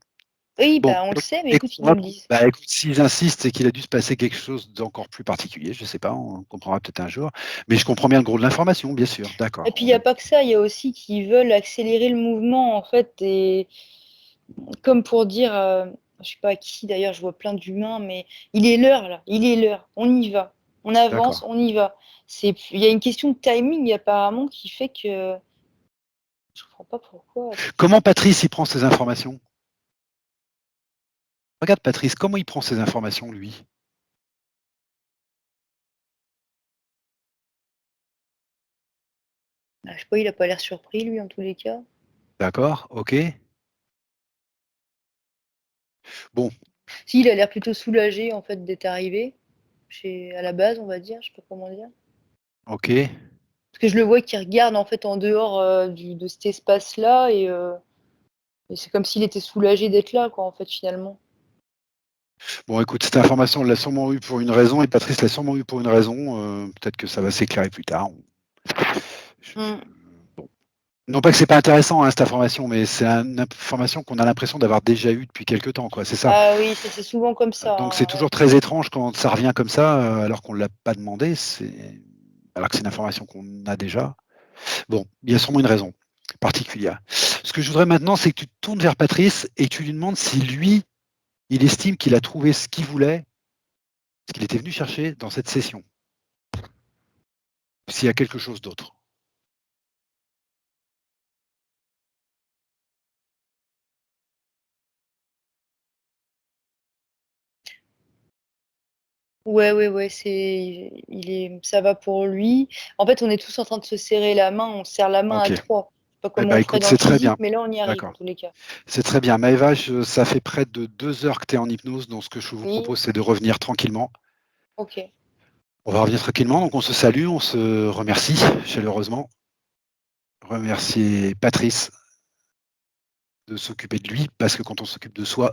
Oui, bon, bah on le écoute sait, mais écoute, écoute, ils on nous va le prendre disent. bah, écoute, s'ils insistent, c'est qu'il a dû se passer quelque chose d'encore plus particulier, je sais pas, on comprendra peut-être un jour. Mais je comprends bien le gros de l'information, bien sûr, Et d'accord. puis il n'y a pas que ça, il y a aussi qu'ils veulent accélérer le mouvement, en fait, et comme pour dire, je sais pas à qui d'ailleurs, je vois plein d'humains, mais il est l'heure là, il est l'heure, on y va, on avance, D'accord. on y va. Il y a une question de timing apparemment qui fait que je comprends pas pourquoi. Comment Patrice, il prend ces informations? Regarde Patrice, comment il prend ces informations lui? Ah, je sais pas, il a pas l'air surpris lui en tous les cas. D'accord, OK. Bon, Si, il a l'air plutôt soulagé en fait d'être arrivé à la base, on va dire, je sais pas comment dire. OK. Parce que je le vois qui regarde en fait en dehors de cet espace-là et c'est comme s'il était soulagé d'être là, quoi, en fait, finalement. Bon écoute, cette information, on l'a sûrement eue pour une raison et Patrice l'a sûrement eue pour une raison, peut-être que ça va s'éclairer plus tard. Je Mm. bon. Non pas que c'est pas intéressant, hein, cette information, mais c'est une information qu'on a l'impression d'avoir déjà eue depuis quelque temps, quoi, c'est ça. Ah oui, ça c'est souvent comme ça, Donc c'est hein, toujours ouais. très étrange quand ça revient comme ça, alors qu'on ne l'a pas demandé, alors que c'est une information qu'on a déjà. Bon, il y a sûrement une raison particulière. Ce que je voudrais maintenant, c'est que tu te tournes vers Patrice et que tu lui demandes si lui, il estime qu'il a trouvé ce qu'il voulait, ce qu'il était venu chercher dans cette session, s'il y a quelque chose d'autre. Ouais, ouais, ouais, ça va pour lui. En fait, on est tous en train de se serrer la main, on se serre la main à OK. trois. Je sais pas Eh comment ben, on ferait écoute, dans le c'est très physique, bien. mais là, on y arrive en D'accord. tous les cas. C'est très bien. Maëva, ça fait près de 2 heures que tu es en hypnose, donc ce que je vous Oui, propose, c'est de revenir tranquillement. ok. On va revenir tranquillement, donc on se salue, on se remercie chaleureusement. Remercier Patrice de s'occuper de lui, parce que quand on s'occupe de soi,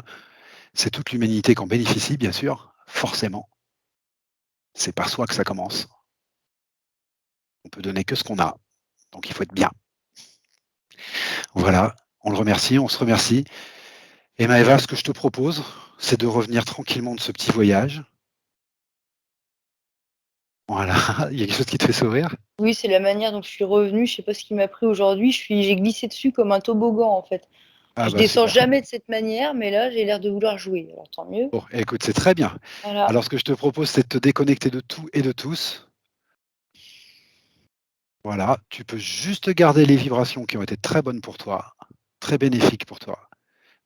c'est toute l'humanité qui en bénéficie, bien sûr, forcément. C'est par soi que ça commence. On peut donner que ce qu'on a, donc il faut être bien. Voilà, on le remercie, on se remercie. Et Maëva, ce que je te propose, c'est de revenir tranquillement de ce petit voyage. Voilà, il y a quelque chose qui te fait sourire? Oui, c'est la manière dont je suis revenue. Je sais pas ce qui m'a pris aujourd'hui. J'ai glissé dessus comme un toboggan, en fait. Ah Je bah descends super. jamais de cette manière, mais là, j'ai l'air de vouloir jouer. Alors tant mieux. Bon, écoute, c'est très bien. Voilà. Alors ce que je te propose, c'est de te déconnecter de tout et de tous. Voilà, tu peux juste garder les vibrations qui ont été très bonnes pour toi, très bénéfiques pour toi,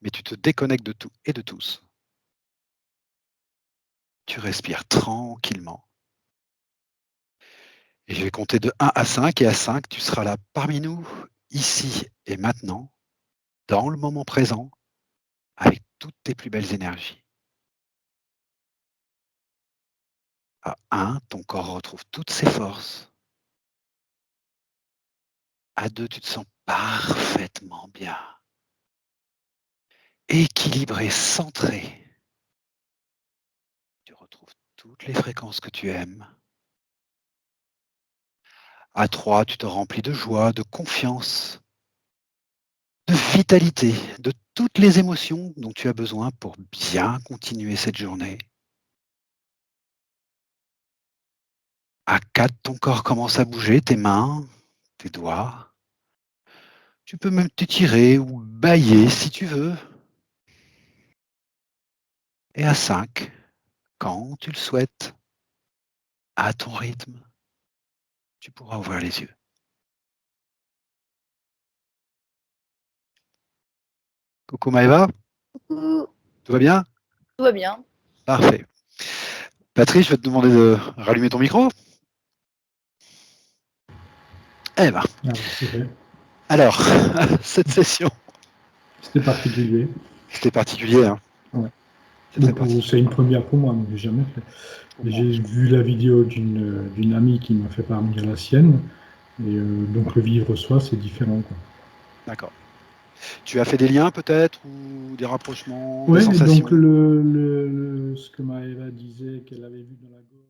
mais tu te déconnectes de tout et de tous. Tu respires tranquillement. Et je vais compter de 1 à 5, et à 5, tu seras là parmi nous, ici et maintenant, dans le moment présent, avec toutes tes plus belles énergies. À 1, ton corps retrouve toutes ses forces. À 2, tu te sens parfaitement bien, équilibré, centré. Tu retrouves toutes les fréquences que tu aimes. À 3, tu te remplis de joie, de confiance, de vitalité, de toutes les émotions dont tu as besoin pour bien continuer cette journée. À 4, ton corps commence à bouger, tes mains, tes doigts. Tu peux même t'étirer ou bâiller si tu veux. Et à 5, quand tu le souhaites, à ton rythme, tu pourras ouvrir les yeux. Coucou Maëva, Coucou. tout va bien? Tout va bien. Parfait. Patrice, je vais te demander de rallumer ton micro. Eh ben, Ah, c'est fait. alors, cette session, C'était particulier. c'était particulier, hein? Ouais. C'est très C'est une particulier. première pour moi, mais j'ai jamais fait. Je Et comprends, j'ai je comprends. vu la vidéo d'une amie qui m'a fait parvenir la sienne. Et donc le vivre soi, c'est différent, quoi. D'accord. Tu as fait des liens peut-être ou des rapprochements, des Ouais, et donc sensations? ce que Maëva disait qu'elle avait vu dans la gorge.